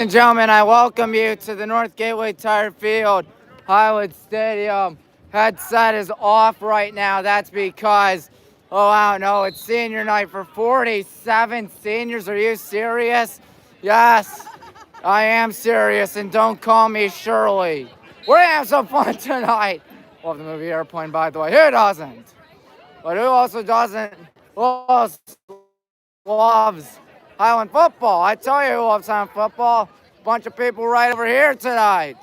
and gentlemen, I welcome you to the North Gateway Tire Field, Highland Stadium. Headset is off right now. That's because, I don't know, it's senior night for 47 seniors. Are you serious? Yes, I am serious, and don't call me Shirley. We're gonna have some fun tonight. Love the movie Airplane, by the way. Who doesn't? But who also doesn't? Who else loves Highland football? I tell you who loves Highland football. Bunch of people right over here tonight.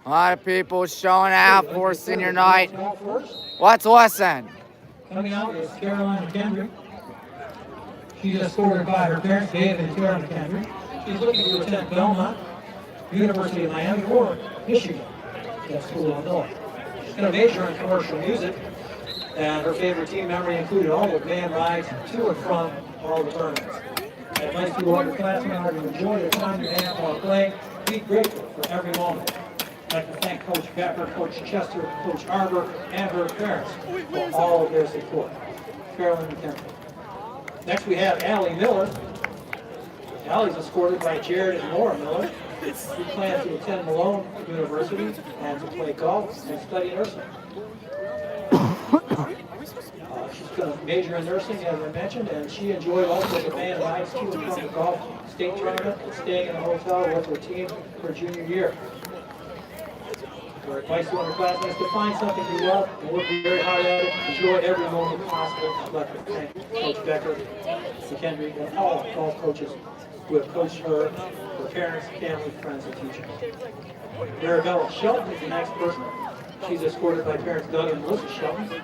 A lot of people showing out for senior night. Let's listen. Coming out is Caroline McKendry. She's escorted by her parents, Dave and Tara McKendry. She's looking to attend Belmont, University of Miami, or Michigan. That's school in Illinois. She's going to major in commercial music, and her favorite team memory included all the band rides to and from all the tournaments. I'd like to underclassmen are to enjoy the time you have while playing. Be grateful for every moment. I'd like to thank Coach Becker, Coach Chester, Coach Arbor, and her parents for all of their support. Carolyn McKenzie. Next we have Allie Miller. Allie's escorted by Jared and Laura Miller. We plan to attend Malone University and to play golf and study nursing. She's going to major in nursing, as I mentioned, and she enjoyed also the band rides to and from the golf state tournament and staying in a hotel with her team her junior year. Our advice to underclassmen is to find something you love and work very hard at it. Enjoy every moment possible. I'd like to thank Coach Becker, McKendry, and all golf coaches who have coached her parents, family, friends, and teachers. Maribella Shelton is the next person. She's escorted by parents Doug and Melissa Shelton.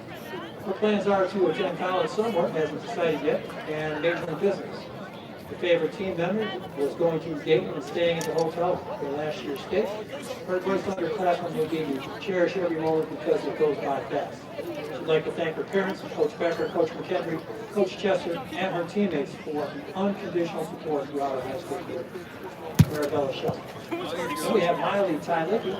Her plans are to attend college somewhere, hasn't decided yet, and major in business. Her favorite team member was going to Dayton and staying at the hotel for last year's stay. Her advice to underclassmen will be to cherish every moment because it goes by fast. She'd like to thank her parents, Coach Becker, Coach McKendry, Coach Chester, and her teammates for unconditional support throughout her high school career. Maribella Shelton. Then we have Miley Tylicki.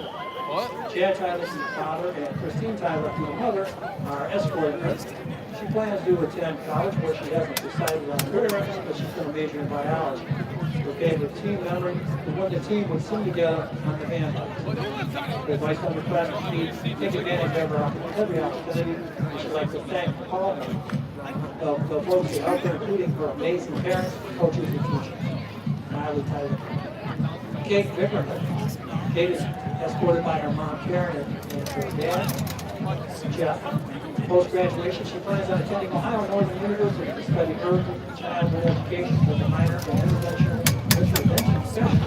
Chad Tylicki's father and Christine Tylicki's mother are escorting her. She plans to attend college where she hasn't decided on career, but she's going to major in biology. Her favorite team memory is when the team would sing together on the band bus. The advice on the class is to take advantage of every opportunity. She'd like to thank all of the folks who helped her, including her amazing parents, coaches, and teachers. Miley Tylicki. Kate Vickerman. Kate is escorted by her mom Karen and her dad, Jeff. Post-graduation, she plans on attending Ohio Northern University to study early childhood education with a minor in intervention studies.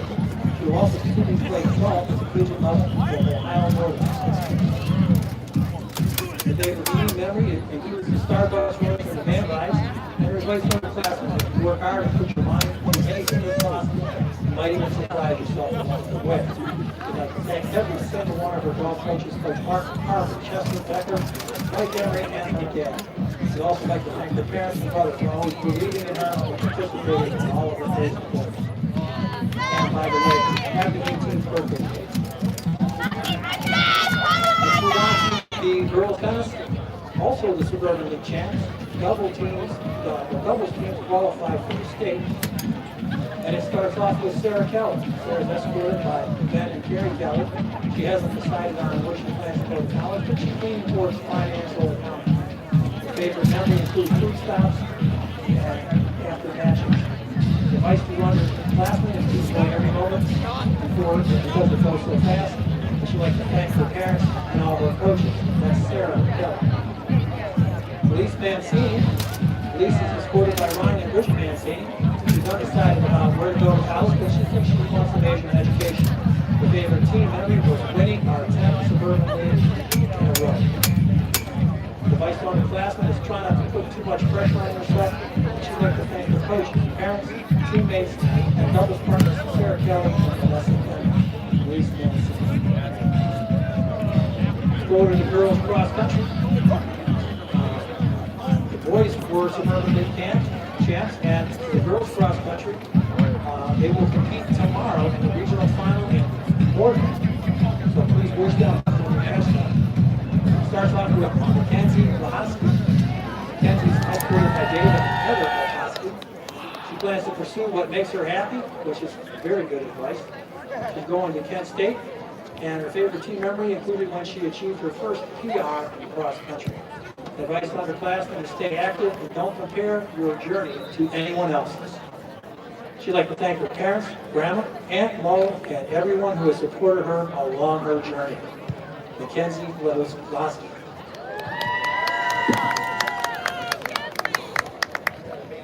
She will also continue to play golf at the collegiate level for Ohio Northern. The favorite team memory includes the Starbucks runs and the band rides, and her advice to the classmates is to work hard and put your mind into anything that's possible. You might even surprise yourself along the way. We'd like to thank every single one of her golf coaches, Coach Mark, Harvard, Chester, Becker, Mike Emery, and her dad. We'd also like to thank her parents and brothers for always believing in her and participating in all of her days of work. And by the way, happy 18th birthday, Kate. Let's move on to the girls tennis. Also the Suburban League champs. The doubles teams qualified for the state. And it starts off with Sarah Kelly. Sarah's escorted by Ben and Carrie Kelly. She hasn't decided on where she plans to go to college, but she's leaning towards finance or accounting. Her favorite memory includes food stops and after matches. The advice to run classmen is to enjoy every moment because it goes so fast. And she'd like to thank her parents and all her coaches. That's Sarah Kelly. Elise Mancini. Elise is escorted by Ryan and Rich Mancini. She's undecided about where to go to college, but she thinks she wants to major in education. Her favorite team memory was winning our 10th Suburban League in a row. The advice to underclassmen is try not to put too much pressure on herself. She'd like to thank her coaches, parents, teammates, and doubles partners Sarah Kelly and Melissa Kelly. Elise Mancini. Let's go over to the girls cross country. The boys were Suburban League champs, and the girls cross country, they will compete tomorrow in the regional final in Oregon. So please wish them for the best. Starts off with Mackenzie Lahosky. Mackenzie's escorted by David and Heather Lahosky. She plans to pursue what makes her happy, which is very good advice. She's going to Kent State, and her favorite team memory included when she achieved her first PR in cross country. Advice to underclassmen is stay active and don't compare your journey to anyone else's. She'd like to thank her parents, grandma, Aunt Mo, and everyone who has supported her along her journey. Mackenzie Lewis-Losky.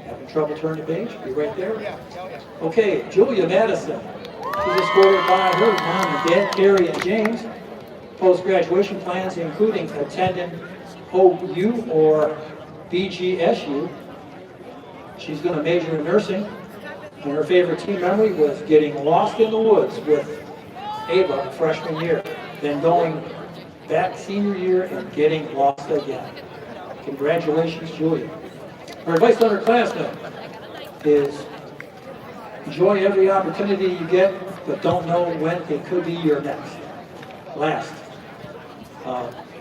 Having trouble turning the page? Be right there. Okay, Julia Madison. She's escorted by her mom and dad, Gary and James. Post-graduation plans including attending OU or BGSU. She's going to major in nursing. And her favorite team memory was getting lost in the woods with Ava freshman year. Then going back senior year and getting lost again. Congratulations, Julia. Our advice to underclassmen is enjoy every opportunity you get, but don't know when it could be your next. Last.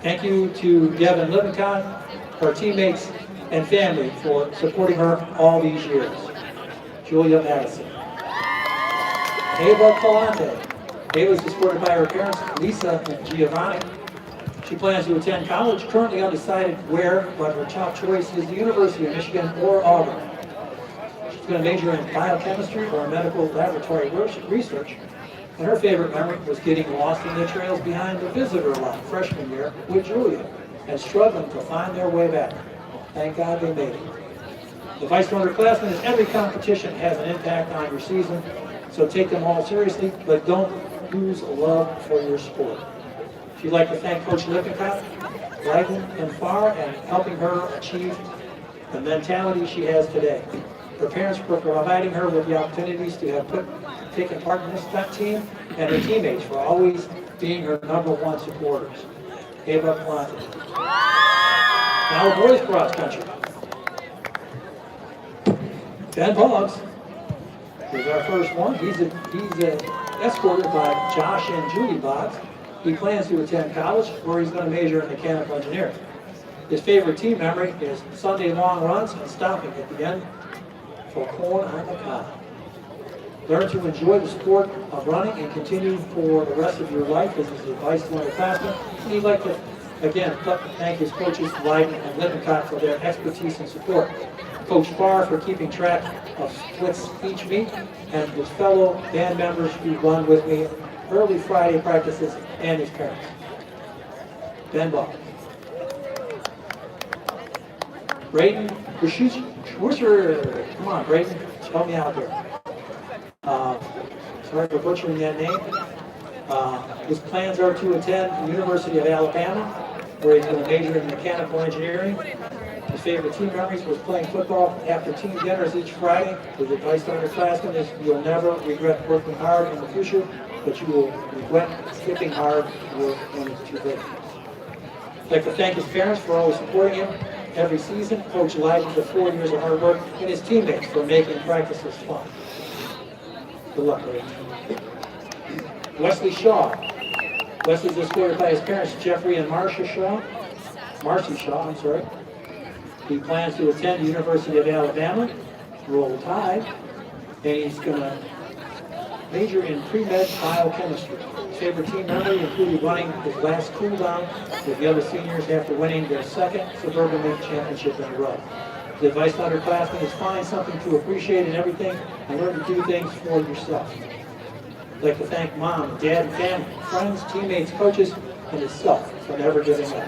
Thank you to Devin Livincott, her teammates and family for supporting her all these years. Julia Madison. Ava Calante. Ava is supported by her parents, Lisa and Giovanni. She plans to attend college, currently undecided where, but her top choice is the University of Michigan or Auburn. She's going to major in biochemistry or medical laboratory research. And her favorite memory was getting lost in the trails behind the visitor line freshman year with Julia and struggling to find their way back. Thank God they made it. The advice to underclassmen is every competition has an impact on your season, so take them all seriously, but don't lose love for your sport. She'd like to thank Coach Lippincott, guiding and far, and helping her achieve the mentality she has today. Her parents for providing her with the opportunities to have taken part in this team, and her teammates for always being her #1 supporters. Ava Plante. Now boys cross country. Ben Boggs is our first one. He's escorted by Josh and Julie Boggs. He plans to attend college where he's going to major in mechanical engineering. His favorite team memory is Sunday long runs and stopping at the end for corn on the cob. Learn to enjoy the sport of running and continue for the rest of your life. This is advice to underclassmen. And he'd like to, again, thank his coaches, Leiden and Lippincott, for their expertise and support. Coach Farr for keeping track of splits each meet, and his fellow band members who run with me early Friday practices, and his parents. Ben Ball. Braden Schwisser. Come on, Braden, help me out here. Sorry for butchering that name. His plans are to attend the University of Alabama, where he's going to major in mechanical engineering. His favorite team memories was playing football after team dinners each Friday. His advice to underclassmen is you'll never regret working hard in the future, but you will regret skipping hard work when it's too late. I'd like to thank his parents for always supporting him every season, Coach Leiden for 4 years of hard work, and his teammates for making practices fun. Good luck, Ray. Wesley Shaw. Wesley's escorted by his parents, Jeffrey and Marcy Shaw. He plans to attend the University of Alabama, Roll Tide, and he's going to major in pre-med biochemistry. His favorite team memory included running his last cool down with the other seniors after winning their second Suburban League championship in a row. The advice to underclassmen is find something to appreciate in everything and learn to do things for yourself. I'd like to thank mom, dad, and family, friends, teammates, coaches, and himself for never giving up.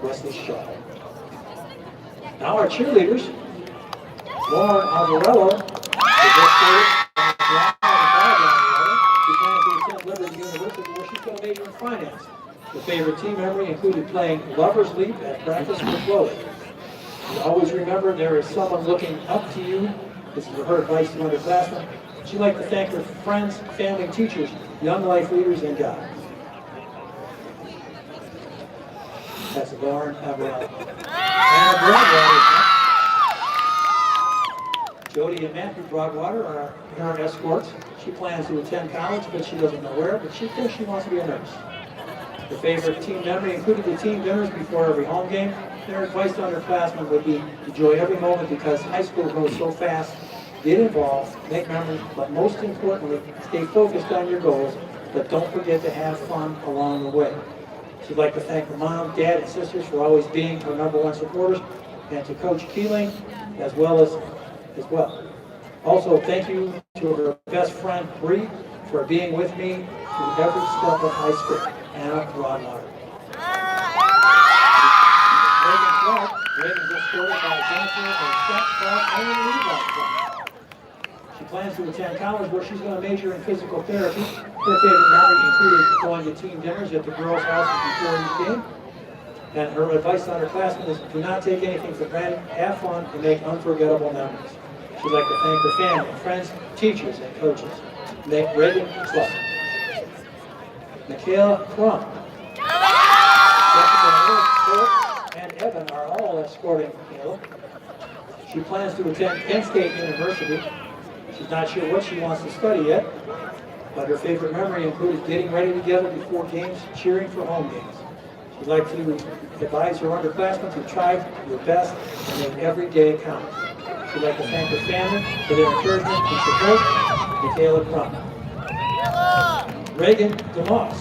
Wesley Shaw. Now our cheerleaders, Lauren Alvarello, is escorted by she plans to attend Liberty University where she's going to major in finance. The favorite team memory included playing Lover's Leap at practice with Chloe. You always remember there is someone looking up to you. This is her advice to underclassmen. She'd like to thank her friends, family, teachers, young life leaders, and God. That's Lauren Alvarello. And Broadwater. Jody and Matthew Broadwater are her escorts. She plans to attend college, but she doesn't know where, but she thinks she wants to be a nurse. Her favorite team memory included the team dinners before every home game. Their advice to underclassmen would be enjoy every moment because high school goes so fast. Get involved, make memories, but most importantly, stay focused on your goals, but don't forget to have fun along the way. She'd like to thank her mom, dad, and sisters for always being her #1 supporters, and to Coach Keeling as well. Also, thank you to her best friend, Bree, for being with me through every step of high school, Anna Rodwater. Reagan's escorted by Jennifer and Scott Clark and Lee Blackburn. She plans to attend college where she's going to major in physical therapy. Her favorite memory included going to team dinners at the girls' houses before each game. And her advice on her classmates is do not take anything for granted, have fun, and make unforgettable memories. She'd like to thank her family, friends, teachers, and coaches. Make Reagan Club. Michaela Crump. And Evan are all escorting Caleb. She plans to attend Penn State University. She's not sure what she wants to study yet, but her favorite memory included getting ready together before games, cheering for home games. She'd like to advise her underclassmen to try your best and make every day count. She'd like to thank her family for their encouragement and support. Michaela Crump. Reagan DeMoss.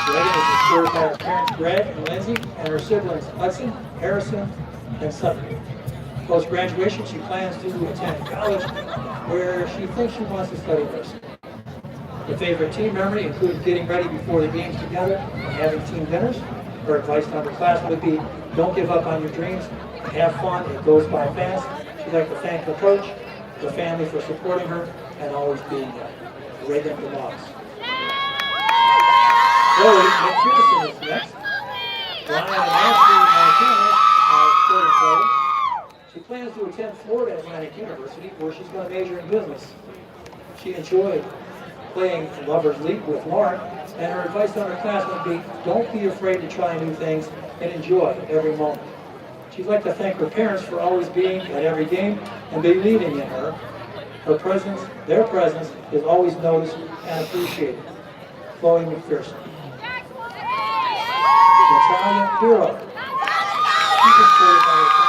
Reagan is escorted by her parents, Greg and Lindsay, and her siblings, Hudson, Harrison, and Sutton. Post-graduation, she plans to attend college where she thinks she wants to study nursing. Her favorite team memory included getting ready before the games together and having team dinners. Her advice to underclassmen would be, don't give up on your dreams, have fun, it goes by fast. She'd like to thank her coach, her family for supporting her, and always being there. Reagan DeMoss. Chloe McPherson is next. Brian and Ashley Martinez are third and Chloe. She plans to attend Florida Atlantic University, where she's going to major in business. She enjoyed playing Lovers League with Lauren, and her advice to her class would be, don't be afraid to try new things and enjoy every moment. She'd like to thank her parents for always being at every game and believing in her. Her presence, their presence, is always noticed and appreciated. Chloe McPherson. Natalia Hero. She's escorted by her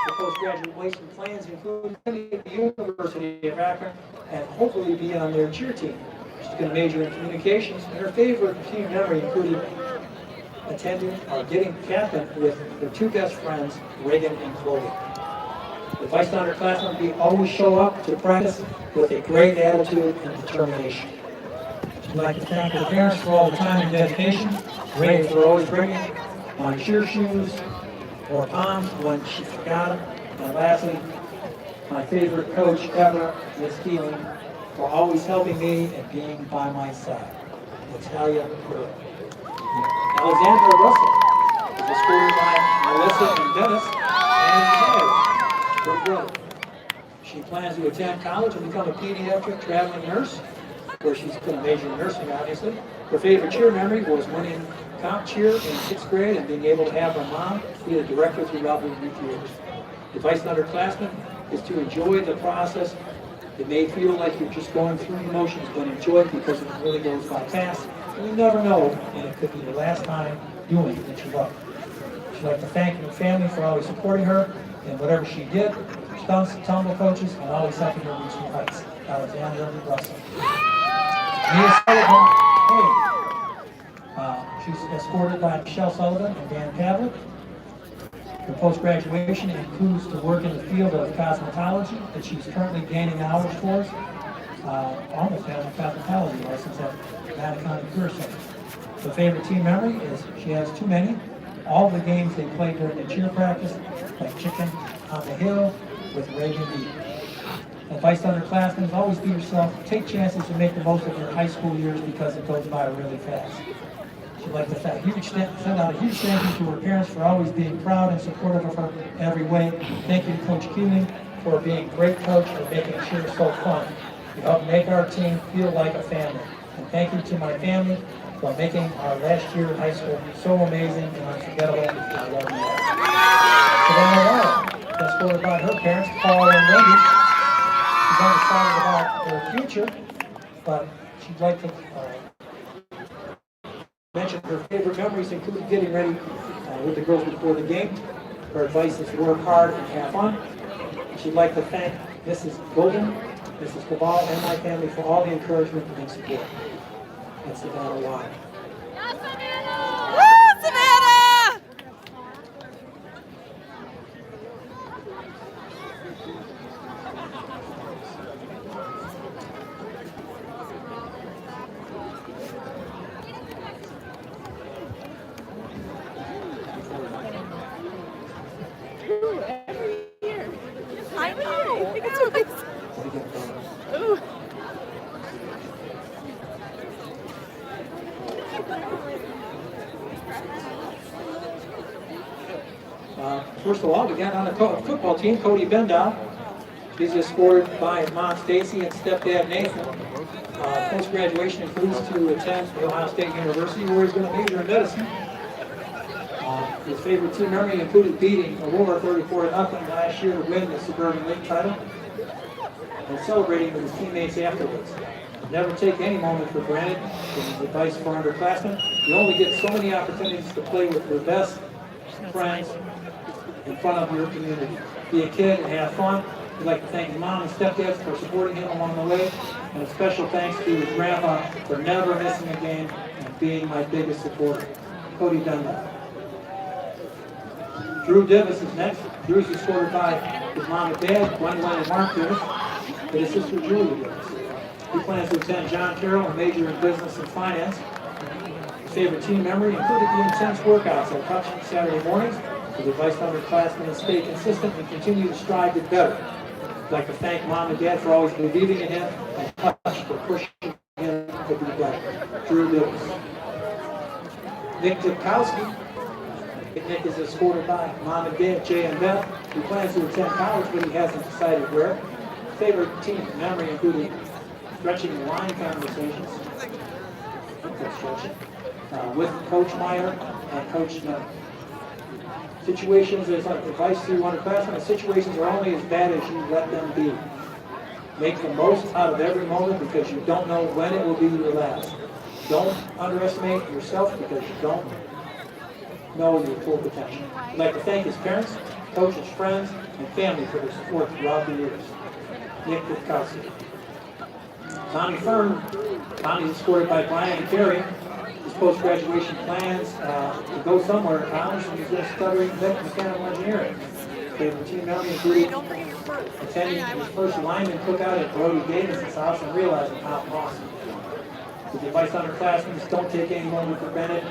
the post-graduation plans include attending the University of Akron and hopefully be on their cheer team. She's going to major in communications, and her favorite team memory included attending or getting captain with her two best friends, Reagan and Chloe. The advice on her classroom would be always show up to practice with a great attitude and determination. I'd like to thank her parents for all the time and dedication. Reagan for always bringing my cheer shoes or palms when she forgot them. And lastly, my favorite coach ever, Miss Keeling, for always helping me and being by my side. Natalia Burr. Alexandra Russell is escorted by Melissa and Dennis and Tyler, her brother. She plans to attend college and become a pediatric traveling nurse, where she's going to major in nursing, obviously. Her favorite cheer memory was winning comp cheer in 6th grade and being able to have her mom be the director throughout her youth years. Advice to underclassmen is to enjoy the process. It may feel like you're just going through the motions, but enjoy it because it really goes by fast. And you never know when it could be your last time doing what you love. She'd like to thank her family for always supporting her in whatever she did, stunts, tumble coaches, and always helping her reach new heights. Alexandra Russell. Mia Sullivan, hey. She's escorted by Michelle Sullivan and Dan Pavlik. Her post-graduation includes to work in the field of cosmetology that she's currently gaining knowledge towards. Almost has a cosmetology license at Nevada County Career Center. Her favorite team memory is she has too many. All the games they played during the cheer practice, like Chicken on the Hill with Reagan B. Advice to underclassmen is always be yourself. Take chances to make the most of your high school years because it goes by really fast. She'd like to send out a huge thank you to her parents for always being proud and supportive of her in every way. Thank you to Coach Keeling for being a great coach and making cheer so fun. You helped make our team feel like a family. And thank you to my family for making our last year in high school so amazing and unforgettable. I love you all. Savannah Waller, escorted by her parents, Paul and Wendy. She's undecided about her future, but she'd like to mentioned her favorite memories included getting ready with the girls before the game. Her advice is to work hard and have fun. She'd like to thank Mrs. Golden, Mrs. Cabal, and my family for all the encouragement and support. That's Savannah Watt. Woo, Savannah! Ooh, every year. I know. It's really... Ooh. First of all, we got on the football team, Cody Bendow. She's escorted by Mom Stacy and stepdad Nathan. Post-graduation includes to attend Ohio State University, where he's going to major in medicine. His favorite team memory included beating Aurora 34-0 last year to win the Suburban League title and celebrating with his teammates afterwards. Never take any moment for granted. This is advice for underclassmen. You only get so many opportunities to play with your best friends in front of your community. Be a kid and have fun. We'd like to thank his mom and stepdads for supporting him along the way, and a special thanks to his grandpa for never missing a game and being my biggest supporter. Cody Dunlap. Drew Divis is next. Drew is escorted by his mom and dad, Gwendolyn and Mark Divis, and his sister Julie Divis. He plans to attend John Carroll and major in business and finance. His favorite team memory included the intense workouts at Hutch Saturday mornings. His advice to underclassmen is stay consistent and continue to strive to get better. I'd like to thank Mom and Dad for always believing in him and Hutch for pushing him to be better. Drew Divis. Nick Dukowski. Nick is escorted by Mom and Dad, Jay and Beth. He plans to attend college, but he hasn't decided where. Favorite team memory included stretching line conversations with Coach Meyer and Coach Nutt. Situations, as advice to underclassmen, situations are only as bad as you let them be. Make the most out of every moment because you don't know when it will be your last. Don't underestimate yourself because you don't know your full potential. I'd like to thank his parents, coaches, friends, and family for their support throughout the years. Nick Witkowski. Tommy Fern. Tommy is escorted by Brian and Carey. His post-graduation plans to go somewhere in college, and he's going to study mechanical engineering. Favorite team memory included attending his first lineman cookout at Brody Davis's house and realizing how awesome. His advice to underclassmen is don't take any moment for granted,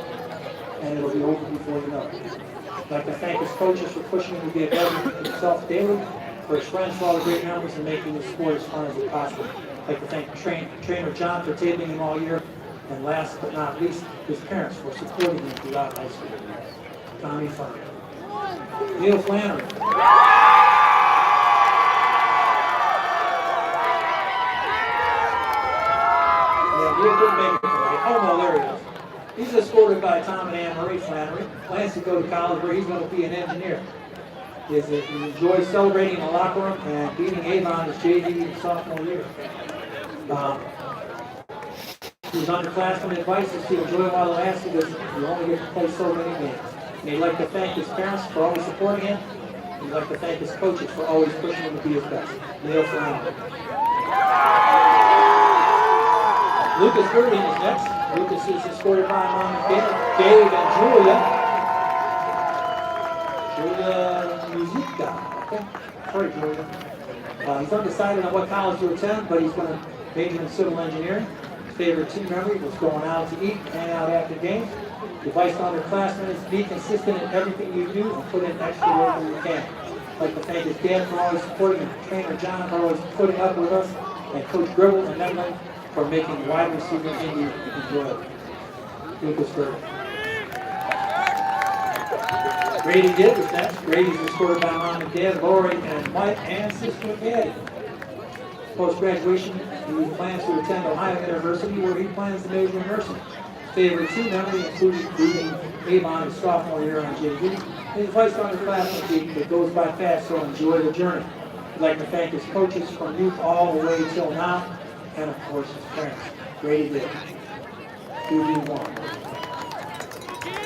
and it'll be over before you know it. I'd like to thank his coaches for pushing him to be a better himself daily, for his friends for all the great memories and making the sport as fun as possible. I'd like to thank trainer John for taping him all year, and last but not least, his parents for supporting him throughout high school. Tommy Fun. Neil Flannery. Yeah, Neil couldn't make it tonight. Oh no, there he is. He's escorted by Tom and Anne Marie Flannery. Plans to go to college where he's going to be an engineer. He enjoys celebrating in the locker room and beating Avon his JV sophomore year. His underclassmen advice is to enjoy while it lasts because you only get to play so many games. And he'd like to thank his parents for always supporting him. He'd like to thank his coaches for always pushing him to be his best. Neil Flannery. Lucas Irving is next. Lucas is escorted by Mom and Dad, Dave and Julia. Julia Muzika. Okay. Sorry, Julia. He's undecided on what college to attend, but he's going to major in civil engineering. His favorite team memory was going out to eat, hang out after games. The advice to underclassmen is be consistent in everything you do and put in extra work when you can. I'd like to thank his dad for always supporting him, trainer John for always putting up with us, and Coach Gribble and Edmund for making wide receiver Indy enjoyable. Lucas Burke. Grady Gibb is next. Grady's escorted by Mom and Dad, Lori and Mike, and sister Patty. Post-graduation, he plans to attend Ohio University where he plans to major in nursing. Favorite team memory included beating Avon his sophomore year on JV. His advice to underclassmen that goes by fast, so enjoy the journey. I'd like to thank his coaches from youth all the way till now, and of course his parents. Grady Gibb. 2D1.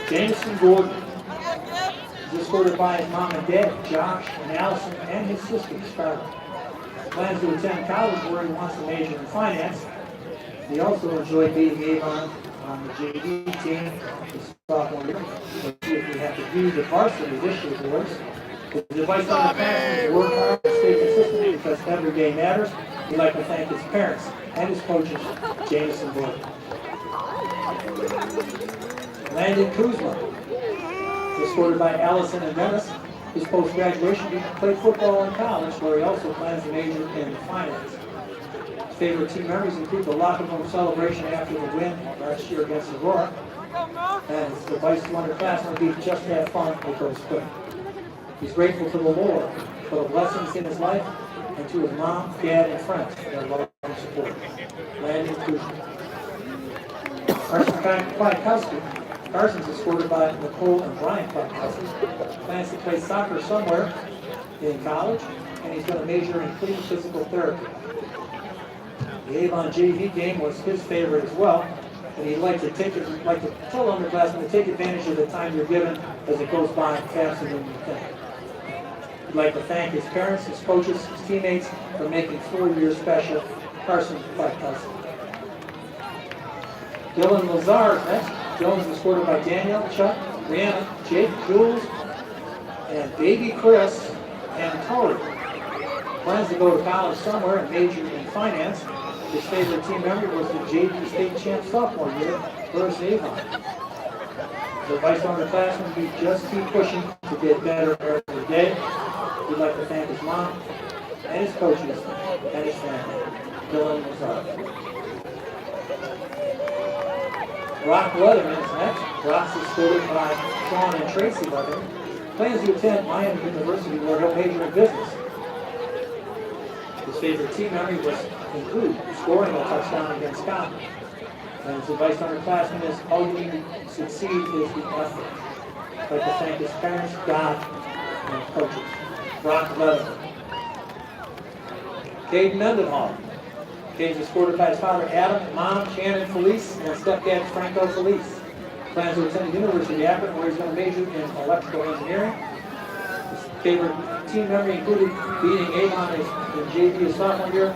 Jameson Gordon is escorted by his mom and dad, Josh and Allison, and his sister, Scarlett. Plans to attend college where he wants to major in finance. He also enjoyed beating Avon on the JV team his sophomore year. Let's see if we have to do the varsity this year, boys. His advice on the class is work hard and stay consistent because every day matters. We'd like to thank his parents and his coaches, Jameson Gordon. Landon Kuzma, escorted by Allison and Dennis. His post-graduation, he played football in college, where he also plans to major in finance. His favorite team memories include the locker room celebration after the win last year against Aurora. And his advice to underclassmen would be just have fun, it goes quick. He's grateful to the Lord for the blessings in his life and to his mom, dad, and friends for their love and support. Landon Kuzma. Carson Kwiatkowski. Carson's escorted by Nicole and Brian Kwiatkowski. Plans to play soccer somewhere in college, and he's going to major in clean physical therapy. The Avon JV game was his favorite as well, and he'd like to tell underclassmen to take advantage of the time you're given as it goes by faster than you think. He'd like to thank his parents, his coaches, his teammates for making 4 years special. Carson Kwiatkowski. Dylan Lazar is next. Dylan is escorted by Danielle, Chuck, Brianna, Jake, Jules, and baby Chris and Tori. Plans to go to college somewhere and major in finance. His favorite team member was the JV state champ sophomore year, First Avon. The advice on the classroom would be just keep pushing to get better every day. We'd like to thank his mom and his coaches and his family. Dylan Lazar. Brock Leatherman is next. Brock's escorted by Sean and Tracy Leatherman. Plans to attend Miami University where he'll major in business. His favorite team memory was include scoring a touchdown against Scotland. And his advice on underclassmen is all you need to succeed is the effort. I'd like to thank his parents, God, and coaches. Brock Leatherman. Cade Mendenhall. Cade's escorted by his father Adam, mom Shannon Felice, and stepdad Franco Felice. Plans to attend the University of Akron where he's going to major in electrical engineering. His favorite team memory included beating Avon in JV his sophomore year.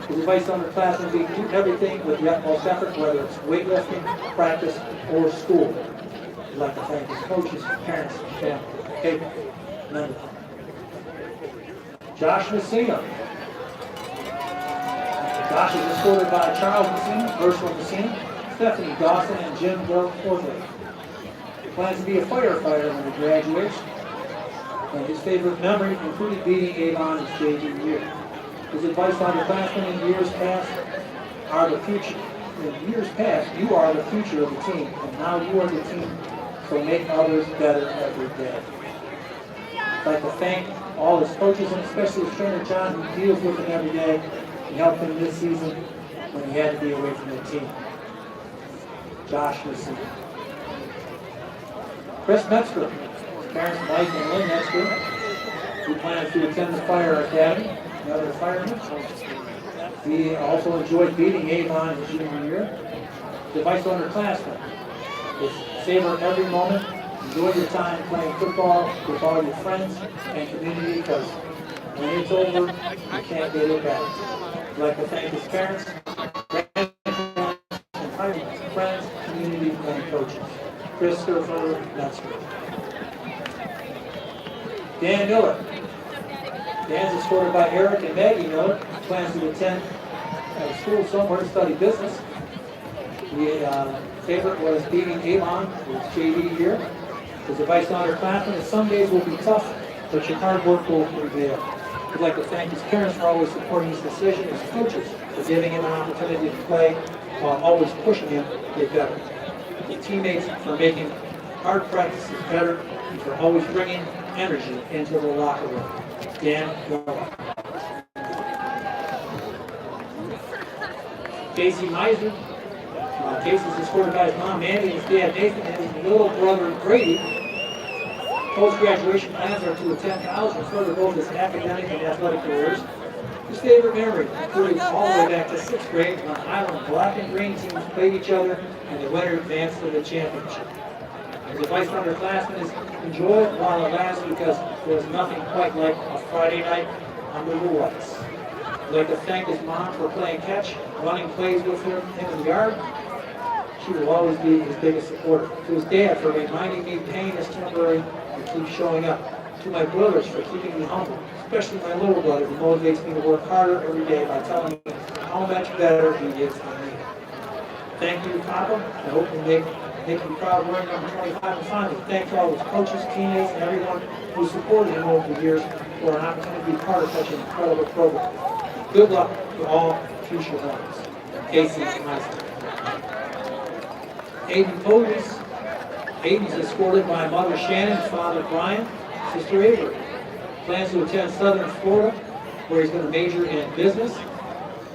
His advice on the class would be do everything with the utmost effort, whether it's weightlifting, practice, or school. I'd like to thank his coaches, parents, and family. Cade Mendenhall. Josh Messina. Josh is escorted by Charles Messina, Ursula Messina, Stephanie Dawson, and Jim Fortley. He plans to be a firefighter when he graduates. And his favorite memory included beating Avon his JV year. His advice on underclassmen in years past are the future. In years past, you are the future of the team, and now you are the team. So make others better every day. I'd like to thank all his coaches, and especially his trainer John, who deals with him every day. He helped him this season when he had to be away from the team. Josh Messina. Chris Metzger. His parents Mike and Lynn Metzger, who plans to attend the Fire Academy, another fireman. He also enjoyed beating Avon his junior year. The advice on underclassmen is savor every moment, enjoy your time playing football with all your friends and community, because when it's over, you can't get it back. I'd like to thank his parents, friends, community, and coaches. Christopher Metzger. Dan Miller. Dan's escorted by Eric and Maggie Miller. Plans to attend school somewhere to study business. The favorite was beating Avon his JV year. His advice on underclassmen is some days will be tough, but your hard work will prevail. We'd like to thank his parents for always supporting his decision, his coaches for giving him an opportunity to play while always pushing him to get better. His teammates for making hard practices better and for always bringing energy into the locker room. Dan Miller. Casey Meisner. Casey's escorted by his mom Mandy and his dad Nathan and his little brother Brady. Post-graduation plans are to attend college and further both his academic and athletic careers. His favorite memory includes all the way back to 6th grade when Highland black and green teams played each other and the winner advanced to the championship. As a vice underclassmen, enjoy it while it lasts because there's nothing quite like a Friday night under the lights. I'd like to thank his mom for playing catch, running plays with him in the yard. She will always be his biggest supporter. To his dad for reminding me pain is temporary and keep showing up. To my brothers for keeping me humble, especially my little brother who motivates me to work harder every day by telling me how much better he is than me. Thank you, Papa. I hope to make you proud wearing number 25. And finally, thank all his coaches, teammates, and everyone who supported him over the years for an opportunity to be part of such an incredible program. Good luck to all future Hornets. Casey Meisner. Aiden Fodes. Aiden's escorted by mother Shannon, father Brian, sister Avery. Plans to attend Southern Florida, where he's going to major in business.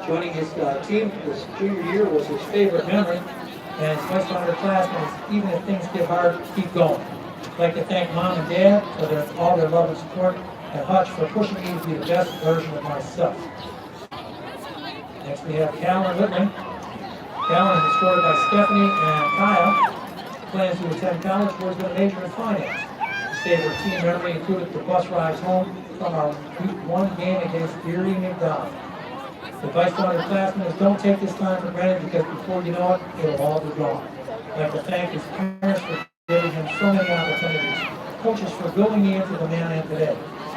Joining his team this junior year was his favorite memory, and his vice underclassmen is, even if things get hard, keep going. I'd like to thank Mom and Dad for all their love and support, and Hutch for pushing me to be the best version of myself. Next we have Callan Whitman. Callan is escorted by Stephanie and Kyle. Plans to attend college where he's going to major in finance. His favorite team memory included the bus rides home from our week 1 game against Erie McDonald. The vice underclassmen is don't take this time for granted because before you know it, it'll all be gone. I'd like to thank his parents for giving him so many opportunities, coaches for building me into the man I am today,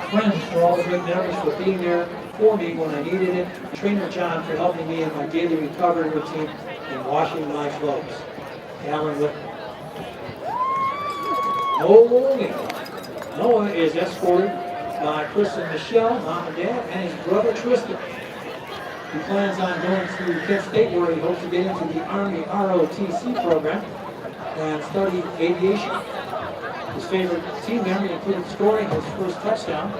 friends for all the great memories for being there for me when I needed it, and trainer John for helping me in my daily recovery routine and washing my clothes. Alan Whitman. Noah is escorted by Chris and Michelle, Mom and Dad, and his brother Tristan. He plans on going to Kent State where he hopes to get into the Army ROTC program and study aviation. His favorite team memory included scoring his first touchdown.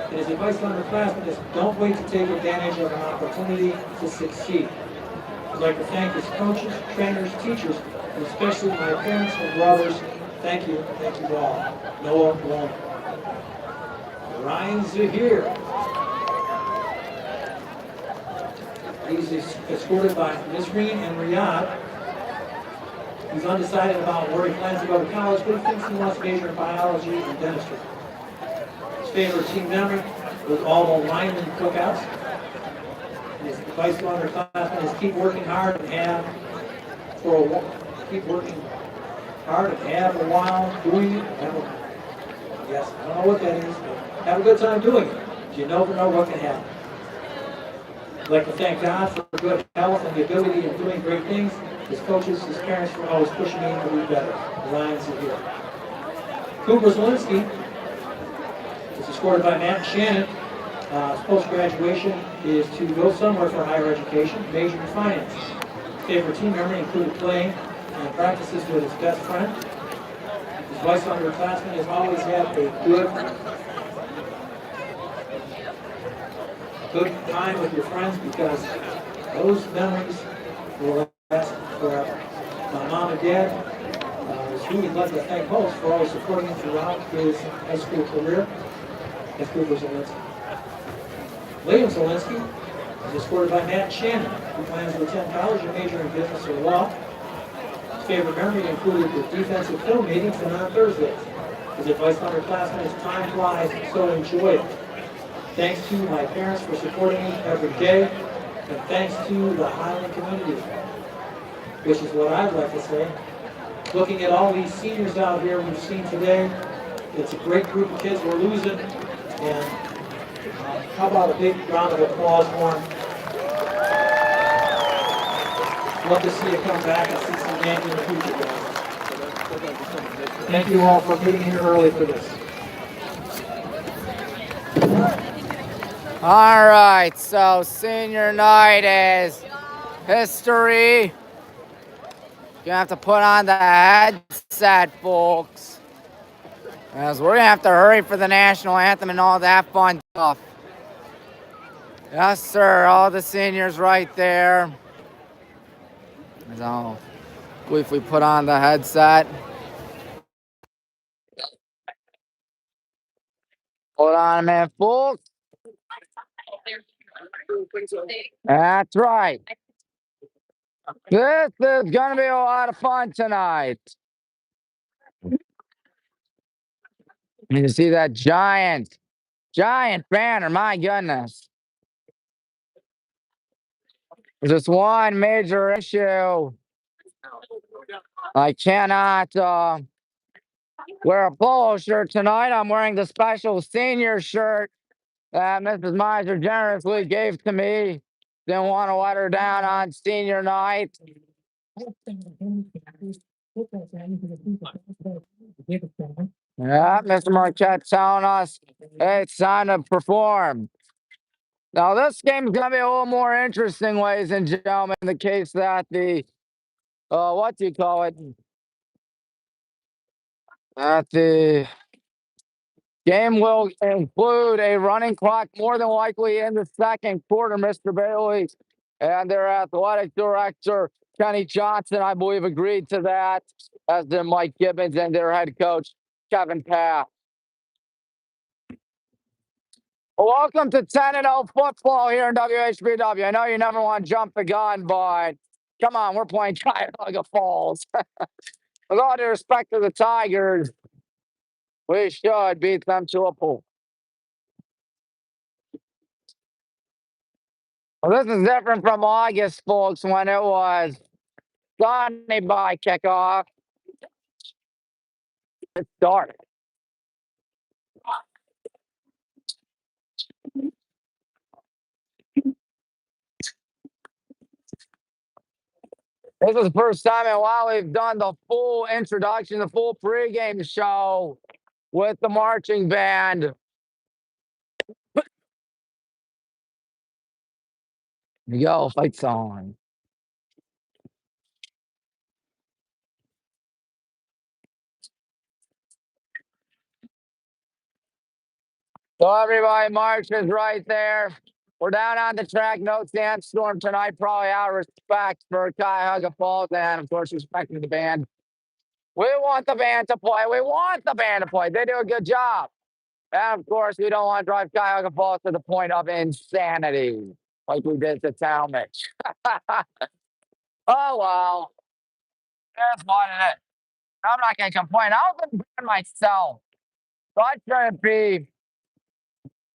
And his advice to underclassmen is don't wait to take advantage of an opportunity to succeed. I'd like to thank his coaches, trainers, teachers, and especially my parents and brothers. Thank you all. Noah Long. Ryan Zahir. He's escorted by Nisreen and Riyadh. He's undecided about where he plans to go to college, but he thinks he wants to major in biology and dentistry. His favorite team memory was all the lineman cookouts. His advice to underclassmen is keep working hard and have a while doing it. Yes, I don't know what that is, but have a good time doing it. You never know what can happen. I'd like to thank God for good health and the ability of doing great things. His coaches, his parents for always pushing me to do better. The Lions are here. Cooper Zielinski is escorted by Matt and Shannon. His post-graduation is to go somewhere for higher education, major in finance. His favorite team memory included playing and practices with his best friend. His vice underclassmen has always had a good time with your friends because those memories will last forever. My mom and dad is who we'd like to thank most for always supporting him throughout his high school career. That's Cooper Zielinski. William Zielinski is escorted by Matt and Shannon, who plans to attend college and major in business or law. His favorite memory included the defensive film meetings and on Thursdays. His advice to underclassmen is time flies, so enjoy it. Thanks to my parents for supporting me every day, and thanks to the Highland community, which is what I'd like to say. Looking at all these seniors out here we've seen today, it's a great group of kids we're losing, and how about a big round of applause for them? Love to see you come back and see some games in the future, guys. Thank you all for being here early for this. All right, so senior night is history. You're gonna have to put on the headset, folks, as we're gonna have to hurry for the national anthem and all that fun stuff. Yes, sir, all the seniors right there. So, if we put on the headset. Hold on a minute, folks. That's right. This is going to be a lot of fun tonight. You see that giant banner, my goodness. There's just one major issue. I cannot wear a polo shirt tonight. I'm wearing the special senior shirt that Mrs. Miser generously gave to me. Didn't want to let her down on senior night. Yeah, Mr. Marquette telling us hey, it's time to perform. Now, this game's going to be a little more interesting, ladies and gentlemen, in the case that the, what do you call it? That the game will include a running clock more than likely in the second quarter, Mr. Bailey. And their athletic director, Kenny Johnson, I believe, agreed to that, as did Mike Gibbons and their head coach, Kevin Paff. Welcome to 10-0 football here in WHBW. I know you never want to jump the gun, but come on, we're playing Cuyahoga Falls. With all due respect to the Tigers, we should beat them to a pool. Well, this is different from August, folks, when it was sunny by kickoff. It started. This is the first time in a while we've done the full introduction, the full pregame show with the marching band. Yo, fight song. So everybody marches right there. We're down on the track. No sandstorm tonight. Probably out of respect for Cuyahoga Falls and, of course, respecting the band. We want the band to play. We want the band to play. They do a good job. And, of course, we don't want to drive Cuyahoga Falls to the point of insanity like we did to Talmadge. Oh, well. That's what it is. I'm not going to complain. I'll complain myself. So I shouldn't be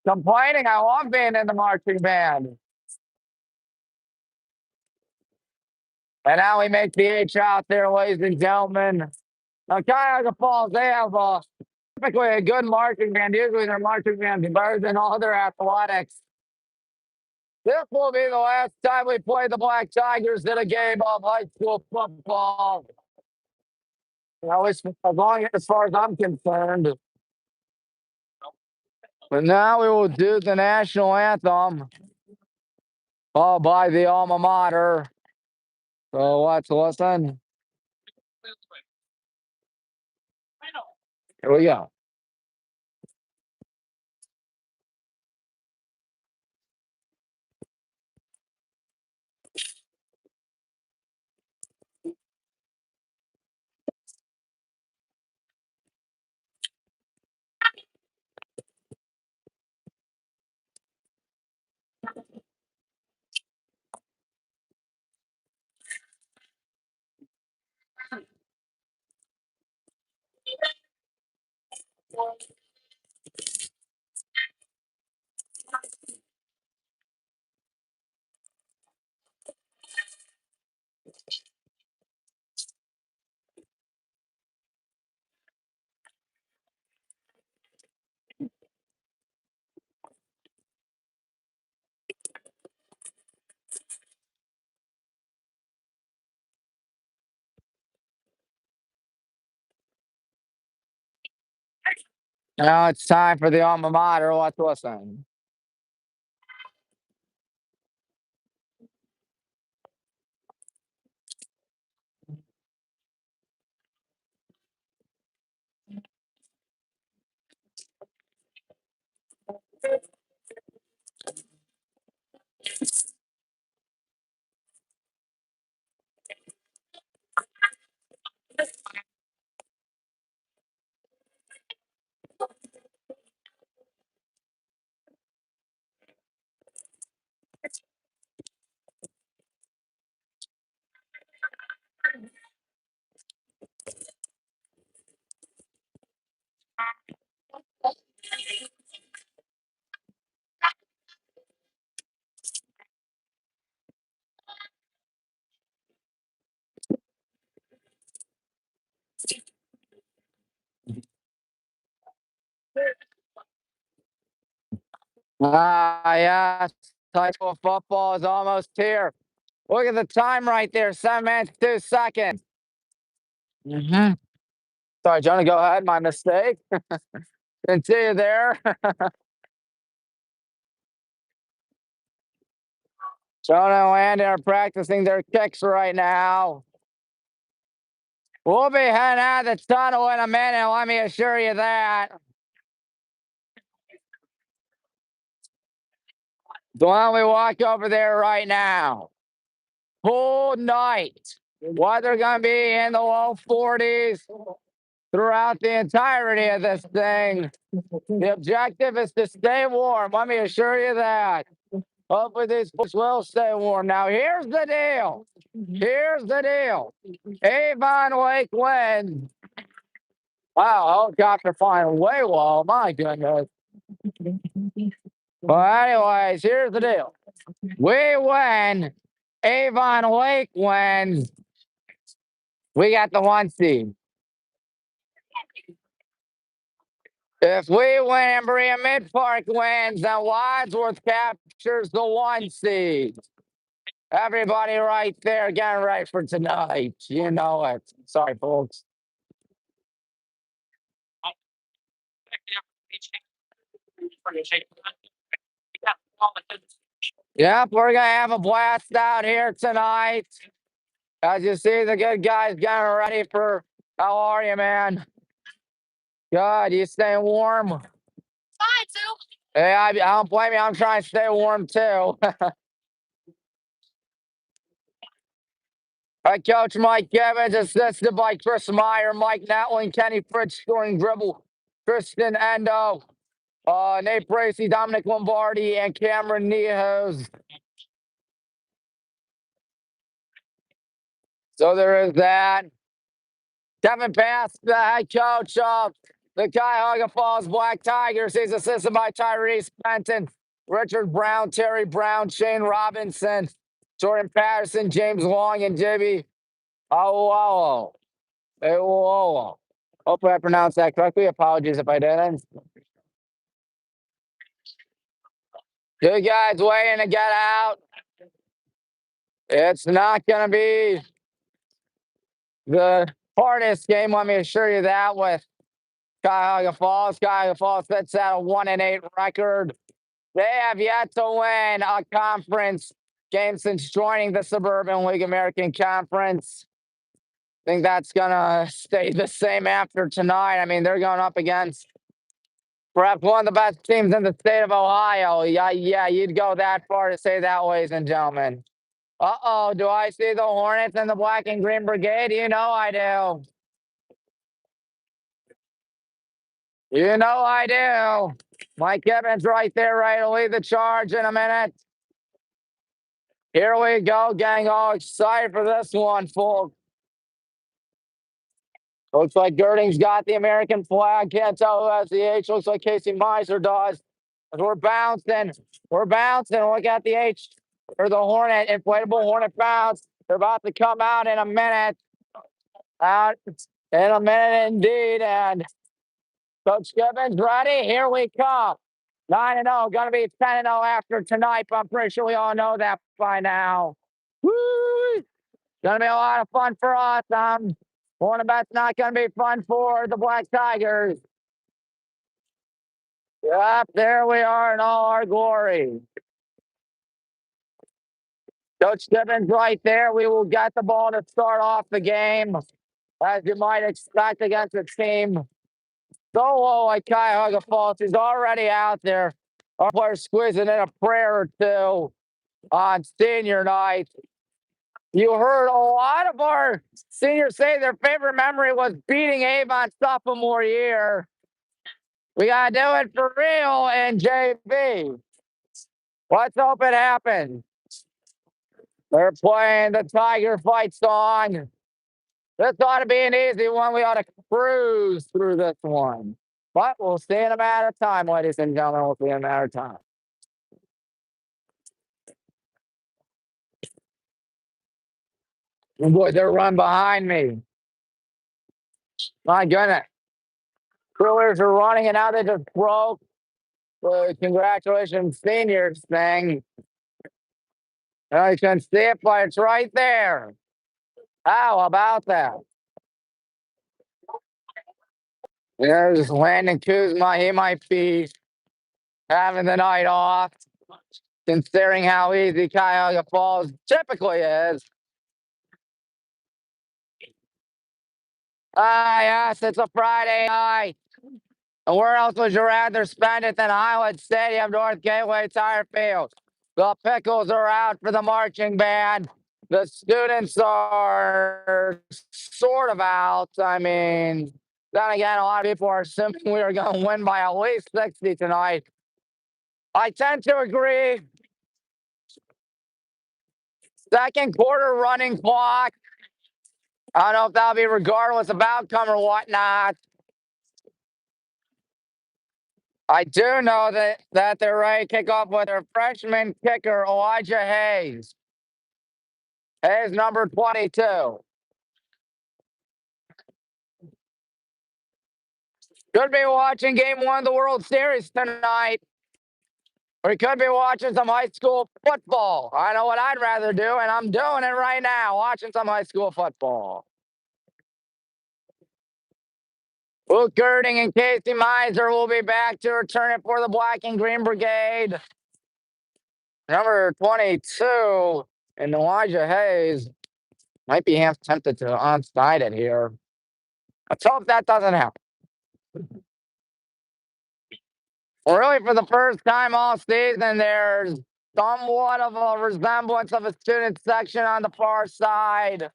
complaining. I love being in the marching band. And now we make the H out there, ladies and gentlemen. Now, Cuyahoga Falls, they have typically a good marching band. Usually their marching band is better than all their athletics. This will be the last time we play the Black Tigers in a game of high school football. At least as far as I'm concerned. But now we will do the national anthem, followed by the alma mater. So let's listen. Here we go. Now it's time for the alma mater. Let's listen. Yes, high school football is almost here. Look at the time right there, 7 minutes, 2 seconds. Sorry, Jonah, go ahead. My mistake. Didn't see you there. Jonah and Landon are practicing their kicks right now. We'll be heading out of the tunnel in a minute, let me assure you that. So why don't we walk over there right now? Full night. Weather gonna be in the low 40s throughout the entirety of this thing. The objective is to stay warm. Let me assure you that. Hopefully these folks will stay warm. Now here's the deal. Here's the deal. Avon Lake wins. Wow, helicopter flying way low. My goodness. Well, anyways, here's the deal. We win. Avon Lake wins. We got the 1 seed. If we win, Berea Mid Park wins, then Wadsworth captures the 1 seed. Everybody right there getting ready for tonight. You know it. Sorry, folks. Yep, we're gonna have a blast out here tonight. As you see, the good guys getting ready for. How are you, man? Good. You staying warm? Fine, too. Hey, I don't blame you. I'm trying to stay warm too. Coach Mike Evans, assisted by Chris Meyer, Mike Natwin, Kenny Fritz scoring dribble, Kristen Endo, Nate Bracey, Dominic Lombardi, and Cameron Niehaus. So there is that. Kevin Pass, the head coach of the Cuyahoga Falls Black Tigers. He's assisted by Tyrese Benton, Richard Brown, Terry Brown, Shane Robinson, Jordan Patterson, James Long, and JB Awolo. Hopefully I pronounced that correctly. Apologies if I didn't. Two guys waiting to get out. It's not going to be the hardest game, let me assure you that, with Cuyahoga Falls. Cuyahoga Falls sits at a 1-8 record. They have yet to win a conference game since joining the Suburban League American Conference. I think that's going to stay the same after tonight. I mean, they're going up against perhaps one of the best teams in the state of Ohio. Yeah, you'd go that far to say that, ladies and gentlemen. Uh-oh, do I see the Hornets and the Black and Green Brigade? You know I do. You know I do. Mike Evans right there, right to lead the charge in a minute. Here we go, gang. All excited for this one, folks. Looks like Girding's got the American flag. Can't tell who has the H. Looks like Casey Miser does. We're bouncing. We're bouncing. Look at the H or the Hornet, inflatable Hornet bounce. They're about to come out in a minute. Out in a minute indeed. And Coach Gibbons ready. Here we come. 9-0. Going to be 10-0 after tonight, but I'm pretty sure we all know that by now. Woo! Going to be a lot of fun for us. Hornet bet's not going to be fun for the Black Tigers. Yep, there we are in all our glory. Coach Gibbons right there. We will get the ball to start off the game, as you might expect against a team so low like Cuyahoga Falls. He's already out there. Our players squeezing in a prayer or two on senior night. You heard a lot of our seniors say their favorite memory was beating Avon sophomore year. We got to do it for real in JV. Let's hope it happens. They're playing the Tiger Fight song. This ought to be an easy one. We ought to cruise through this one. But we'll see in a matter of time, ladies and gentlemen. We'll see in a matter of time. Oh boy, they're run behind me. My goodness. Brewers are running, and now they just broke Congratulations, seniors thing. You can see it, but it's right there. How about that? There's Landon Kuzma. He might be having the night off, considering how easy Cuyahoga Falls typically is. Yes, it's a Friday night. And where else would you rather spend it than Highland Stadium, North Gateway Tire Field? The Pickles are out for the marching band. The students are sort of out. I mean, then again, a lot of people are assuming we are going to win by at least 60 tonight. I tend to agree. Second quarter running clock. I don't know if that'll be regardless of outcome or whatnot. I do know that they're ready to kick off with their freshman kicker, Elijah Hayes. Hayes, number 22. Could be watching game one of the World Series tonight. Or you could be watching some high school football. I know what I'd rather do, and I'm doing it right now, watching some high school football. Luke Girding and Casey Miser will be back to return it for the Black and Green Brigade. Number 22 and Elijah Hayes might be half tempted to onside it here. Let's hope that doesn't happen. Well, really, for the first time all season, there's somewhat of a resemblance of a student section on the far side.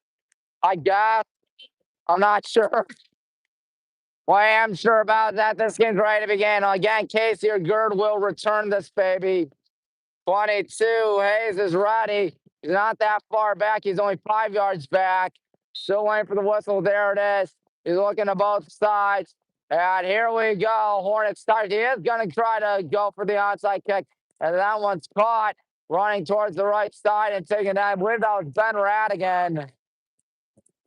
I guess. I'm not sure. Well, I am sure about that. This game's ready to begin. Again, Casey or Gird will return this baby. 22. Hayes is ready. He's not that far back. He's only 5 yards back. Still waiting for the whistle. There it is. He's looking to both sides. And here we go. Hornets start. He is going to try to go for the onside kick. And that one's caught. Running towards the right side and taking that. I believe that was Ben Radigan.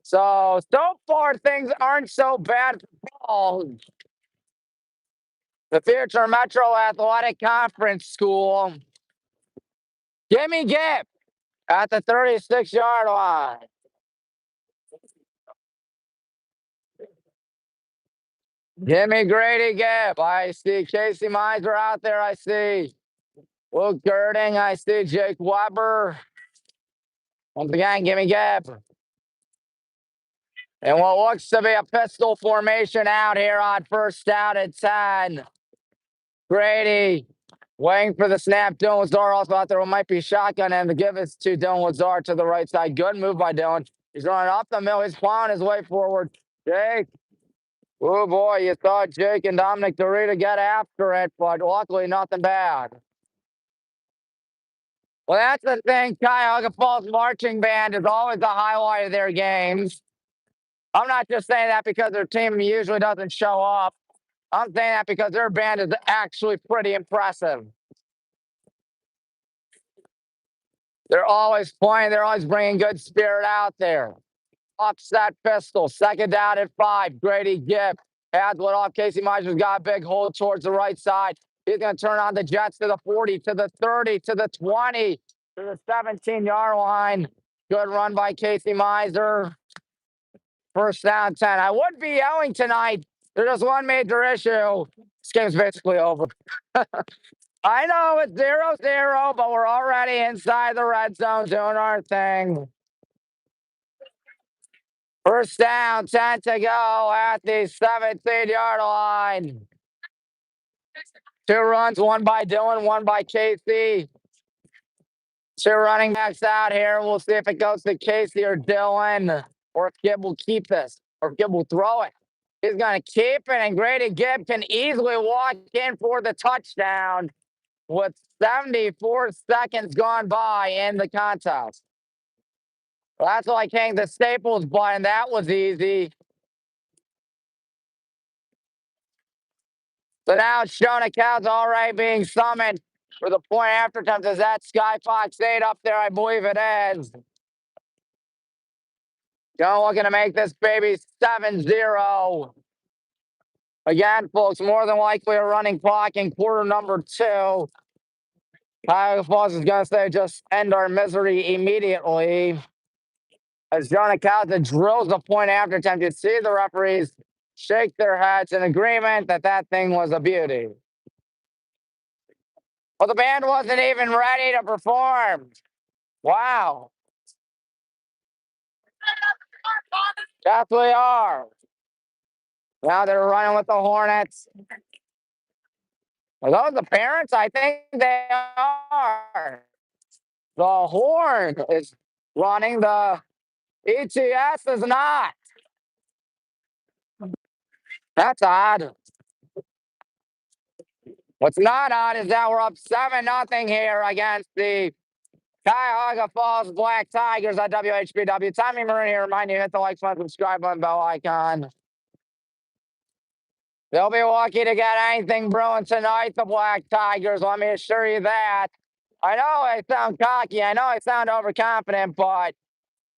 So far, things aren't so bad for Paul. The future Metro Athletic Conference School. Gimme Gibb at the 36-yard line. Gimme Grady Gibb. I see Casey Miser out there. I see Luke Girding. I see Jake Weber. Once again, gimme Gibb. And what looks to be a pistol formation out here on first down at 10. Grady waiting for the snap. Dylan Lazar also out there. It might be shotgun and to give it to Dylan Lazar to the right side. Good move by Dylan. He's running up the middle. He's plowing his way forward. Jake. Oh boy, you thought Jake and Dominic Dorita get after it, but luckily nothing bad. Well, that's the thing. Cuyahoga Falls Marching Band is always the highlight of their games. I'm not just saying that because their team usually doesn't show up. I'm saying that because their band is actually pretty impressive. They're always playing. They're always bringing good spirit out there. Offset pistol. Second down at 5. Grady Gibb has one off. Casey Miser's got a big hold towards the right side. He's going to turn on the Jets to the 40, to the 30, to the 20, to the 17-yard line. Good run by Casey Miser. First down 10. I would be yelling tonight. There's just one major issue. This game's basically over. I know it's 0-0, but we're already inside the red zone doing our thing. First down, 10 to go at the 17-yard line. 2 runs, one by Dylan, one by Casey. 2 running backs out here. We'll see if it goes to Casey or Dylan, or if Gibb will keep this, or if Gibb will throw it. He's going to keep it, and Grady Gibb can easily walk in for the touchdown with 74 seconds gone by in the contest. Well, that's like hitting the Staples button. That was easy. So now it's Shona Cows already being summoned for the point after attempt. Is that Sky Fox 8 up there? I believe it is. Joe looking to make this baby 7-0. Again, folks, more than likely a running clock in quarter number 2. Cuyahoga Falls is going to say just end our misery immediately. As Jonah Calza drills a point after attempt, you see the referees shake their heads in agreement that that thing was a beauty. Well, the band wasn't even ready to perform. Wow. Yes, we are. Now they're running with the Hornets. Are those the parents? I think they are. The Horn is running. The ETS is not. That's odd. What's not odd is that we're up 7-0 here against the Cuyahoga Falls Black Tigers at WHBW. Tommy Maroon here, remind you, hit the like button, subscribe button, bell icon. They'll be lucky to get anything brewing tonight, the Black Tigers, let me assure you that. I know I sound cocky, I know I sound overconfident, but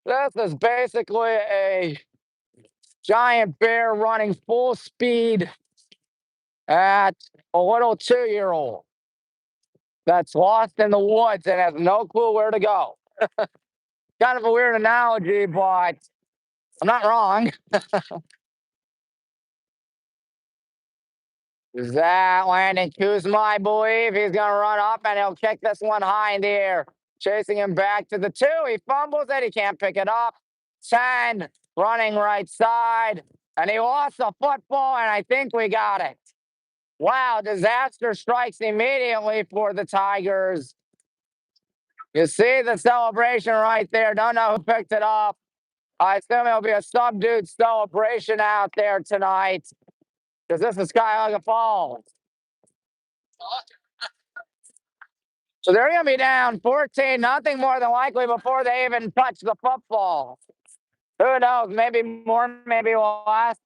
this is basically a giant bear running full speed at a little 2-year-old that's lost in the woods and has no clue where to go. Kind of a weird analogy, but I'm not wrong. Is that Landon Kuzma, I believe? He's going to run up and he'll kick this one high in the air. Chasing him back to the 2. He fumbles it. He can't pick it up. 10, running right side. And he lost the football, and I think we got it. Wow, disaster strikes immediately for the Tigers. You see the celebration right there. Don't know who picked it up. I assume it'll be a subdued celebration out there tonight, because this is Cuyahoga Falls. So they're going to be down 14, nothing more than likely before they even touch the football. Who knows? Maybe more, maybe less.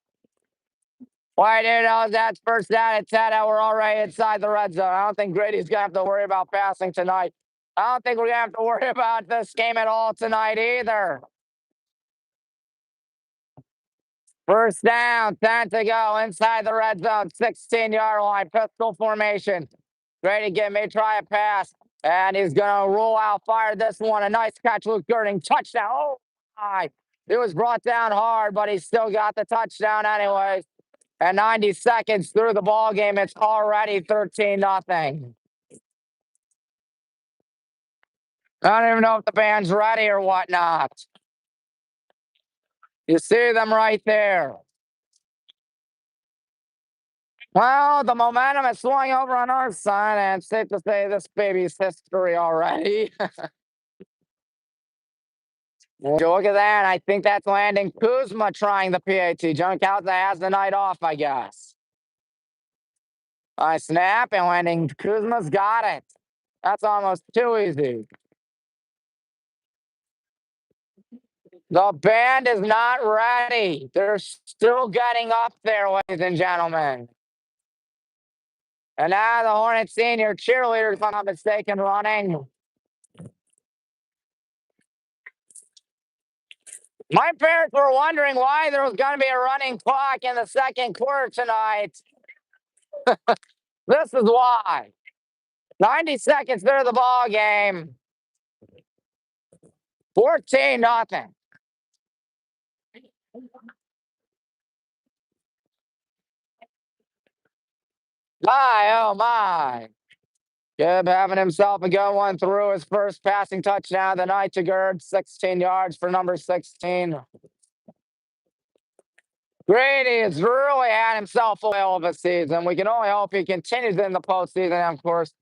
Why do knows that's first down at 10 and we're already inside the red zone. I don't think Grady's going to have to worry about passing tonight. I don't think we're going to have to worry about this game at all tonight either. First down, 10 to go inside the red zone, 16-yard line, pistol formation. Grady may try a pass, and he's going to roll out, fire this one. A nice catch, Luke Girding, touchdown. Oh, my. It was brought down hard, but he still got the touchdown anyways. And 90 seconds through the ball game, it's already 13-0. I don't even know if the band's ready or whatnot. You see them right there. Well, the momentum is swung over on our side, and it's safe to say this baby's history already. Would you look at that? I think that's Landon Kuzma trying the PAT. John Calza has the night off, I guess. I snap, and Landon Kuzma's got it. That's almost too easy. The band is not ready. They're still getting up there, ladies and gentlemen. And now the Hornets senior cheerleaders, if I'm not mistaken, running. My parents were wondering why there was going to be a running clock in the second quarter tonight. This is why. 90 seconds through the ball game. 14-0. My, oh my. Gibb having himself a good one through his first passing touchdown of the night to Gerd, 16 yards for number 16. Grady has really had himself a whale of a season. We can only hope he continues in the postseason, and of course,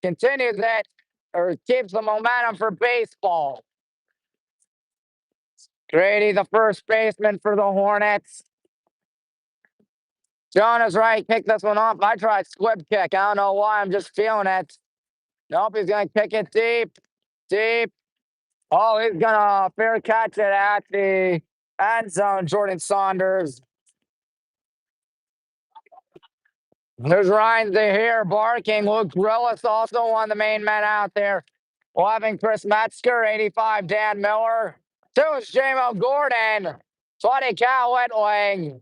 continues it or keeps the momentum for baseball. Grady, the first baseman for the Hornets. Jonah's right, kick this one off. I tried squib kick. I don't know why. I'm just feeling it. Nope, he's going to kick it deep, deep. Oh, he's going to fair catch it at the end zone, Jordan Saunders. There's Ryan here barking. Luke Grillis, also one of the main men out there. 11, Chris Metzger. 85, Dan Miller. 2 is J-Mo Gordon. 20, Cal Whitling.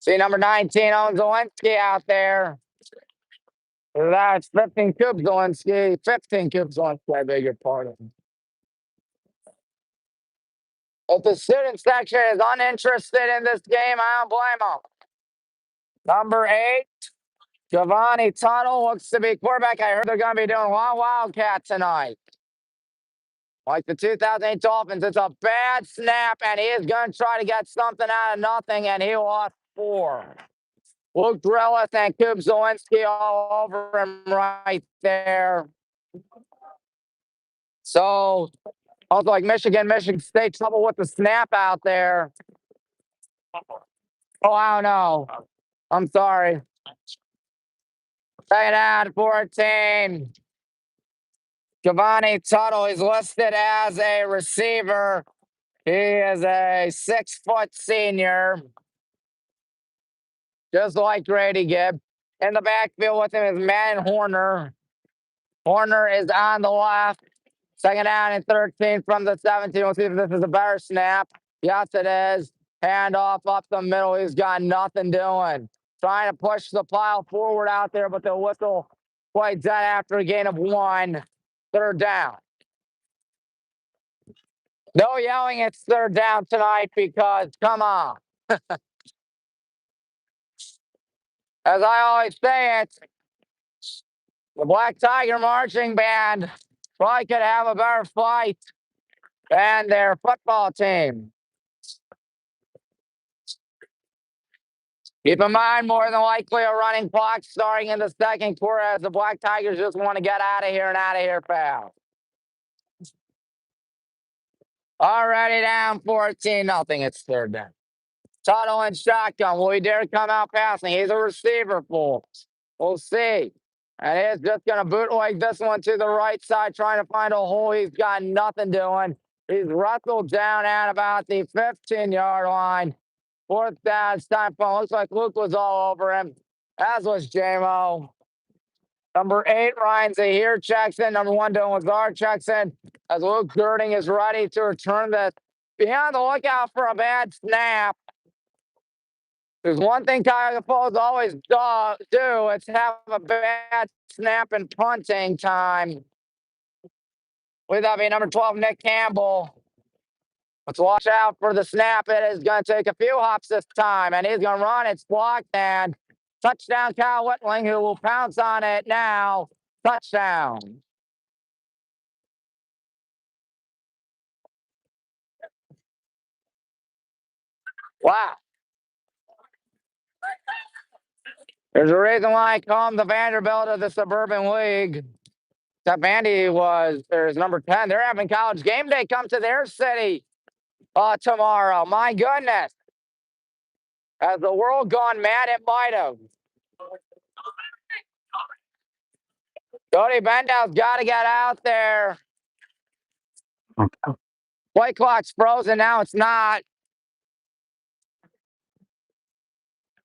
See number 19, Owen Zelensky out there. That's 15 Coops Zelensky. 15 Coops Zelensky, I beg your pardon. If the student section is uninterested in this game, I don't blame them. Number 8, Giovanni Tuttle looks to be quarterback. I heard they're going to be doing Wildcat tonight. Like the 2008 Dolphins, it's a bad snap, and he is going to try to get something out of nothing, and he lost 4. Luke Drillis and Coop Zelensky all over him right there. So, also like Michigan State, trouble with the snap out there. Oh, I don't know. I'm sorry. Second down, 14. Giovanni Tuttle is listed as a receiver. He is a 6-foot senior, just like Grady Gibb. In the backfield with him is Matt Horner. Horner is on the left. Second down and 13 from the 17. We'll see if this is a better snap. Yes, it is. Handoff up the middle. He's got nothing doing. Trying to push the pile forward out there, but the whistle played dead after a gain of 1. Third down. No yelling, it's third down tonight because, come on. As I always say, it's the Black Tiger Marching Band probably could have a better fight than their football team. Keep in mind, more than likely, a running clock starting in the second quarter as the Black Tigers just want to get out of here and out of here fast. Already down 14-0. It's third down. Tuttle and shotgun. Will he dare come out passing? He's a receiver, folks. We'll see. And he's just going to bootleg this one to the right side, trying to find a hole. He's got nothing doing. He's wrestled down at about the 15-yard line. Fourth down, it's time for. Looks like Luke was all over him, as was JMO. Number 8, Ryan Zahir checks in. Number 1, Dylan Lazar checks in. As Luke Girding is ready to return this. Be on the lookout for a bad snap. There's one thing Cuyahoga Falls always do. It's have a bad snap and punting time. With that being number 12, Nick Campbell. Let's watch out for the snap. It is going to take a few hops this time, and he's going to run. It's blocked, and touchdown, Kyle Whitling, who will pounce on it now. Touchdown. Wow. There's a reason why I call him the Vanderbilt of the Suburban League. That Vandy there's number 10. They're having college game day come to their city tomorrow. My goodness. Has the world gone mad? It might have. Cody Bendow's got to get out there. Play clock's frozen. Now it's not.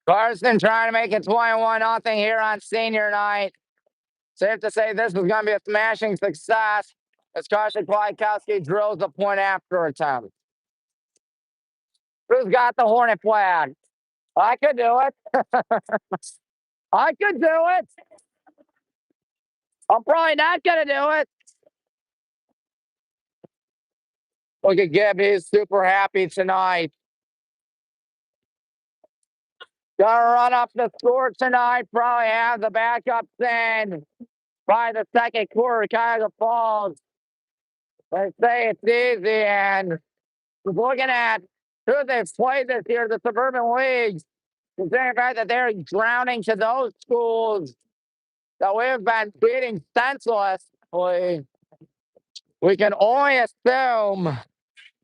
Carson trying to make it 21-0 here on senior night. Safe to say this is going to be a smashing success as Carson Kwiatkowski drills the point after attempt. Who's got the Hornet flag? I could do it. I could do it. I'm probably not going to do it. Look at Gibb. He's super happy tonight. Gonna run up the score tonight. Probably have the backup in by the second quarter. Cuyahoga Falls. They say it's easy, and looking at who they've played this year, the Suburban Leagues, considering the fact that they're drowning to those schools that we've been beating senselessly, we can only assume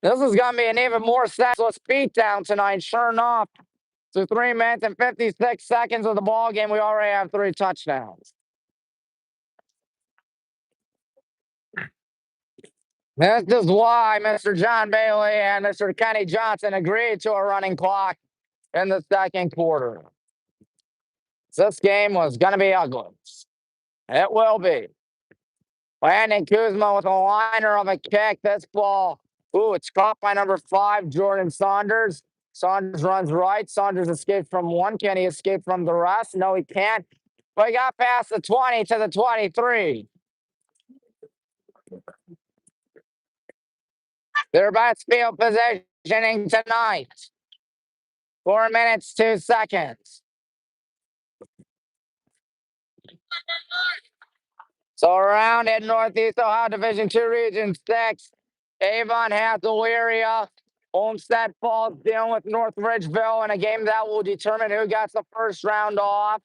this is going to be an even more senseless beatdown tonight. Sure enough, through 3 minutes and 56 seconds of the ball game, we already have 3 touchdowns. This is why Mr. John Bailey and Mr. Kenny Johnson agreed to a running clock in the second quarter. This game was going to be ugly. It will be. Landon Kuzma with a liner of a kick. This ball, ooh, it's caught by number 5, Jordan Saunders. Saunders runs right. Saunders escaped from one. Can he escape from the rest? No, he can't. But he got past the 20 to the 23. Their best field positioning tonight. 4 minutes, 2 seconds. So around at Northeast Ohio Division II Region 6, Avon has Elyria. Olmsted Falls dealing with North Ridgeville in a game that will determine who gets the first round off.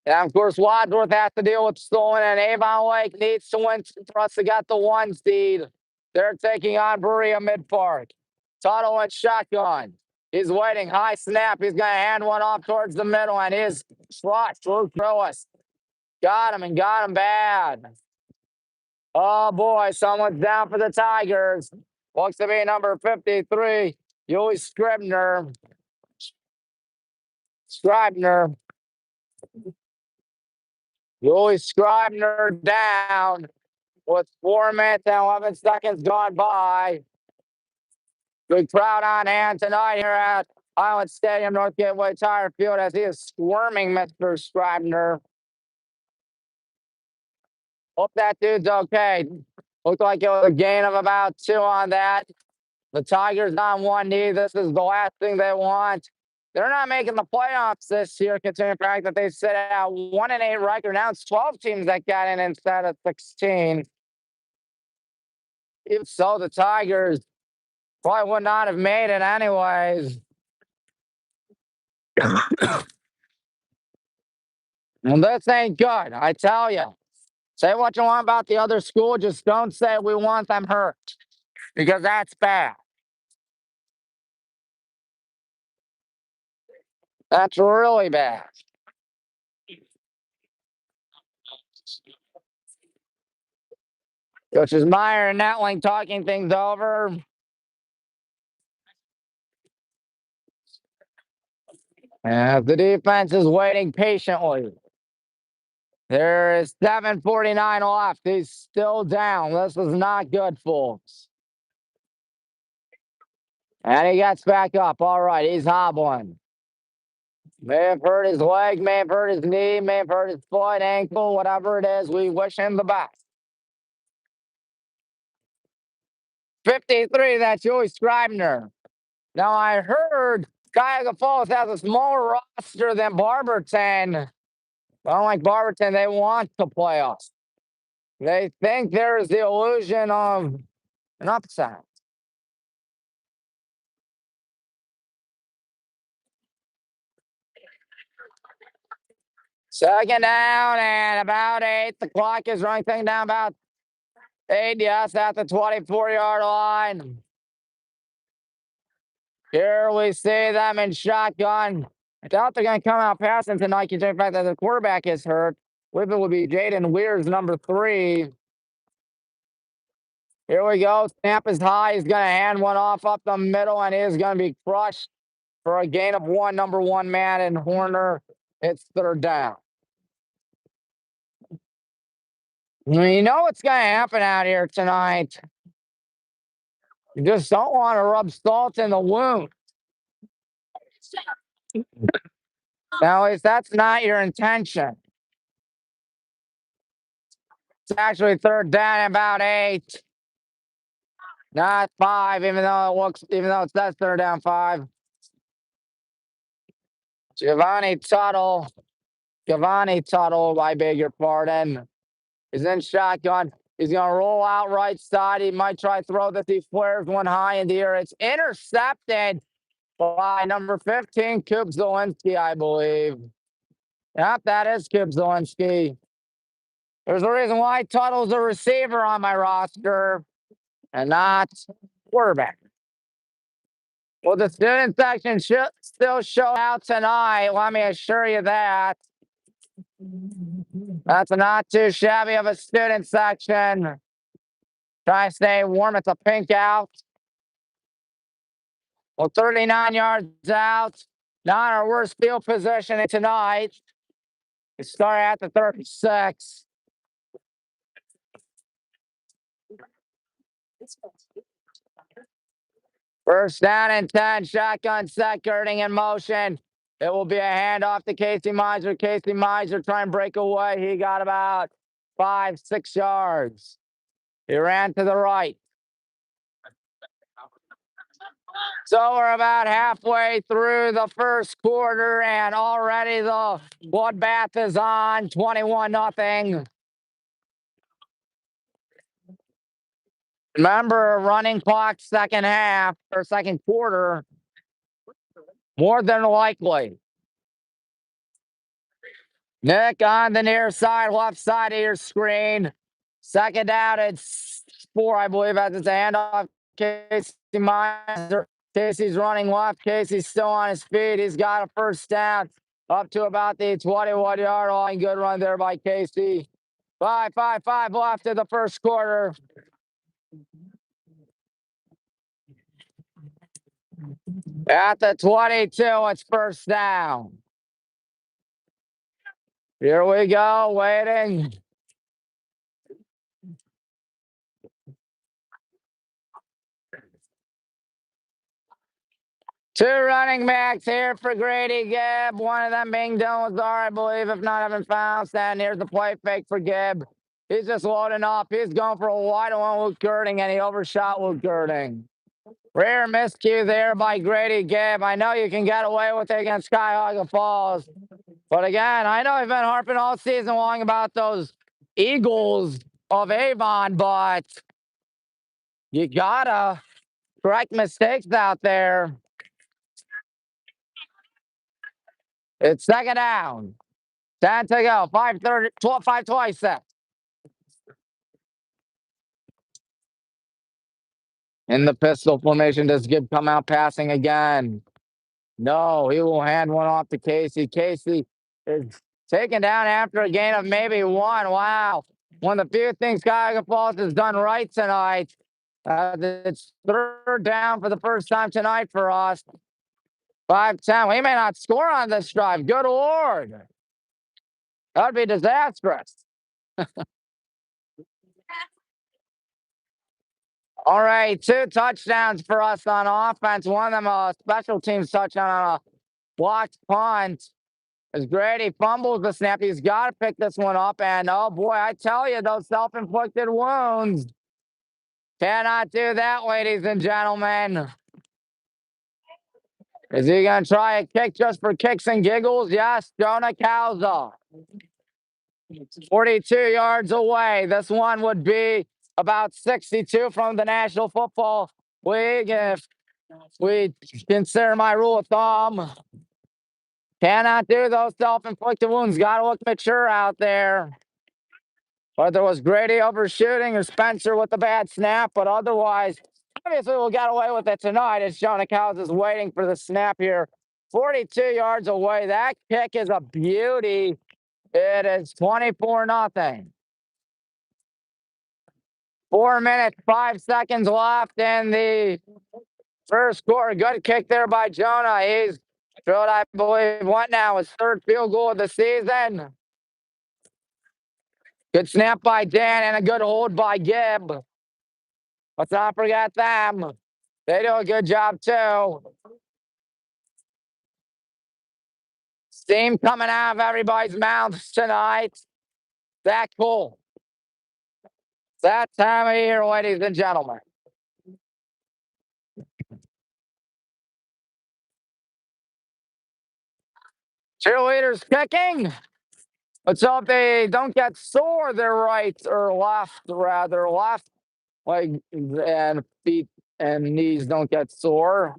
And of course, Wadsworth has to deal with Stolen, and Avon Lake needs to win for us to get the 1 seed. They're taking on Berea Mid Park. Tuttle and shotgun. He's waiting. High snap. He's going to hand one off towards the middle, and his slot through Willis. Got him and got him bad. Oh boy, someone's down for the Tigers. Looks to be number 53, Yuli Scribner. Yuli Scribner down with 4 minutes and 11 seconds gone by. Good crowd on hand tonight here at Highland Stadium, North Gateway Tire Field, as he is squirming Mr. Scribner. Hope that dude's okay. Looked like it was a gain of about 2 on that. The Tigers on 1 knee. This is the last thing they want. They're not making the playoffs this year, considering the fact that they sit at 1-8 record. Now it's 12 teams that got in instead of 16. If so, the Tigers probably would not have made it anyways. And this ain't good, I tell you. Say what you want about the other school, just don't say we want them hurt, because that's bad. That's really bad. Coaches Meyer and Netling talking things over. As the defense is waiting patiently. There is 7:49 left. He's still down. This is not good, folks. And he gets back up. All right, he's hobbling. May have hurt his leg, may have hurt his knee, may have hurt his foot, ankle, whatever it is. We wish him the best. 53, that's Joey Scribner. Now, I heard Cuyahoga Falls has a smaller roster than Barberton. Unlike Barberton, they want to play us. They think there is the illusion of an upset. Second down and about 8. The clock is running thing down about 8. Yes, at the 24-yard line. Here we see them in shotgun. I doubt they're going to come out passing tonight, considering the fact that the quarterback is hurt. With it will be Jaden Weir's number 3. Here we go. Snap is high. He's going to hand one off up the middle, and he is going to be crushed for a gain of 1. Number 1 man in Horner. It's 3rd down. You know what's going to happen out here tonight. You just don't want to rub salt in the wound. Now, at least that's not your intention. It's actually 3rd down, about 8. Not 5, even though it says 3rd down 5. Giovanni Tuttle, I beg your pardon, is in shotgun. He's going to roll out right side. He might try to throw this. He flares one high in the air. It's intercepted by number 15, Coop Zelensky, I believe. Yep, that is Coop Zelensky. There's a reason why Tuttle's a receiver on my roster and not quarterback. Well, the student section should still show out tonight. Let me assure you that. That's not too shabby of a student section. Try to stay warm. It's a pink out. Well, 39 yards out. Not our worst field position tonight. We start at the 36. First down and 10, shotgun set, girding in motion. It will be a handoff to Casey Miser. Casey Miser trying to break away. He got about 5, 6 yards. He ran to the right. So we're about halfway through the first quarter, and already the bloodbath is on, 21-0. Remember, running clock second half or second quarter, more than likely. Nick on the near side, left side of your screen. Second down, it's 4, I believe, as it's a handoff. Casey Miser. Casey's running left. Casey's still on his feet. He's got a first down up to about the 21-yard line. Good run there by Casey. 5 left in the first quarter. At the 22, it's first down. Here we go, waiting. Two running backs here for Grady Gibb. One of them being Dylan Lazar, I believe, if not having found. And here's the play fake for Gibb. He's just loading up. He's going for a wide one with Girding, and he overshot with Girding. Rare miscue there by Grady Gibb. I know you can get away with it against Cuyahoga Falls. But again, I know I've been harping all season long about those Eagles of Avon, but you gotta correct mistakes out there. It's second down. 10 to go. 5:30, 12, 5:26. In the pistol formation, does Gibb come out passing again? No, he will hand one off to Casey. Casey is taken down after a gain of maybe 1. Wow. One of the few things Cuyahoga Falls has done right tonight. It's third down for the first time tonight for us. 5-10. We may not score on this drive. Good Lord. That would be disastrous. All right, 2 touchdowns for us on offense. One of them a special teams touchdown on a blocked punt. As Grady fumbles the snap, he's got to pick this one up. And oh boy, I tell you, those self-inflicted wounds. Cannot do that, ladies and gentlemen. Is he going to try a kick just for kicks and giggles? Yes, Jonah Kauza. 42 yards away. This one would be about 62 from the National Football League if we consider my rule of thumb. Cannot do those self-inflicted wounds. Got to look mature out there. Whether it was Grady overshooting or Spencer with the bad snap, but otherwise, obviously we'll get away with it tonight as Jonah Cowles is waiting for the snap here. 42 yards away. That kick is a beauty. It is 24-0. 4 minutes, 5 seconds left in the first quarter. Good kick there by Jonah. He's drilled, I believe, what now? His 3rd field goal of the season. Good snap by Dan and a good hold by Gibb. Let's not forget them. They do a good job too. Steam coming out of everybody's mouths tonight. That cool. It's that time of year, ladies and gentlemen. Cheerleaders kicking. Let's hope they don't get sore. Their right or left, rather left leg and feet and knees don't get sore.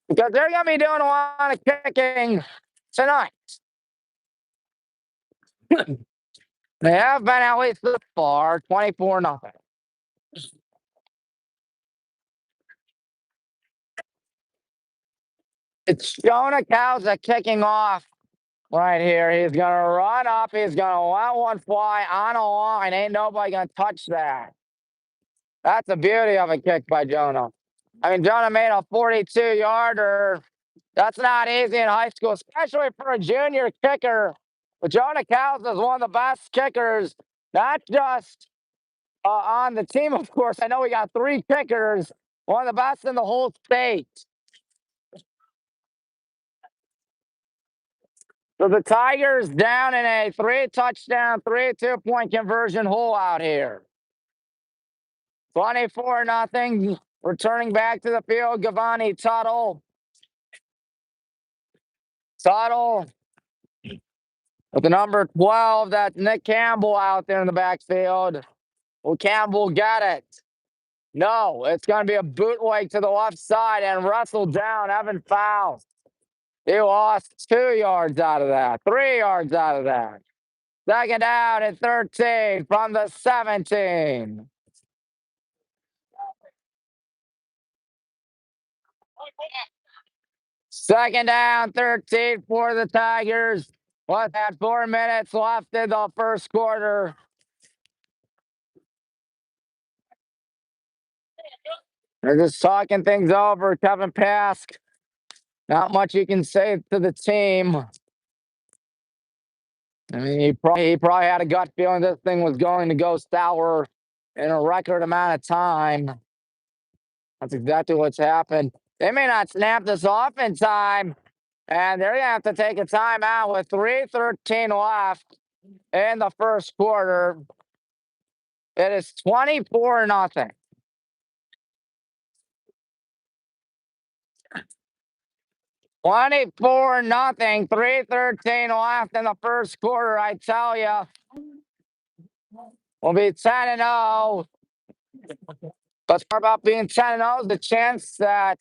Because they're going to be doing a lot of kicking tonight. They have been at least so far, 24-0. It's Jonah Kauza kicking off right here. He's going to run up. He's going to let one fly on a line. Ain't nobody going to touch that. That's the beauty of a kick by Jonah. I mean, Jonah made a 42-yarder. That's not easy in high school, especially for a junior kicker. But Jonah Kauza is one of the best kickers, not just on the team, of course. I know we got 3 kickers, one of the best in the whole state. So the Tigers down in a 3-touchdown, 3 2-point conversion hole out here. 24-0. Returning back to the field, Giovanni Tuttle. Tuttle with the number 12. That's Nick Campbell out there in the backfield. Will Campbell get it? No, it's going to be a bootleg to the left side and wrestled down. Evan Fowles. He lost 2 yards out of that, 3 yards out of that. Second down and 13 from the 17. Second down, 13 for the Tigers. With that 4 minutes left in the first quarter. They're just talking things over. Kevin Pask. Not much you can say to the team. I mean, he probably had a gut feeling this thing was going to go sour in a record amount of time. That's exactly what's happened. They may not snap this off in time, and they're going to have to take a timeout with 3:13 left in the first quarter. It is 24-0. 24-0. 3:13 left in the first quarter. I tell you, we'll be 10-0. But talk about being 10-0 is the chance that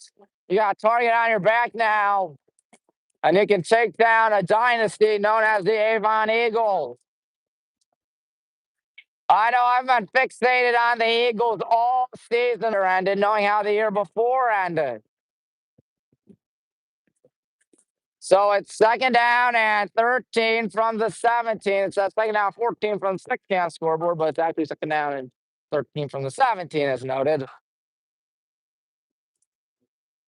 you got a target on your back now, and you can take down a dynasty known as the Avon Eagles. I know I've been fixated on the Eagles all season ended, knowing how the year before ended. So it's second down and 13 from the 17. It's second down 14 from the 16 scoreboard, but it's actually second down and 13 from the 17, as noted.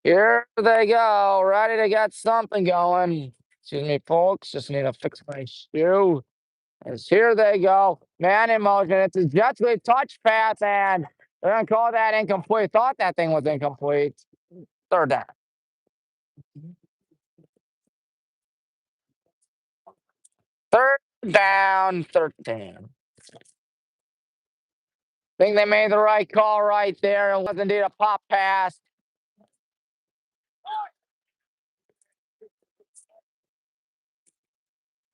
Here they go, ready to get something going. Excuse me, folks. Just need to fix my shoe. As here they go. Man in motion. It's a jet sweep touch pass, and they're going to call that incomplete. Thought that thing was incomplete. Third down. Third down, 13. Think they made the right call right there. It was indeed a pop pass.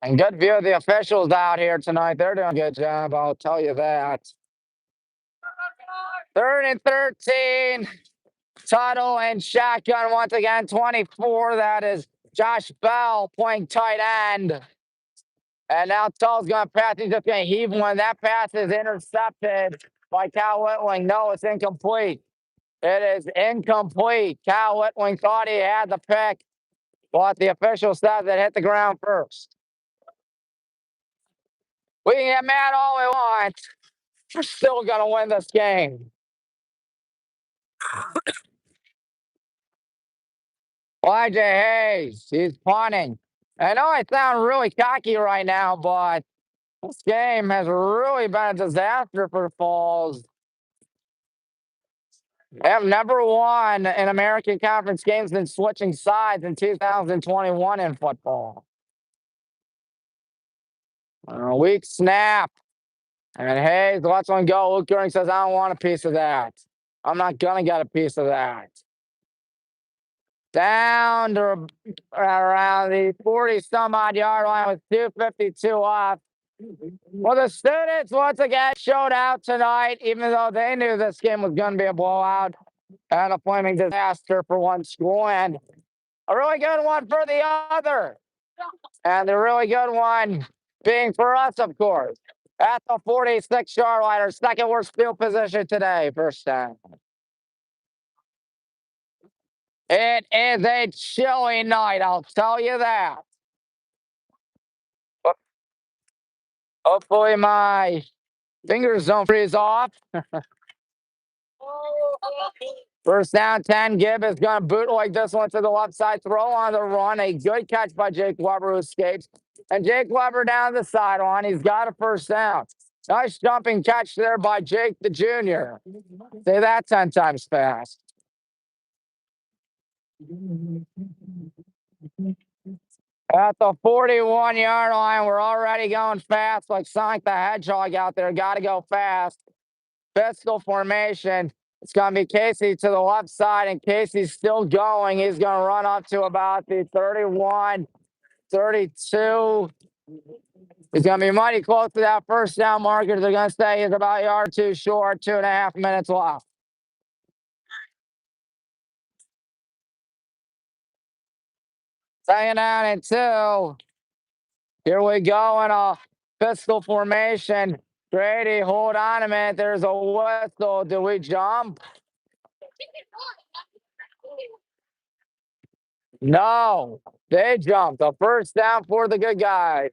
And good view of the officials out here tonight. They're doing a good job, I'll tell you that. 3rd and 13. Tuttle and shotgun once again. 24. That is Josh Bell playing tight end. And now Tuttle's going to pass. He's just going to heave one. That pass is intercepted by Cal Whitling. No, it's incomplete. It is incomplete. Cal Whitling thought he had the pick, but the official said that hit the ground first. We can get mad all we want. We're still going to win this game. YJ Hayes, he's punting. I know I sound really cocky right now, but this game has really been a disaster for Falls. They have never won in American Conference games since switching sides in 2021 in football. Weak snap. And Hayes lets one go. Luke Goering says, I don't want a piece of that. I'm not going to get a piece of that. Down to around the 40-some-odd yard line with 2:52 left. Well, the students once again showed out tonight, even though they knew this game was going to be a blowout and a flaming disaster for one school and a really good one for the other. And the really good one being for us, of course, at the 46-yard line, our second worst field position today, first down. It is a chilly night, I'll tell you that. Hopefully my fingers don't freeze off. First down, 10. Gibb is going to bootleg this one to the left side. Throw on the run. A good catch by Jake Weber, who escapes. And Jake Weber down the sideline. He's got a first down. Nice jumping catch there by Jake the Junior. Say that 10 times fast. At the 41-yard line, we're already going fast like Sonic the Hedgehog out there. Got to go fast. Pistol formation. It's going to be Casey to the left side, and Casey's still going. He's going to run up to about the 31, 32. He's going to be mighty close to that first down marker. They're going to say he's about a yard or two short, 2.5 minutes left. Second down and 2. Here we go in a pistol formation. Grady, hold on a minute. There's a whistle. Do we jump? No, they jumped. A first down for the good guys.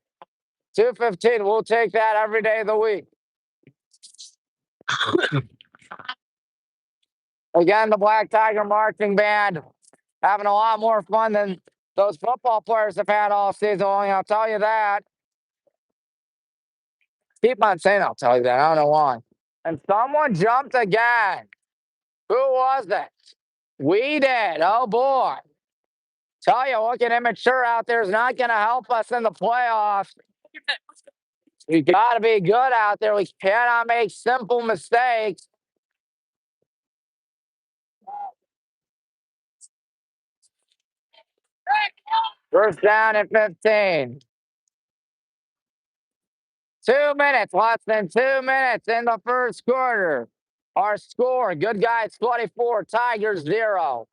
2:15. We'll take that every day of the week. Again, the Black Tiger Marching Band having a lot more fun than those football players have had all season long. I'll tell you that. Keep on saying I'll tell you that. I don't know why. And someone jumped again. Who was it? We did. Oh, boy. Tell you, looking immature out there is not going to help us in the playoffs. We got to be good out there. We cannot make simple mistakes. First down at 15. 2 minutes, less than 2 minutes in the first quarter. Our score, good guys 24, Tigers 0.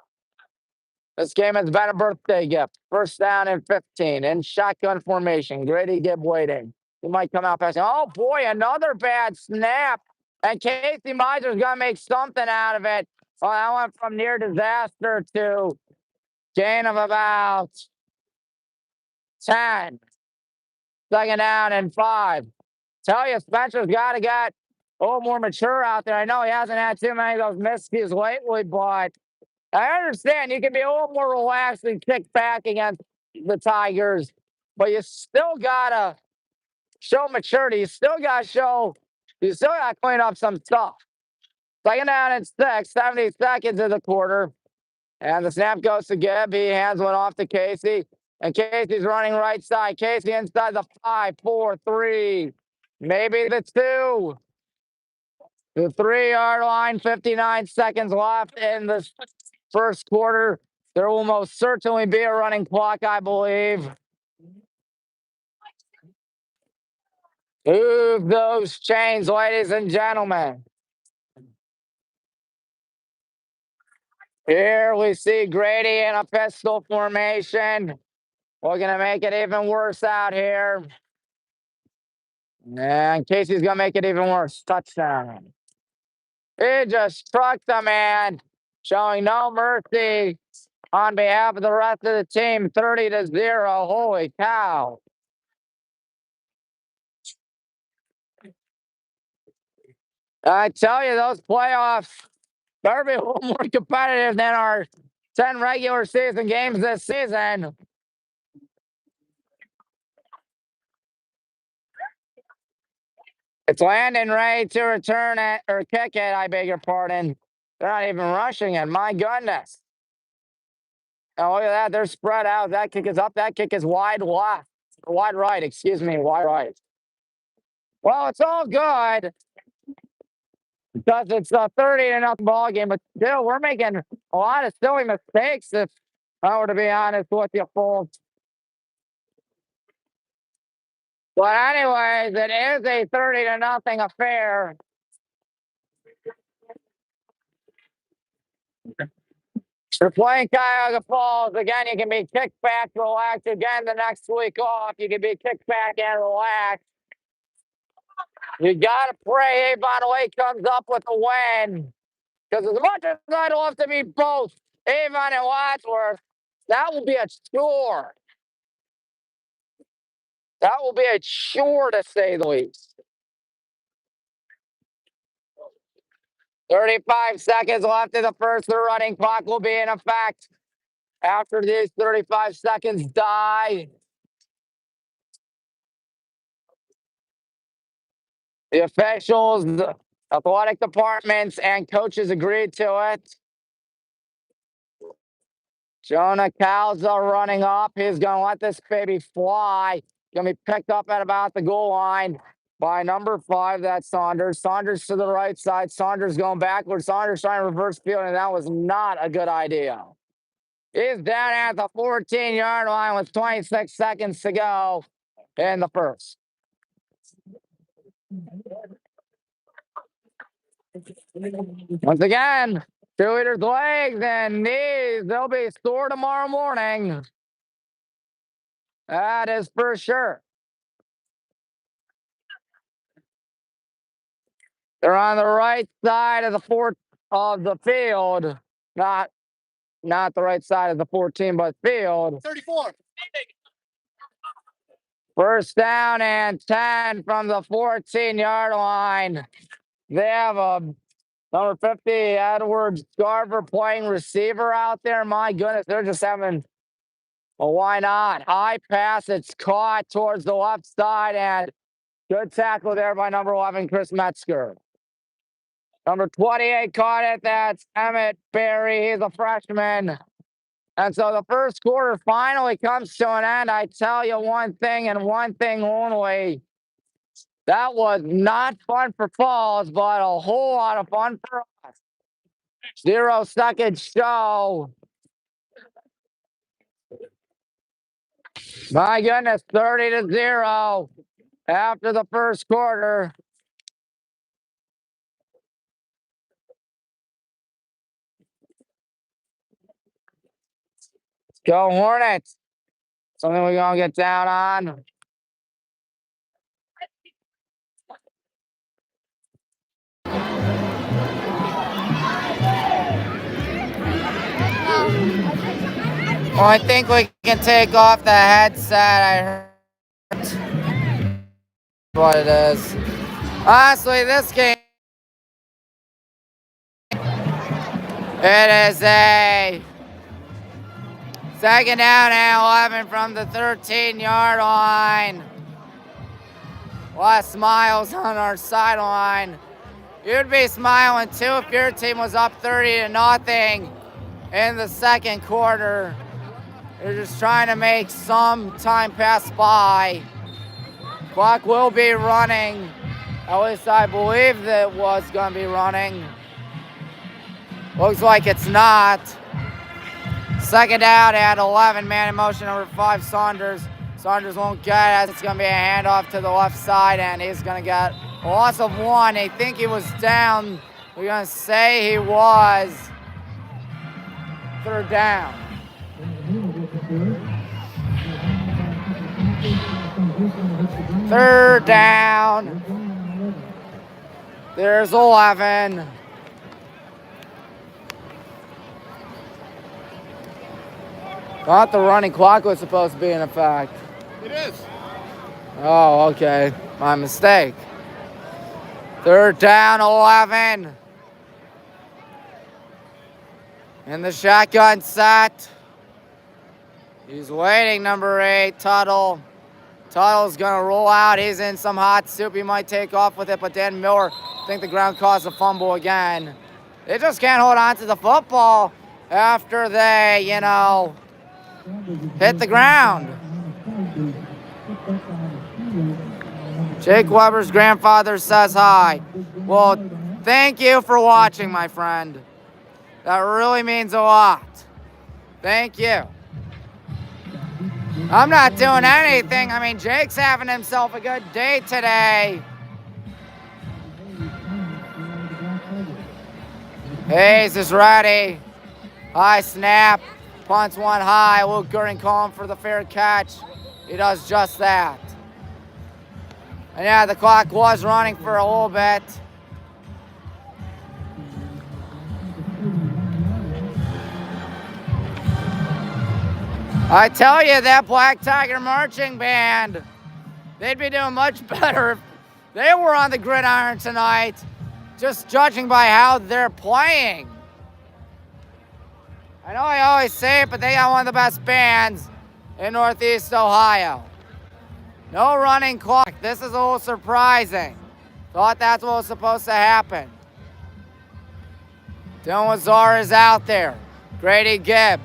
This game has been a birthday gift. First down and 15 in shotgun formation. Grady Gibb waiting. He might come out passing. Oh, boy, another bad snap. And Casey Miser's going to make something out of it. Well, that went from near disaster to gain of about 10. Second down and 5. Tell you, Spencer's got to get a little more mature out there. I know he hasn't had too many of those miscues lately, but I understand you can be a little more relaxed and kick back against the Tigers, but you still gotta show maturity. You still gotta clean up some stuff. Second down and 6, 70 seconds in the quarter. And the snap goes to Gibb. He hands one off to Casey. And Casey's running right side. Casey inside the 5, 4, 3, maybe the 2. The 3-yard line, 59 seconds left in the first quarter. There will most certainly be a running clock, I believe. Move those chains, ladies and gentlemen. Here we see Grady in a pistol formation. We're going to make it even worse out here. And Casey's going to make it even worse. Touchdown. He just struck the man, showing no mercy on behalf of the rest of the team. 30-0. Holy cow. I tell you, those playoffs better be a little more competitive than our 10 regular season games this season. It's Landon ready to return it, or kick it, I beg your pardon. They're not even rushing it. My goodness. Oh, look at that. They're spread out. That kick is up. That kick is wide left. Wide right, excuse me. Wide right. Well, it's all good because it's a 30-0 ball game, but still, we're making a lot of silly mistakes if I were to be honest with you, folks. But anyways, it is a 30-0 affair. You're playing Cuyahoga Falls. Again, you can be kicked back, relax again the next week off. You can be kicked back and relax. You got to pray Avon Lake comes up with a win. Because as much as I'd love to beat both Avon and Wadsworth, that will be a chore. That will be a chore, to say the least. 35 seconds left in the first. The running clock will be in effect after these 35 seconds die. The officials, the athletic departments, and coaches agreed to it. Jonah Calza running up. He's going to let this baby fly. Going to be picked up at about the goal line by number 5. That's Saunders. Saunders to the right side. Saunders going backwards. Saunders trying to reverse field, and that was not a good idea. He's down at the 14-yard line with 26 seconds to go in the first. Once again, cheerleaders' legs and knees, they'll be sore tomorrow morning. That is for sure. They're on the right side of the field. Not the right side of the 14, but field. 34. First down and 10 from the 14-yard line. They have a number 50, Edward Scarver, playing receiver out there. My goodness, they're just having, well, why not? High pass, it's caught towards the left side, and good tackle there by number 11, Chris Metzger. Number 28 caught it. That's Emmett Berry. He's a freshman. And so the first quarter finally comes to an end. I tell you one thing and one thing only. That was not fun for Falls, but a whole lot of fun for us. 0-second show. My goodness, 30-0 after the first quarter. Go Hornets. Something we're going to get down on. Well, I think we can take off the headset. I heard what it is. Honestly, this game, it is a second down and 11 from the 13-yard line. A lot of smiles on our sideline. You'd be smiling too if your team was up 30-0 in the second quarter. They're just trying to make some time pass by. Clock will be running. At least I believe that it was going to be running. Looks like it's not. Second down at 11, man in motion, number 5, Saunders. Saunders won't get it. It's going to be a handoff to the left side, and he's going to get a loss of 1. They think he was down. We're going to say he was. Third down. Third down. There's 11. Thought the running clock was supposed to be in effect. It is. Oh, okay. My mistake. Third down, 11. In the shotgun set. He's waiting, number 8, Tuttle. Tuttle's going to roll out. He's in some hot soup. He might take off with it, but Dan Miller, I think the ground caused a fumble again. They just can't hold on to the football after they, hit the ground. Jake Weber's grandfather says hi. Well, thank you for watching, my friend. That really means a lot. Thank you. I'm not doing anything. I mean, Jake's having himself a good day today. Hayes is ready. High snap. Punts one high. Luke Gurdon calling for the fair catch. He does just that. And yeah, the clock was running for a little bit. I tell you, that Black Tiger Marching Band, they'd be doing much better if they were on the gridiron tonight, just judging by how they're playing. I know I always say it, but they got one of the best bands in Northeast Ohio. No running clock. This is a little surprising. Thought that's what was supposed to happen. Dylan Lazar is out there. Grady Gibb,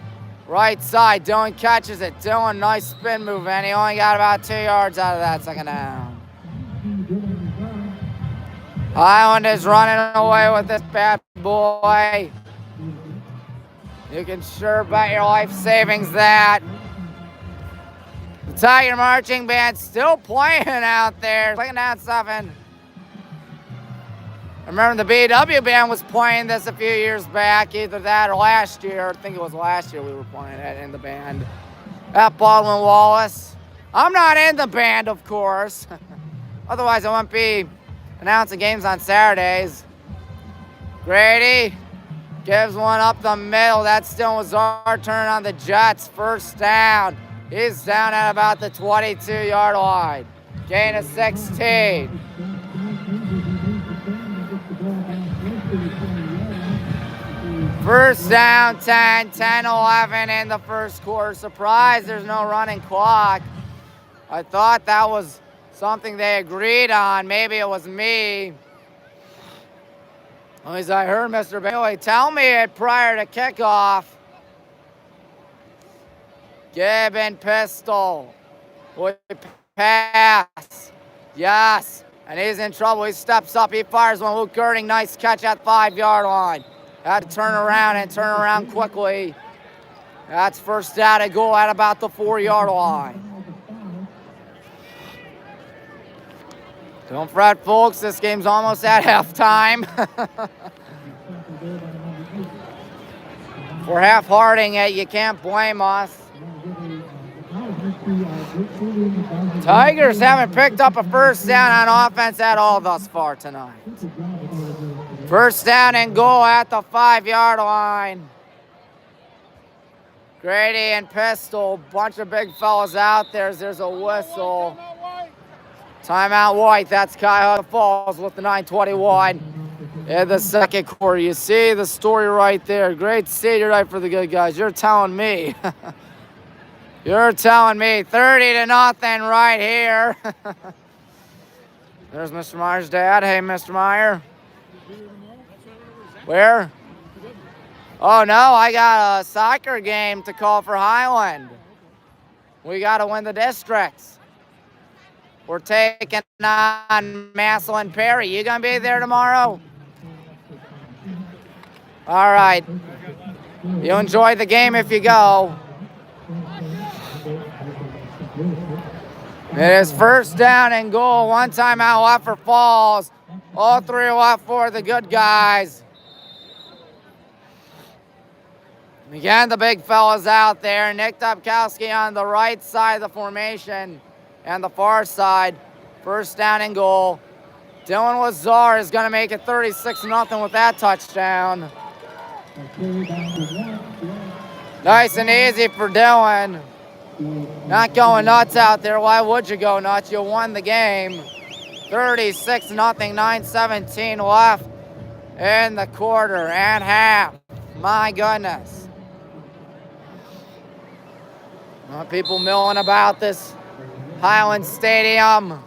right side. Dylan catches it. Dylan, nice spin move, and he only got about 2 yards out of that second down. Highland is running away with this bad boy. You can sure bet your life savings that. The Tiger Marching Band still playing out there. Playing down 7. I remember the BW Band was playing this a few years back, either that or last year. I think it was last year we were playing it in the band. At Baldwin Wallace. I'm not in the band, of course. Otherwise, I wouldn't be announcing games on Saturdays. Grady gives one up the middle. That's still Lazar turn on the Jets. First down. He's down at about the 22-yard line. Gain of 16. First down, 10, 11 in the first quarter. Surprise, there's no running clock. I thought that was something they agreed on. Maybe it was me. As I heard Mr. Bailey tell me it prior to kickoff. Gibbon pistol. Will he pass? Yes. And he's in trouble. He steps up. He fires one. Luke Girding, nice catch at 5-yard line. Had to turn around quickly. That's first down and goal at about the 4-yard line. Don't fret, folks. This game's almost at halftime. If we're half-hearting it, you can't blame us. Tigers haven't picked up a first down on offense at all thus far tonight. First down and goal at the 5-yard line. Grady and pistol, bunch of big fellas out there. There's a whistle. Timeout White, that's Cuyahoga Falls with the 9:21 in the second quarter. You see the story right there. Great senior night for the good guys. You're telling me. You're telling me 30-0 right here. There's Mr. Meyer's dad. Hey, Mr. Meyer. Where? Oh, no, I got a soccer game to call for Highland. We got to win the districts. We're taking on Massillon Perry. You going to be there tomorrow? All right. You enjoy the game if you go. It is first down and goal. One timeout left for Falls. All three left for the good guys. Again, the big fellas out there. Nick Topkowski on the right side of the formation and the far side. First down and goal. Dylan Lazar is going to make it 36-0 with that touchdown. Nice and easy for Dylan. Not going nuts out there. Why would you go nuts? You won the game. 36-0, 9:17 left in the quarter and half. My goodness. People milling about this Highland Stadium.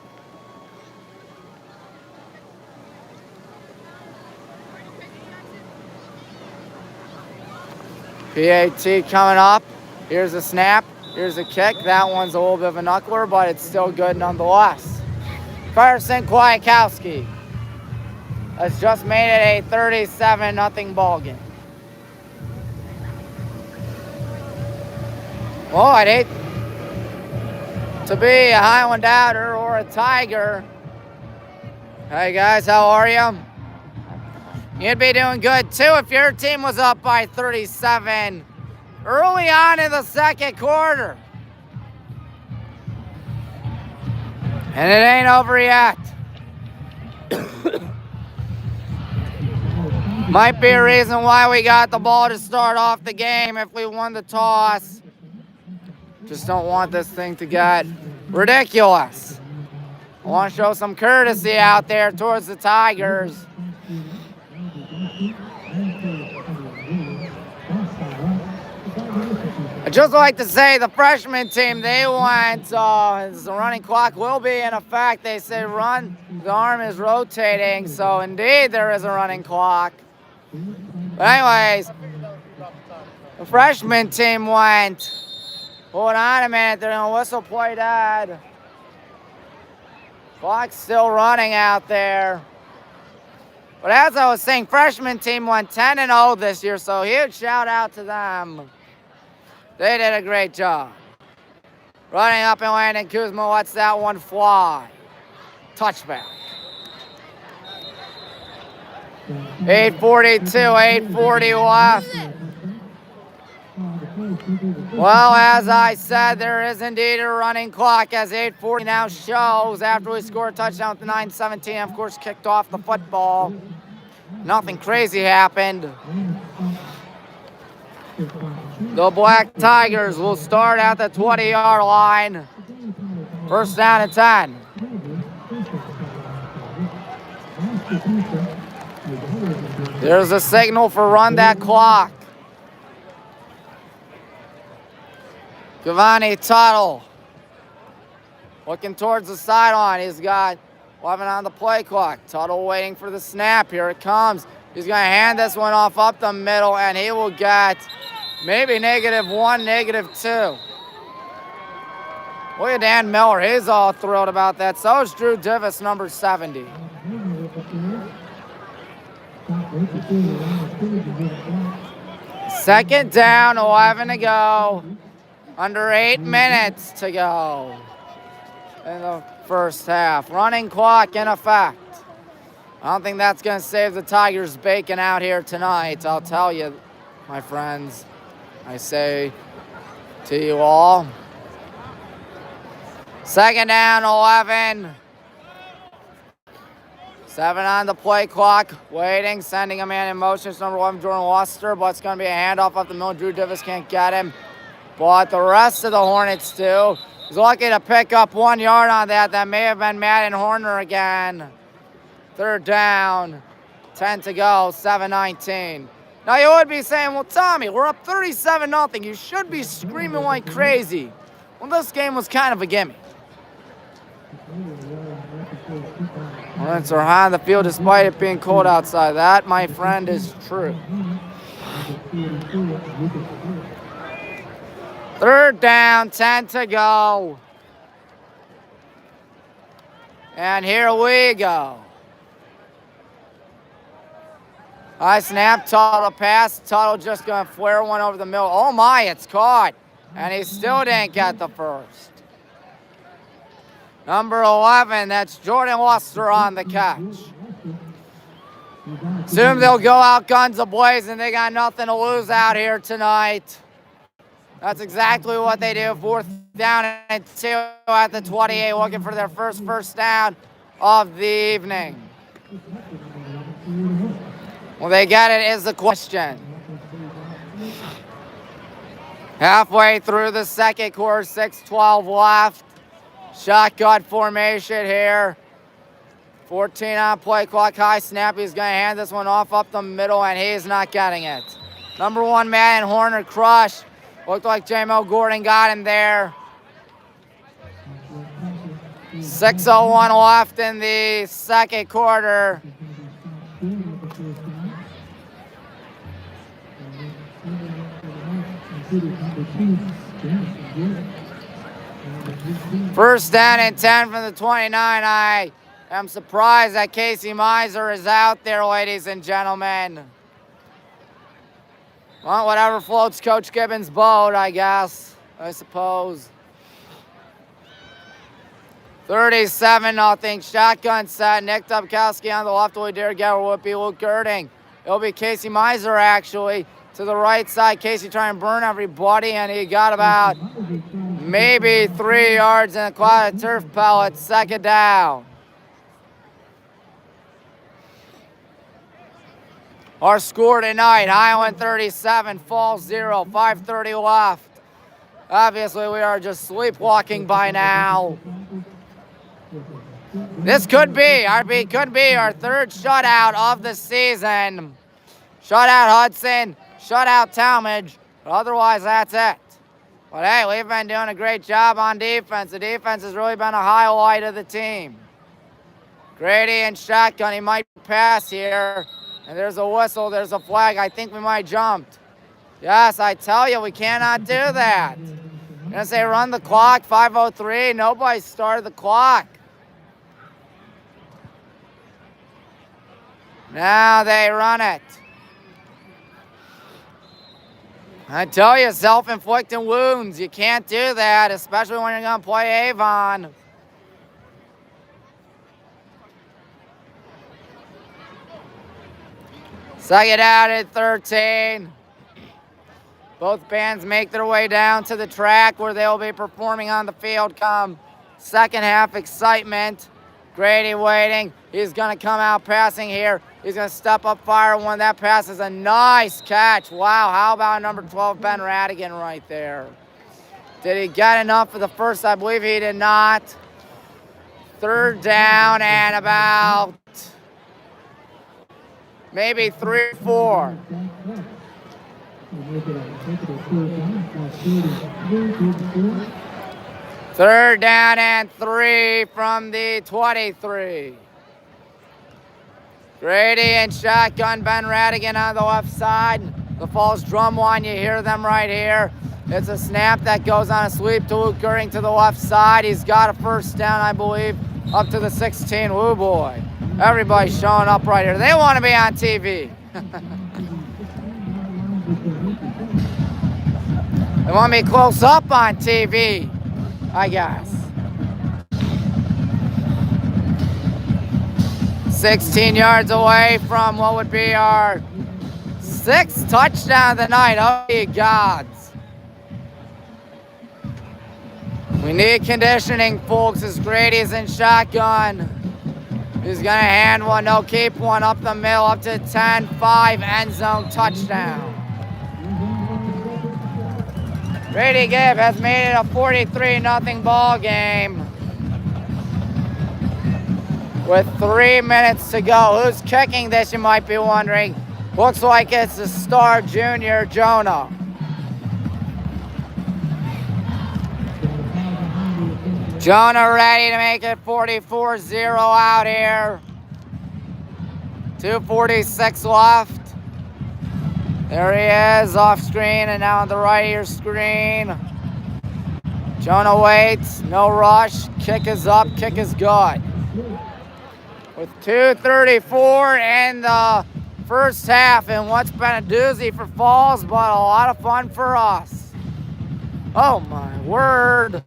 PAT coming up. Here's a snap. Here's a kick. That one's a little bit of a knuckler, but it's still good nonetheless. Carson Kwiatkowski has just made it a 37-0 ball game. Well, I'd hate to be a Highland Outer or a Tiger. Hey guys, how are you? You'd be doing good too if your team was up by 37 early on in the second quarter. And it ain't over yet. Might be a reason why we got the ball to start off the game if we won the toss. Just don't want this thing to get ridiculous. I want to show some courtesy out there towards the Tigers. I'd just like to say the freshman team, they went, the running clock will be in effect. They say run, the arm is rotating, so indeed there is a running clock. But anyways, the freshman team went, hold on a minute, they're gonna whistle play dead. Clock's still running out there. But as I was saying, freshman team went 10-0 this year, so huge shout out to them. They did a great job. Running up and landing, Kuzma lets that one fly. Touchback. 8:42, 8:40 left. Well, as I said, there is indeed a running clock as 8:40 now shows after we scored a touchdown with the 9:17, of course, kicked off the football. Nothing crazy happened. The Black Tigers will start at the 20-yard line. First down and 10. There's a signal for run that clock. Giovanni Tuttle looking towards the sideline. He's got 11 on the play clock. Tuttle waiting for the snap. Here it comes. He's going to hand this one off up the middle, and he will get maybe -1, -2. Look at Dan Miller. He's all thrilled about that. So is Drew Divis, number 70. Second down, 11 to go. Under 8 minutes to go in the first half. Running clock in effect. I don't think that's going to save the Tigers bacon out here tonight. I'll tell you, my friends. I say to you all. Second down, 11. 7 on the play clock. Waiting, sending a man in motion. It's number 11, Jordan Luster, but it's going to be a handoff up the middle. Drew Divis can't get him. But the rest of the Hornets do. He's lucky to pick up 1 yard on that. That may have been Madden Horner again. Third down, 10 to go, 7:19. Now you would be saying, well, Tommy, we're up 37-0. You should be screaming like crazy. Well, this game was kind of a gimme. Hornets are high on the field despite it being cold outside. That, my friend, is true. Third down, 10 to go. And here we go. High snap, Tuttle pass. Tuttle just going to flare one over the middle. Oh my, it's caught. And he still didn't get the first. Number 11, that's Jordan Luster on the catch. Assume they'll go out guns a-blazing. They got nothing to lose out here tonight. That's exactly what they do. Fourth down and 2 at the 28, looking for their first down of the evening. Will they get it is the question. Halfway through the second quarter, 6:12 left. Shotgun formation here. 14 on play clock, high snap. He's going to hand this one off up the middle, and he's not getting it. Number 1, Madden Horner crush. Looked like J-Mo Gordon got him there. 6:01 left in the second quarter. First down and 10 from the 29. I am surprised that Casey Miser is out there, ladies and gentlemen. Well, whatever floats Coach Gibbons' boat, I guess, I suppose. 37-0. Shotgun set. Nick Dubkowski on the left. Will Derek Gower would be Luke Girding. It'll be Casey Miser, actually, to the right side. Casey trying to burn everybody, and he got about maybe 3 yards in a cloud of turf pellets. Second down. Our score tonight, Highland 37, Falls 0, 5:30 left. Obviously, we are just sleepwalking by now. This could be our third shutout of the season. Shutout Hudson, shutout Talmadge, But otherwise, that's it. But hey, we've been doing a great job on defense. The defense has really been a highlight of the team. Grady in shotgun. He might pass here. And there's a whistle. There's a flag. I think we might jumped. Yes, I tell you, we cannot do that. You're going to say run the clock, 5:03. Nobody started the clock. Now they run it. I tell you, self-inflicting wounds. You can't do that, especially when you're going to play Avon. Second out at 13. Both bands make their way down to the track where they'll be performing on the field come second half excitement. Grady waiting. He's going to come out passing here. He's going to step up fire one. That pass is a nice catch. Wow, how about number 12, Ben Radigan right there? Did he get enough for the first? I believe he did not. Third down and about maybe 3 or 4. Third down and 3 from the 23. Grady and shotgun, Ben Radigan on the left side. The Falls drum line, you hear them right here. It's a snap that goes on a sweep to Luke Goering to the left side. He's got a first down, I believe, up to the 16. Woo boy. Everybody's showing up right here. They want to be on TV. They want me close up on TV, I guess. 16 yards away from what would be our 6th touchdown of the night. Oh, ye gods. We need conditioning, folks, as Grady's in shotgun. He's going to hand one, no, keep one up the middle, up to 10-5, end zone touchdown. Grady Gibb has made it a 43-0 ball game with 3 minutes to go. Who's kicking this, you might be wondering? Looks like it's the star junior, Jonah. Jonah ready to make it 44-0 out here. 2:46 left. There he is off screen and now on the right of your screen. Jonah waits, no rush. Kick is up, kick is good. With 2:34 in the first half and what's been a doozy for Falls, but a lot of fun for us. Oh my word.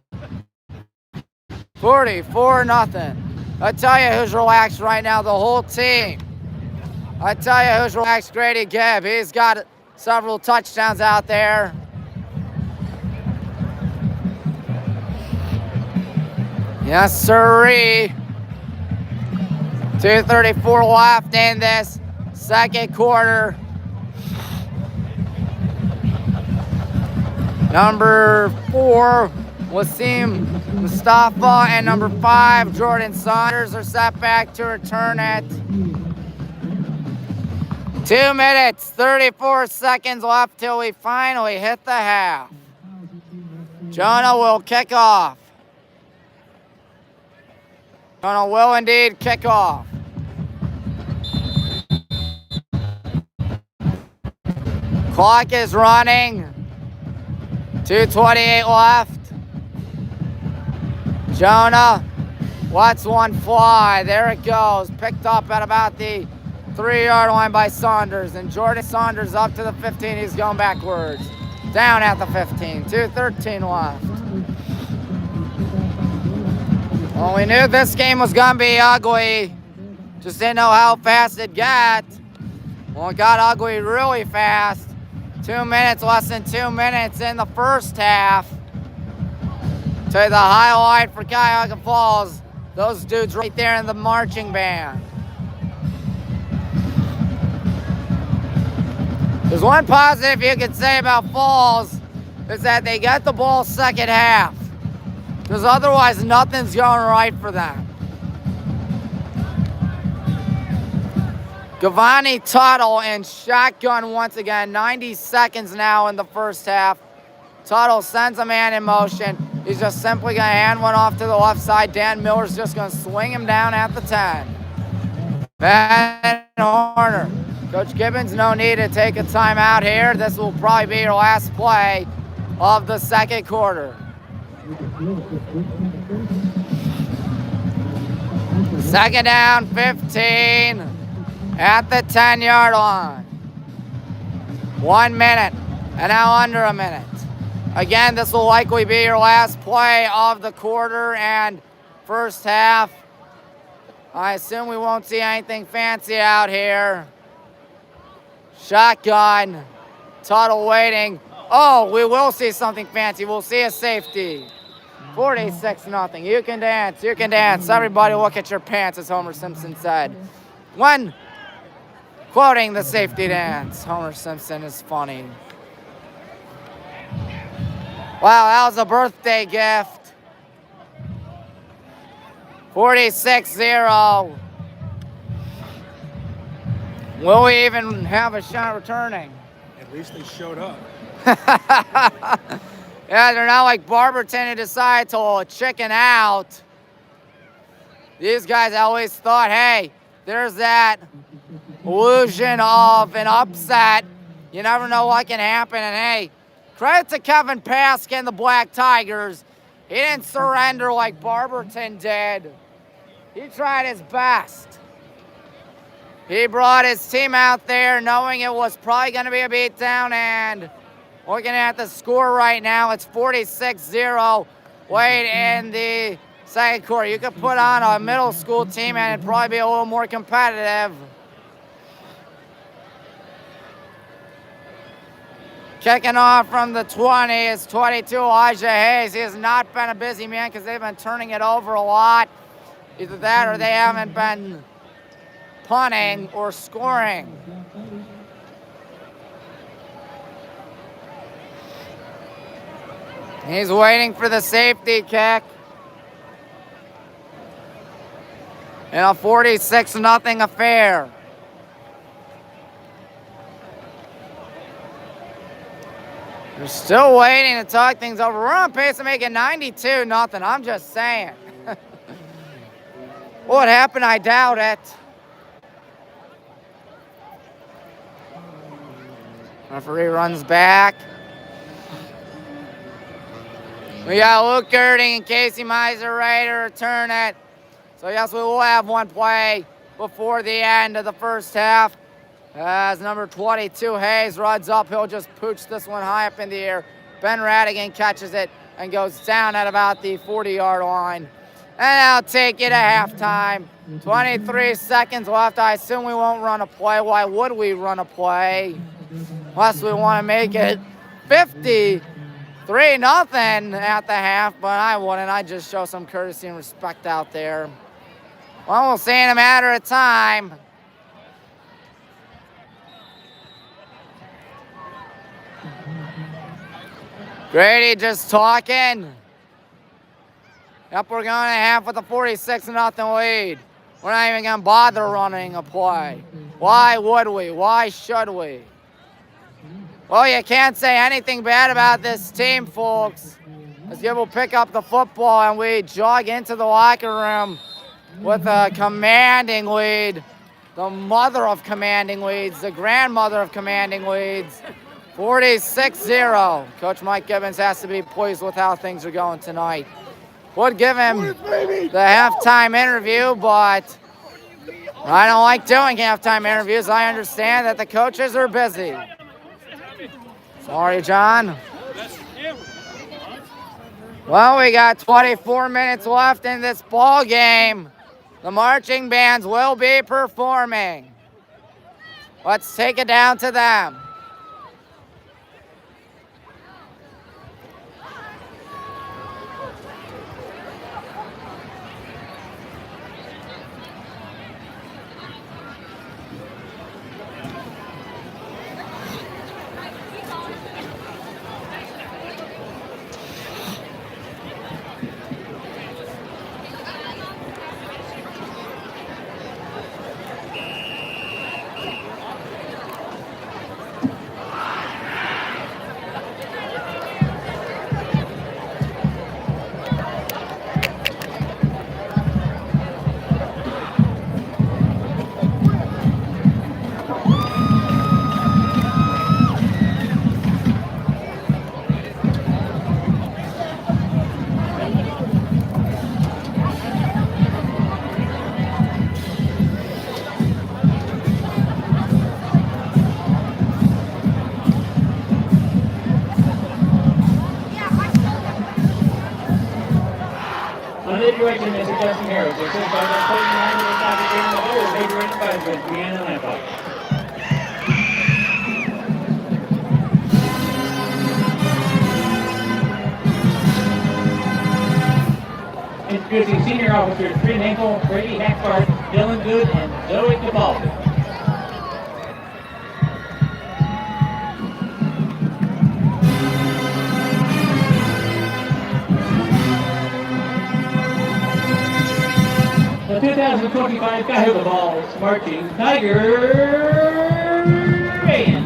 44-0. I tell you who's relaxed right now, the whole team. I tell you who's relaxed, Grady Gibb. He's got several touchdowns out there. Yes, sirree. 2:34 left in this second quarter. Number 4, Wasim Mustafa, and number 5, Jordan Saunders are set back to return it. 2 minutes, 34 seconds left till we finally hit the half. Jonah will kick off. Jonah will indeed kick off. Clock is running. 2:28 left. Jonah lets one fly. There it goes. Picked up at about the 3-yard line by Saunders. And Jordan Saunders up to the 15. He's going backwards. Down at the 15. 2:13 left. Well, we knew this game was going to be ugly. Just didn't know how fast it'd get. Well, it got ugly really fast. 2 minutes, less than 2 minutes in the first half. To the highlight for Cuyahoga Falls. Those dudes right there in the marching band. There's one positive you could say about Falls is that they get the ball second half. Because otherwise nothing's going right for them. Giovanni Tuttle in shotgun once again. 90 seconds now in the first half. Tuttle sends a man in motion. He's just simply going to hand one off to the left side. Dan Miller's just going to swing him down at the 10. Van Horner. Coach Gibbons, no need to take a timeout here. This will probably be your last play of the second quarter. Second down, 15 at the 10-yard line. 1 minute, and now under a minute. Again, this will likely be your last play of the quarter and first half. I assume we won't see anything fancy out here. Shotgun, Tuttle waiting. Oh, we will see something fancy. We'll see a safety. 46-0. You can dance, you can dance. Everybody look at your pants, as Homer Simpson said. When quoting the safety dance, Homer Simpson is funny. Wow, that was a birthday gift. 46-0. Will we even have a shot returning? At least they showed up. Yeah, they're not like Barberton who decided to chicken out. These guys always thought, hey, there's that illusion of an upset. You never know what can happen. And hey, credit to Kevin Pask and the Black Tigers. He didn't surrender like Barberton did. He tried his best. He brought his team out there knowing it was probably going to be a beatdown, and looking at the score right now, it's 46-0 late in the second quarter. You could put on a middle school team and it'd probably be a little more competitive. Kicking off from the 20 is 22, Elijah Hayes. He has not been a busy man because they've been turning it over a lot. Either that or they haven't been punting or scoring. He's waiting for the safety kick. In a 46-0 affair. They're still waiting to talk things over. We're on pace to make it 92-0. I'm just saying. What happened? I doubt it. Referee runs back. We got Luke Girding and Casey Miser ready to return it. So yes, we will have one play before the end of the first half. As number 22, Hayes, runs up. He'll just pooch this one high up in the air. Ben Radigan catches it and goes down at about the 40-yard line. And I'll take it at halftime. 23 seconds left. I assume we won't run a play. Why would we run a play? Unless we want to make it 53-0 at the half, but I wouldn't. I'd just show some courtesy and respect out there. Well, we'll see in a matter of time. Grady just talking. Yep, we're going to half with a 46-0 lead. We're not even going to bother running a play. Why would we? Why should we? Well, you can't say anything bad about this team, folks. As Gib pick up the football and we jog into the locker room with a commanding lead. The mother of commanding leads, the grandmother of commanding leads. 46-0. Coach Mike Gibbons has to be pleased with how things are going tonight. Would give him the halftime interview, but I don't like doing halftime interviews. I understand that the coaches are busy. Sorry, John. Well, we got 24 minutes left in this ball game. The marching bands will be performing. Let's take it down to them. celebration is Justin Harris. They're put by the Clayton line to the top of the game. The goal is Adrian Advisement, Brianna Lampa. Introducing senior officers Trey Hinkle, Brady Hackfart, Dylan Good, and Zoe Cabal. The 2025 Cuyahoga Balls marching Tiger Rayan.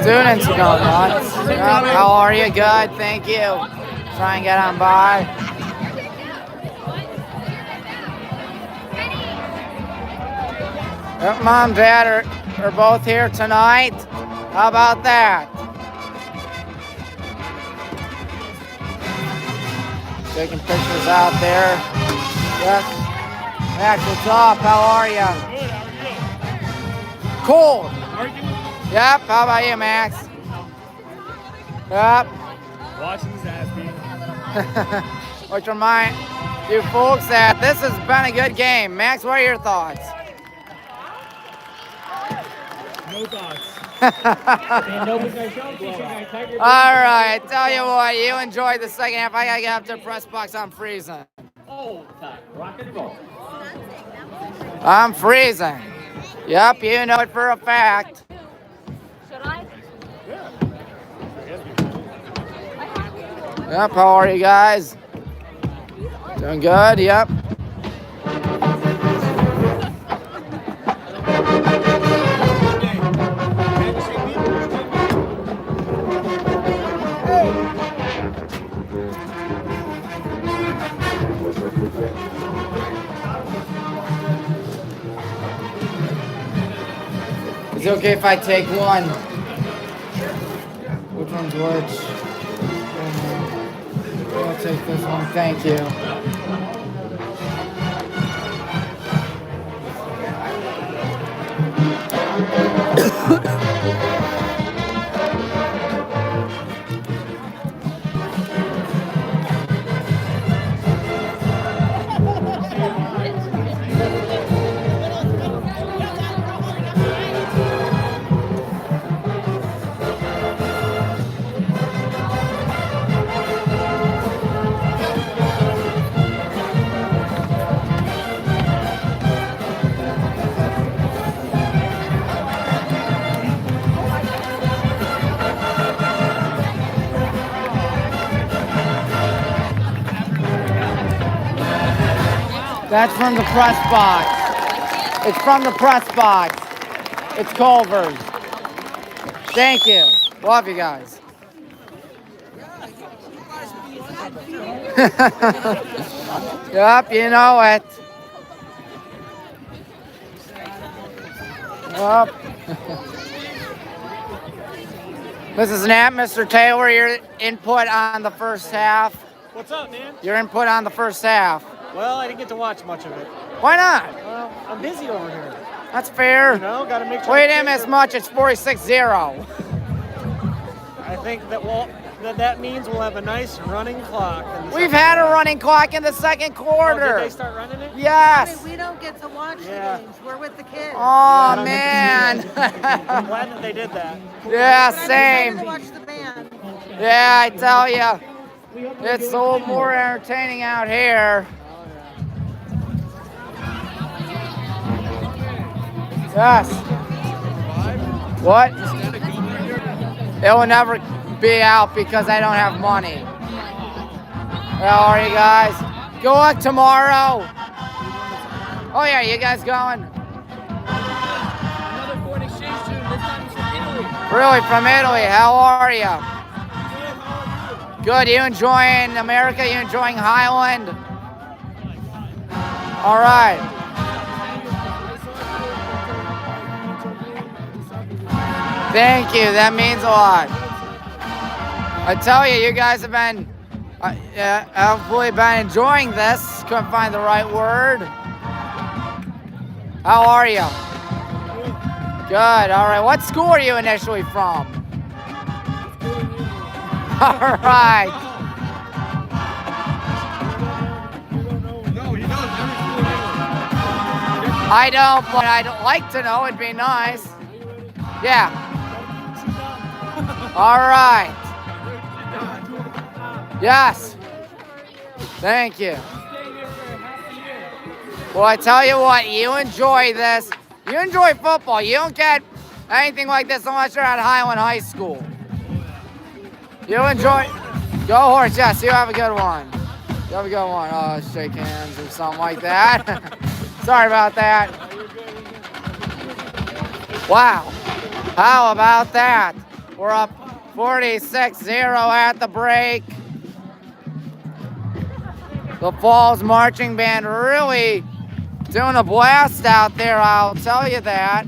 Students are going nuts. How are you? Good, thank you. Try and get on by. Yep, Mom and Dad are both here tonight. How about that? Taking pictures out there. Yep. Max, what's up? How are you? Good, how Cool. are you? Yep, how about you, Max? Yep. Watching his ass beat. Which remind you folks that this has been a good game. Max, what are your thoughts? No thoughts. All right, tell you what, you enjoyed the second half. I gotta get up to the press box. I'm freezing. Oh, rock and roll. I'm freezing. Yep, you know it for a fact. Should I? Yep, how are you guys? Doing good, yep. Is it okay if I take one? Which one's which? I'll take this one, thank you. That's from the press box. It's from the press box. It's Culver's. Thank you. Love you guys. Yep, you know it. Yep. Mrs. Knapp, Mr. Taylor, your input on the first half. What's up, man? Your input on the first half. Well, I didn't get to watch much of it. Why not? Well, I'm busy over here. That's fair. You know, got to make sure. We the didn't kids miss are- much. It's 46-0. I think that that means we'll have a nice running clock. In the We've second had a half. running clock in the second Oh, quarter. did they start running it? Yes. We don't get to watch Yeah. the games. We're with the kids. Oh, Yeah, man. I'm glad that they did that. Yeah, But I'm same. excited to watch the band. Yeah, I tell you. It's a little more entertaining out here. Yes. What? It will never be out because I don't have money. How are you guys? Good luck tomorrow. Oh yeah, you guys going? Another foreign exchange student, this time it's from Italy. Really, from Italy. How are you? Good. You enjoying America? You enjoying Highland? All right. Thank you. That means a lot. I tell you, you guys have been hopefully been enjoying this. Couldn't find the right word. How are you? Good. All right. What school are you initially from? All right. I don't, but I'd like to know. It'd be nice. Yeah. All right. Yes. Thank you. Well, I tell you what, you enjoy this. You enjoy football. You don't get anything like this unless you're at Highland High School. You enjoy. Go Horse. Yes, you have a good one. You have a good one. Oh, shake hands or something like that. Sorry about that. Wow. How about that? We're up 46-0 at the break. The Falls Marching Band really doing a blast out there, I'll tell you that.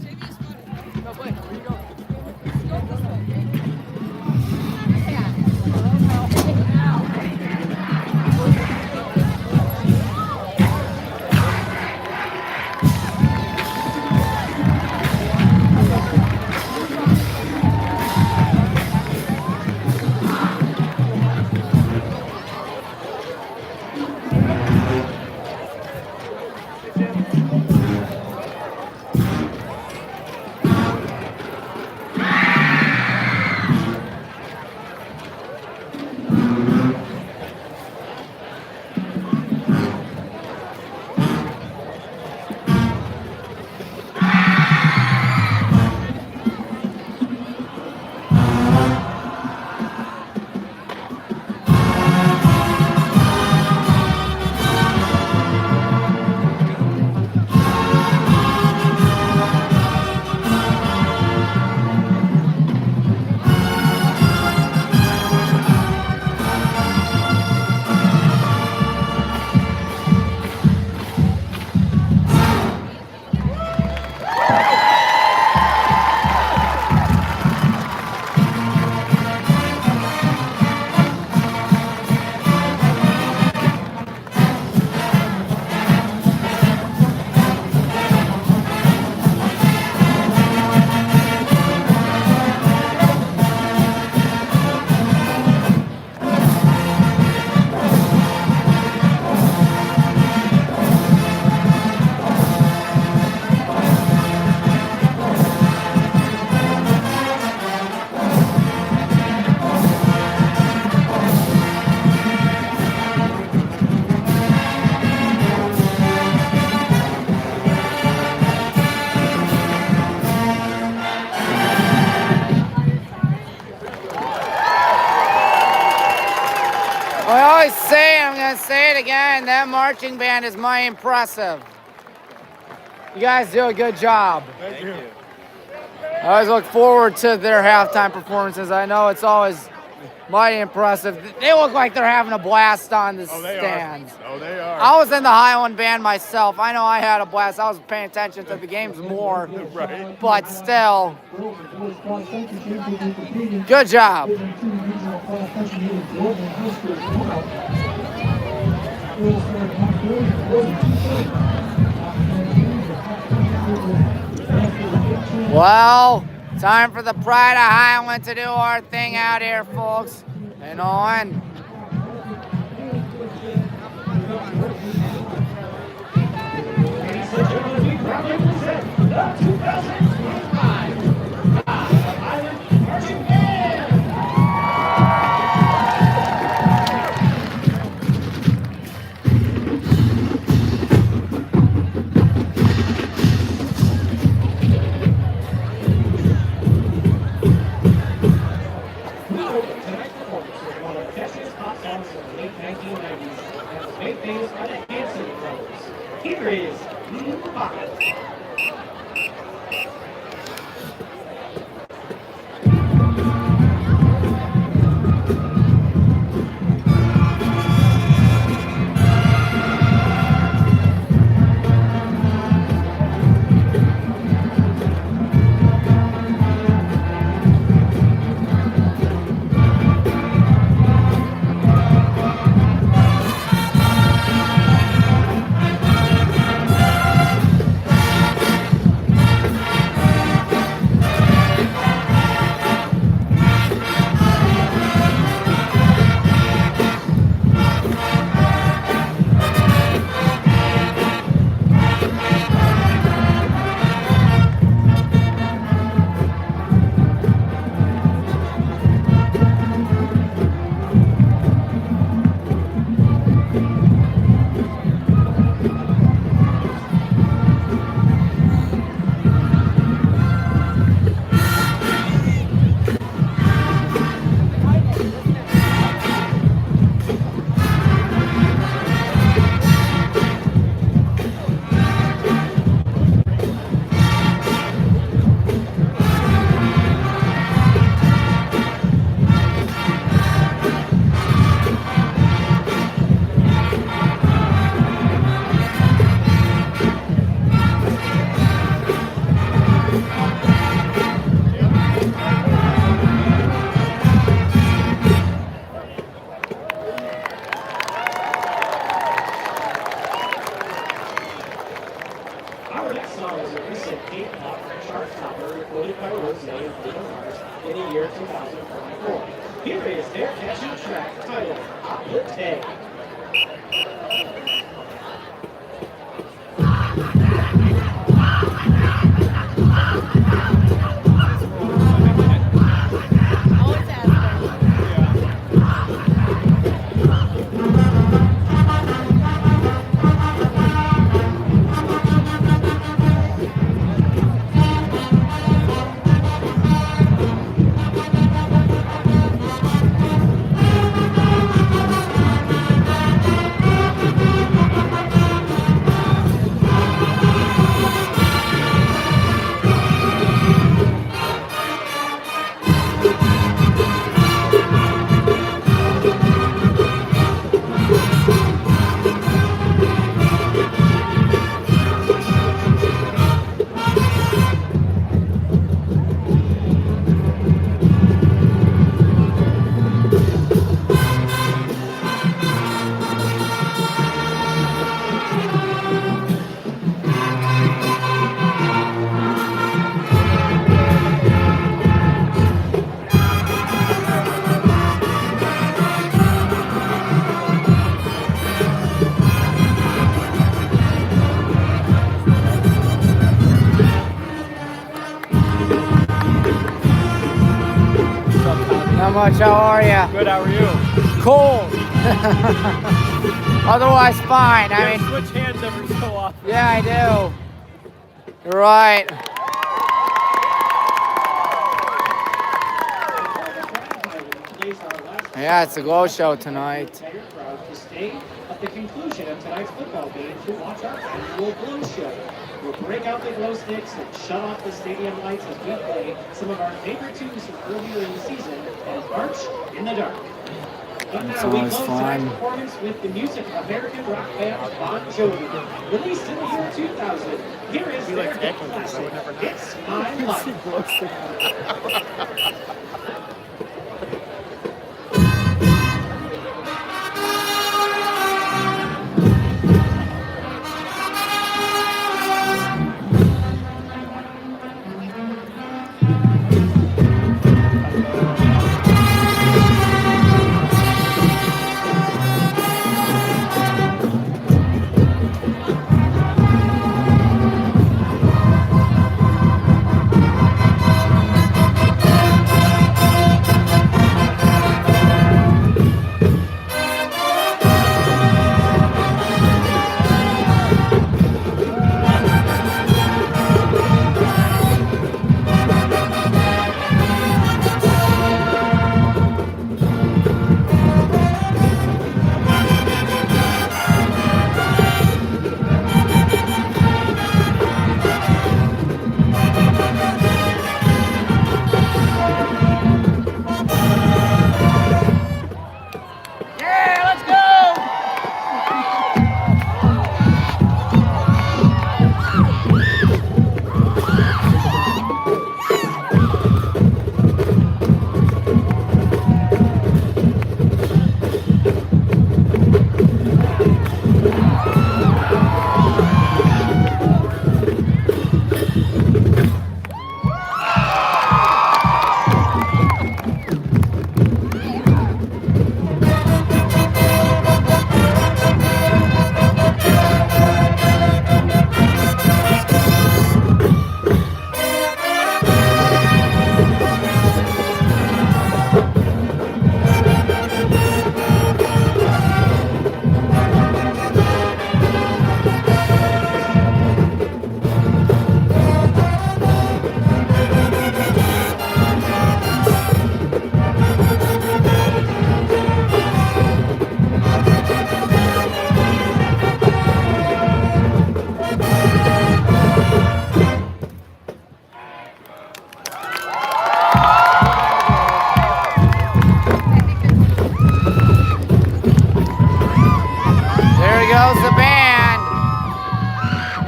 I always say it, I'm going to say it again, that marching band is mighty impressive. You guys do a good job. Thank you. I always look forward to their halftime performances. I know it's always mighty impressive. They look like they're having a blast on the stands. Oh, they are. I was in the Highland band myself. I know I had a blast. I was paying attention to the games more. Right. But still, good job. Well, time for the Pride of Highland to do our thing out here, folks. And on. songs from the late 1990s and was made famous by the Hanson brothers. Here is Pocket. Our next song is a recent K-pop chart topper recorded by Rose and Bruno Mars in the year 2024. Here is their catchy track titled Uplifting. Always has been. Not much, how are ya? Good, how are you? Cold. Otherwise fine. I mean, switch hands every so often. yeah, I do. You're right. Yeah, it's a glow show tonight. To stay at the conclusion of tonight's football game to watch our annual glow show. We'll break out the glow sticks and shut off the stadium lights as we play some of our favorite tunes from earlier in the season and march in the dark. But That's now we always close fun. tonight's performance with the music of American rock band Bon Jovi. Released in the year 2000, here is their hit classic, It's My Life.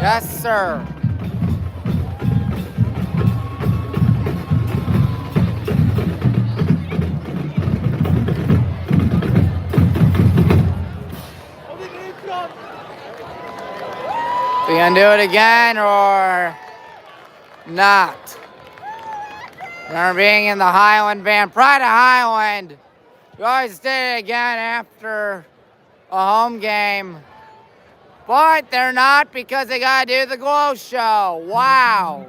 Yes, sir. We gonna do it again or not? Remember being in the Highland band. Pride of Highland. We always did it again after a home game. But they're not because they gotta do the glow show. Wow.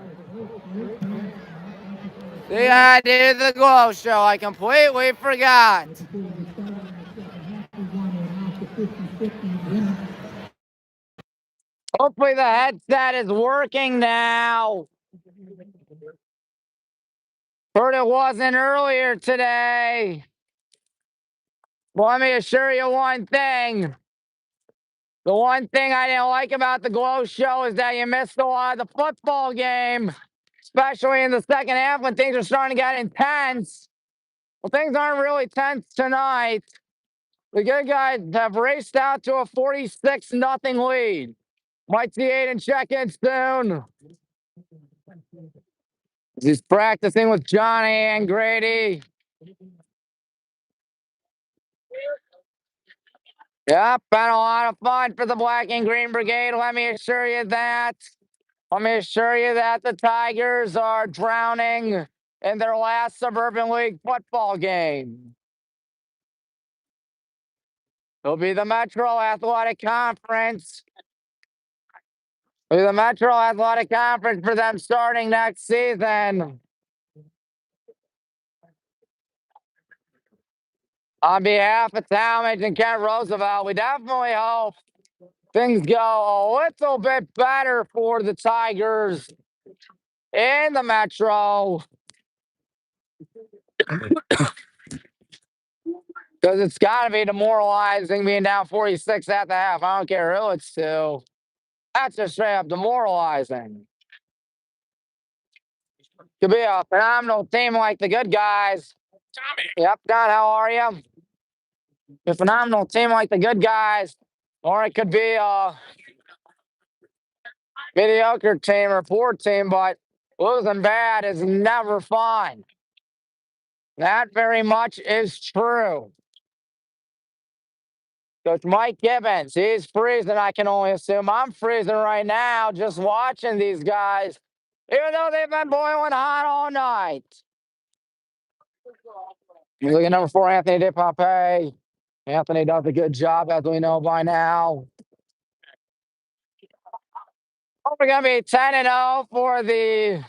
They gotta do the glow show. I completely forgot. Hopefully the headset is working now. Heard it wasn't earlier today. Well, let me assure you one thing. The one thing I didn't like about the glow show is that you missed a lot of the football game, especially in the second half when things are starting to get intense. Well, things aren't really tense tonight. The good guys have raced out to a 46-0 lead. Might see Aiden check in soon. He's practicing with Johnny and Grady. Yep, been a lot of fun for the Black and Green Brigade. Let me assure you that. Let me assure you that the Tigers are drowning in their last Suburban League football game. It'll be the Metro Athletic Conference. It'll be the Metro Athletic Conference for them starting next season. On behalf of Talmadge and Kent Roosevelt, we definitely hope things go a little bit better for the Tigers in the Metro. Because it's got to be demoralizing being down 46 at the half. I don't care who it's to. That's just straight up demoralizing. Could be a phenomenal team like the good guys. Tommy. Yep, Don, how are you? A phenomenal team like the good guys. Or it could be a mediocre team or poor team, but losing bad is never fun. That very much is true. Coach Mike Gibbons, he's freezing, I can only assume. I'm freezing right now just watching these guys, even though they've been boiling hot all night. You look at number 4, Anthony DePape. Anthony does a good job, as we know by now. We're going to be 10-0 for the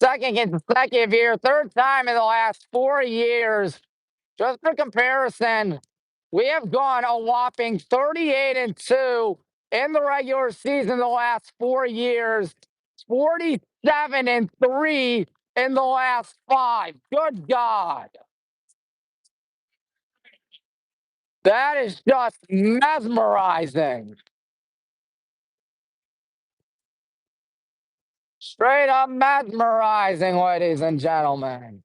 second consecutive year, third time in the last 4 years. Just for comparison, we have gone a whopping 38-2 in the regular season the last 4 years, 47-3 in the last 5. Good God. That is just mesmerizing. Straight up mesmerizing, ladies and gentlemen.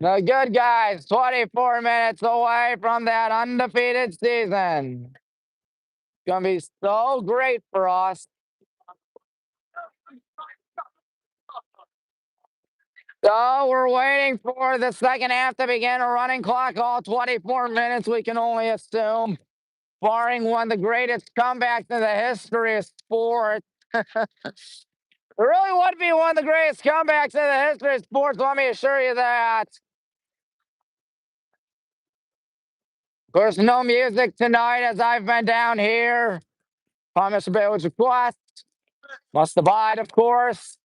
The good guys, 24 minutes away from that undefeated season. It's going to be so great for us. So we're waiting for the second half to begin. A running clock, all 24 minutes, we can only assume. Barring one of the greatest comebacks in the history of sports. It really would be one of the greatest comebacks in the history of sports, let me assure you that. Of course, no music tonight as I've been down here. On Mr. Bailey's request. Must abide, of course.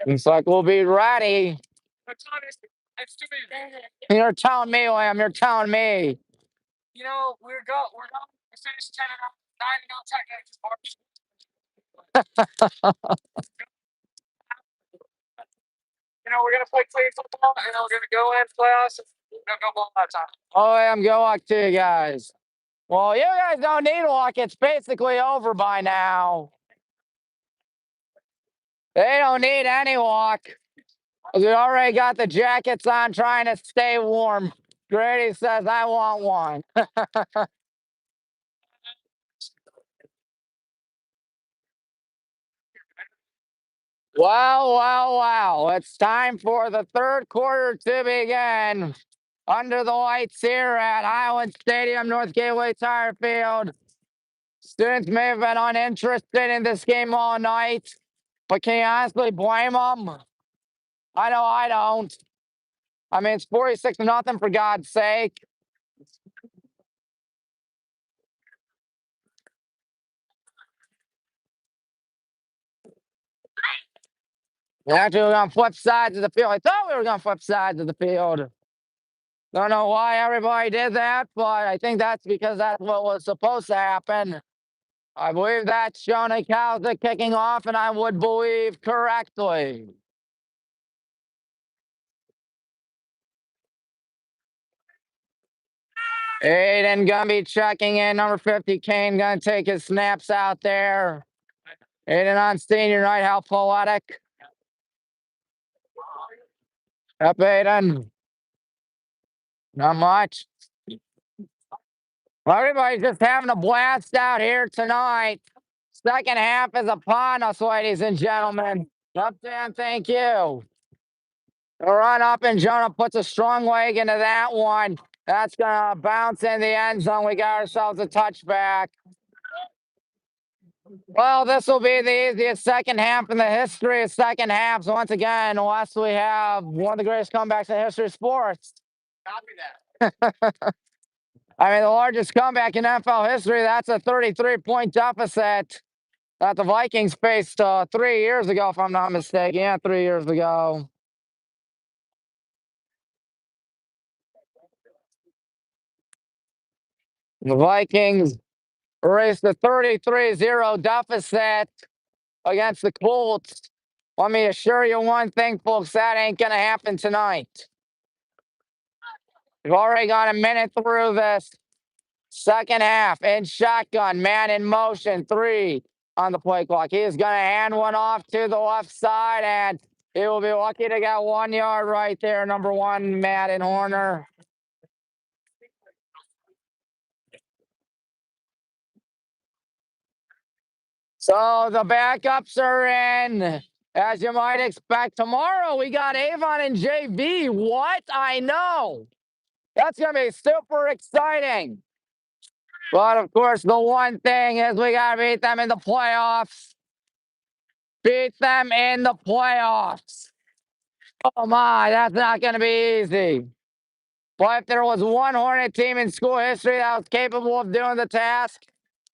Looks like we'll be ready. You're telling me, Liam. You're telling me. You know, we finished 10-0, 9-0 Texas. You know, we're gonna play clean football, and then we're gonna go in playoffs. We're gonna go ball that time. Oh, Liam, good luck to you guys. Well, you guys don't need luck. It's basically over by now. They don't need any luck. We already got the jackets on trying to stay warm. Grady says, I want one. Wow. It's time for the third quarter to begin. Under the lights here at Highland Stadium, North Gateway Tire Field. Students may have been uninterested in this game all night, but can you honestly blame them? I know I don't. I mean, it's 46-0 for God's sake. Actually, we're going to flip sides of the field. I thought we were going to flip sides of the field. Don't know why everybody did that, but I think that's because that's what was supposed to happen. I believe that's Johnny Cowsick kicking off, and I would believe correctly. Aiden gonna be checking in. Number 50, Kane gonna take his snaps out there. Aiden on senior night, how poetic. Up, Aiden. Not much. Well, everybody's just having a blast out here tonight. Second half is upon us, ladies and gentlemen. Up, Dan, thank you. The run up, and Jonah puts a strong leg into that one. That's gonna bounce in the end zone. We got ourselves a touchback. Well, this will be the easiest second half in the history of second halves. Once again, unless we have one of the greatest comebacks in the history of sports. Copy that. I mean, the largest comeback in NFL history, that's a 33-point deficit that the Vikings faced 3 years ago, if I'm not mistaken. Yeah, 3 years ago. The Vikings erased the 33-0 deficit against the Colts. Let me assure you one thing, folks, that ain't going to happen tonight. We've already got a minute through this second half. In shotgun, man in motion, 3 on the play clock. He is going to hand one off to the left side, and he will be lucky to get 1 yard right there. Number 1, Madden Horner. So the backups are in. As you might expect, tomorrow we got Avon and JV. What? I know. That's going to be super exciting. But of course, the one thing is we got to beat them in the playoffs. Beat them in the playoffs. Oh my, that's not going to be easy. But if there was one Hornet team in school history that was capable of doing the task,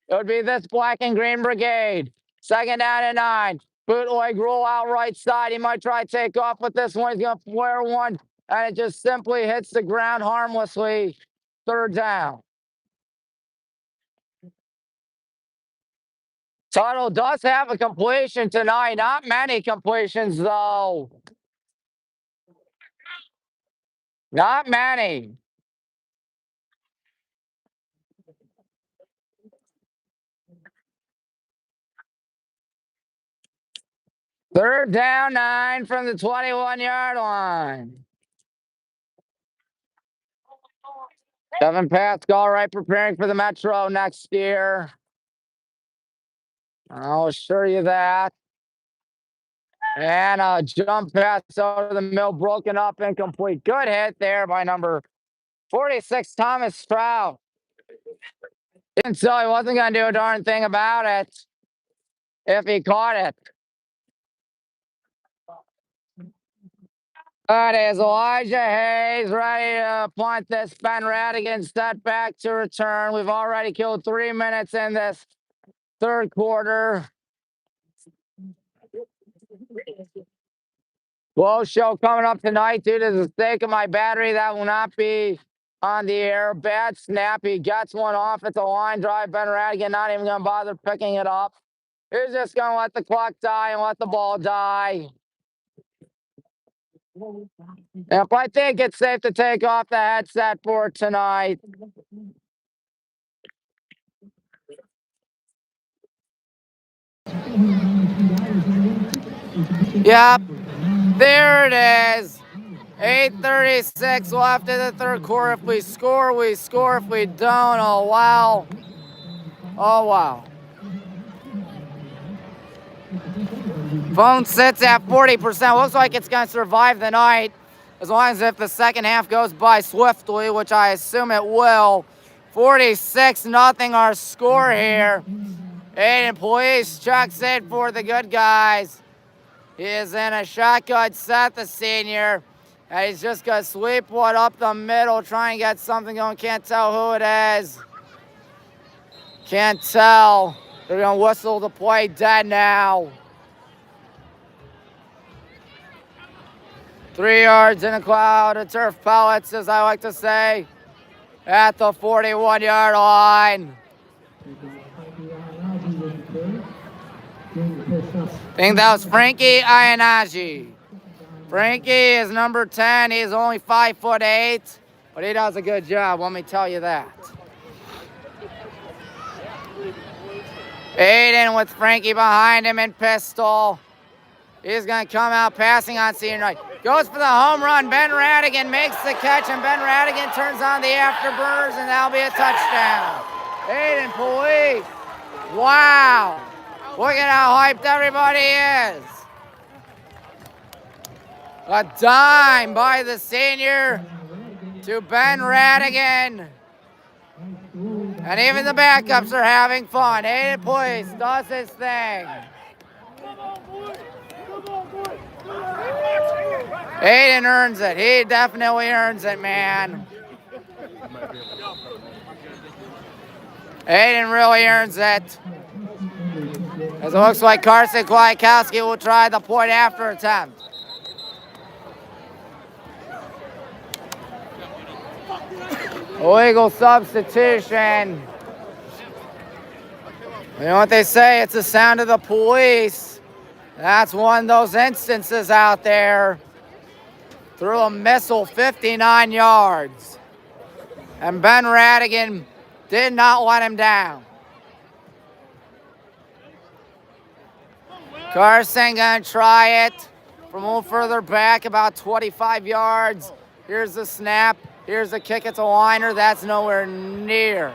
it would be this Black and Green Brigade. Second down and 9. Bootleg roll out right side. He might try to take off with this one. He's going to flare one, and it just simply hits the ground harmlessly. Third down. Tuttle does have a completion tonight. Not many completions, though. Not many. Third down, 9 from the 21-yard line. Kevin Pascal, right, preparing for the Metro next year. I'll assure you that. And a jump pass over the middle, broken up, incomplete. Good hit there by number 46, Thomas Stroud. Didn't say he wasn't going to do a darn thing about it if he caught it. That is Elijah Hayes ready to punt this. Ben Radigan set back to return. We've already killed 3 minutes in this third quarter. Blow show coming up tonight due to the sake of my battery. That will not be on the air. Bad snap. He gets one off at the line drive. Ben Radigan not even going to bother picking it up. He's just going to let the clock die and let the ball die. If I think it's safe to take off the headset for tonight. Yep, there it is. 8:36 left in the third quarter. If we score, we score. If we don't, oh wow. Oh wow. Phone sits at 40%. Looks like it's going to survive the night as long as if the second half goes by swiftly, which I assume it will. 46-0 our score here. Aiden Police checks in for the good guys. He is in a shotgun set, the senior. And he's just going to sweep one up the middle, try and get something going. Can't tell who it is. Can't tell. They're going to whistle the play dead now. 3 yards in a cloud of turf pellets, as I like to say, at the 41-yard line. I think that was Frankie Ianagi. Frankie is number 10. He's only 5'8", but he does a good job, let me tell you that. Aiden with Frankie behind him in pistol. He's going to come out passing on senior night. Goes for the home run. Ben Radigan makes the catch, and Ben Radigan turns on the afterburners, and that'll be a touchdown. Aiden Police. Wow. Look at how hyped everybody is. A dime by the senior to Ben Radigan. And even the backups are having fun. Aiden Police does his thing. Aiden earns it. He definitely earns it, man. Aiden really earns it. As it looks like Carson Kwiatkowski will try the point after attempt. Illegal substitution. You know what they say? It's the sound of the police. That's one of those instances out there. Threw a missile 59 yards. And Ben Radigan did not let him down. Carson gonna try it from a little further back, about 25 yards. Here's the snap. Here's the kick. It's a liner. That's nowhere near.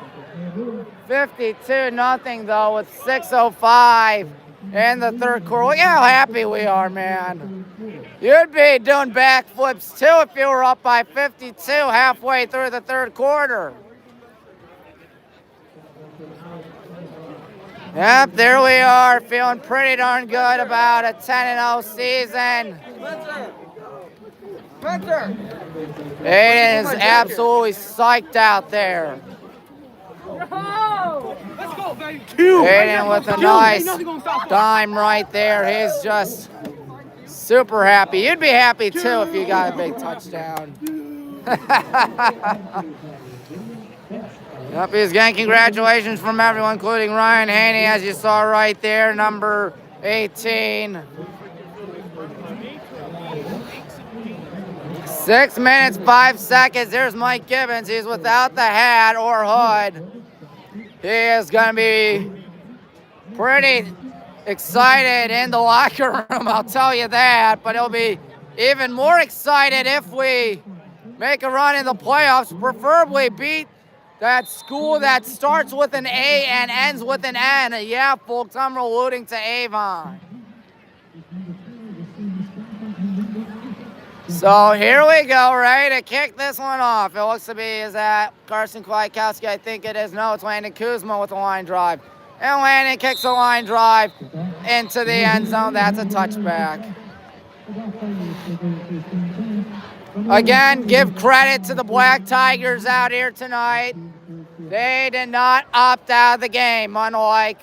52-0 though with 6:05 in the third quarter. Look how happy we are, man. You'd be doing backflips too if you were up by 52 halfway through the third quarter. Yep, there we are, feeling pretty darn good about a 10-0 season. Aiden is absolutely psyched out there. Aiden with a nice dime right there. He's just super happy. You'd be happy too if you got a big touchdown. Yep, he's getting congratulations from everyone, including Ryan Haney, as you saw right there, number 18. 6 minutes, 5 seconds. There's Mike Gibbons. He's without the hat or hood. He is going to be pretty excited in the locker room, I'll tell you that. But he'll be even more excited if we make a run in the playoffs, preferably beat that school that starts with an A and ends with an N. Yeah, folks, I'm alluding to Avon. So here we go, ready to kick this one off. It looks to be, is that Carson Kwiatkowski? I think it is. No, it's Landon Kuzma with a line drive. And Landon kicks a line drive into the end zone. That's a touchback. Again, give credit to the Black Tigers out here tonight. They did not opt out of the game, unlike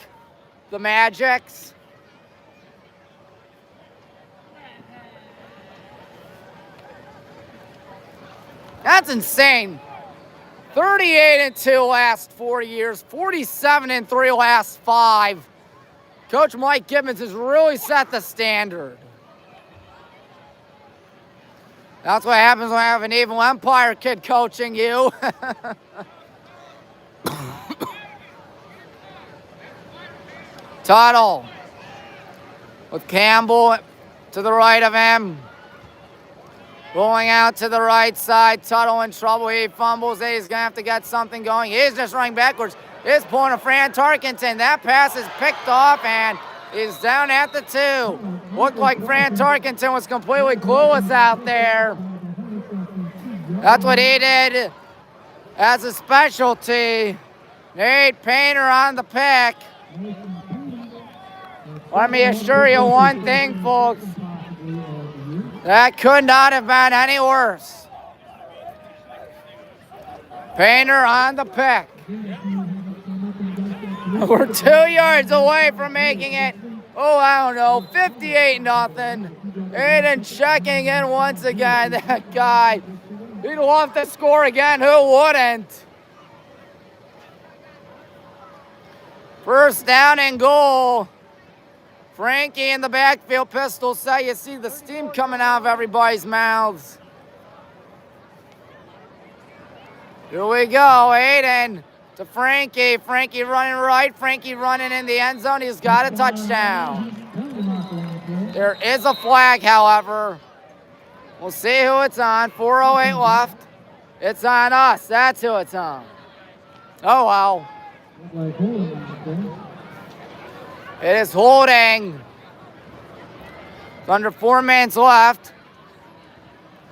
the Magics. That's insane. 38-2 last 4 years, 47-3 last 5. Coach Mike Gibbons has really set the standard. That's what happens when I have an Evil Empire kid coaching you. Tuttle with Campbell to the right of him. Rolling out to the right side. Tuttle in trouble. He fumbles. He's going to have to get something going. He's just running backwards. He's pulling a Fran Tarkenton. That pass is picked off, and He's down at the 2. Looked like Fran Tarkenton was completely clueless out there. That's what he did as a specialty. Nate Painter on the pick. Let me assure you one thing, folks. That could not have been any worse. Painter on the pick. We're 2 yards away from making it, I don't know, 58-0. Aiden checking in once again. That guy, he'd love to score again. Who wouldn't? First down and goal. Frankie in the backfield, pistol set. You see the steam coming out of everybody's mouths. Here we go, Aiden to Frankie. Frankie running right. Frankie running in the end zone. He's got a touchdown. There is a flag, however. We'll see who it's on. 4:08 left. It's on us. That's who it's on. Oh, wow. It is holding. It's under 4 minutes left.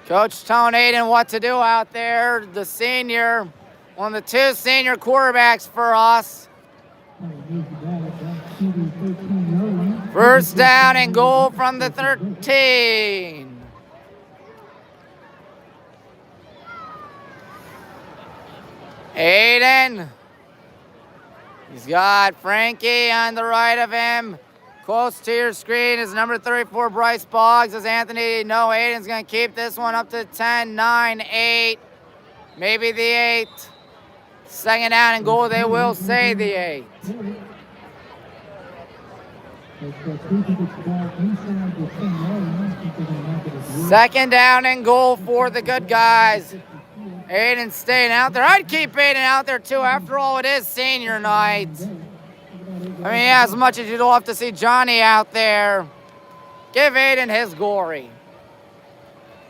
Coach telling Aiden what to do out there. The senior, one of the 2 senior quarterbacks for us. First down and goal from the 13. Aiden. He's got Frankie on the right of him. Close to your screen is number 34, Bryce Boggs. As Anthony, no, Aiden's going to keep this one up to 10, 9, 8. Maybe the 8. Second down and goal, they will say the 8. Second down and goal for the good guys. Aiden staying out there. I'd keep Aiden out there too. After all, it is senior night. I mean, yeah, as much as you'd love to see Johnny out there, give Aiden his glory.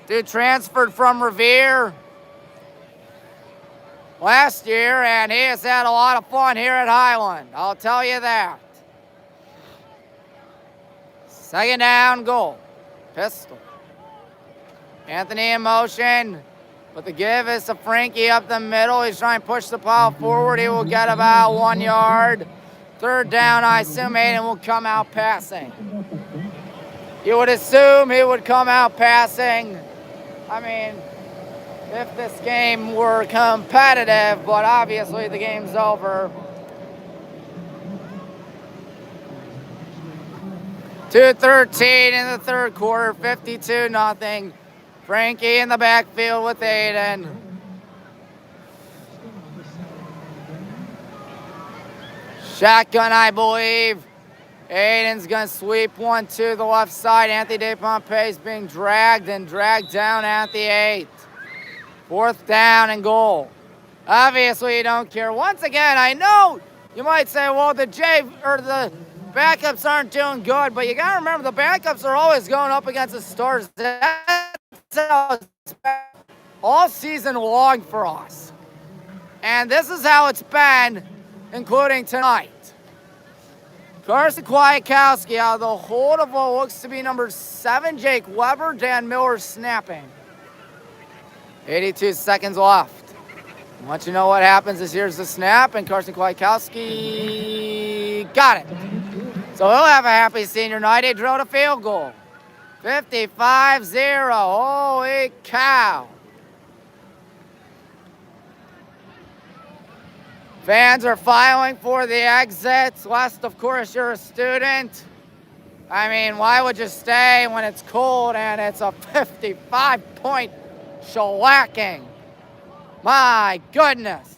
Dude transferred from Revere last year, and he has had a lot of fun here at Highland. I'll tell you that. Second down, goal. Pistol. Anthony in motion. But the give is to Frankie up the middle. He's trying to push the pile forward. He will get about 1 yard. Third down, I assume Aiden will come out passing. You would assume he would come out passing. I mean, if this game were competitive, but obviously the game's over. 2:13 in the third quarter, 52-0. Frankie in the backfield with Aiden. Shotgun, I believe. Aiden's going to sweep one to the left side. Anthony DePompe is being dragged and dragged down at the 8. Fourth down and goal. Obviously, you don't care. Once again, I know you might say, well, the backups aren't doing good, but you got to remember the backups are always going up against the starters. All season long for us. And this is how it's been, including tonight. Carson Kwiatkowski out of the hold of what looks to be number 7, Jake Weber. Dan Miller snapping. 82 seconds left. Once you know what happens is here's the snap, and Carson Kwiatkowski got it. So he'll have a happy senior night. He drilled a field goal. 55-0. Holy cow. Fans are filing for the exits, lest, of course, you're a student. I mean, why would you stay when it's cold and it's a 55-point shellacking? My goodness.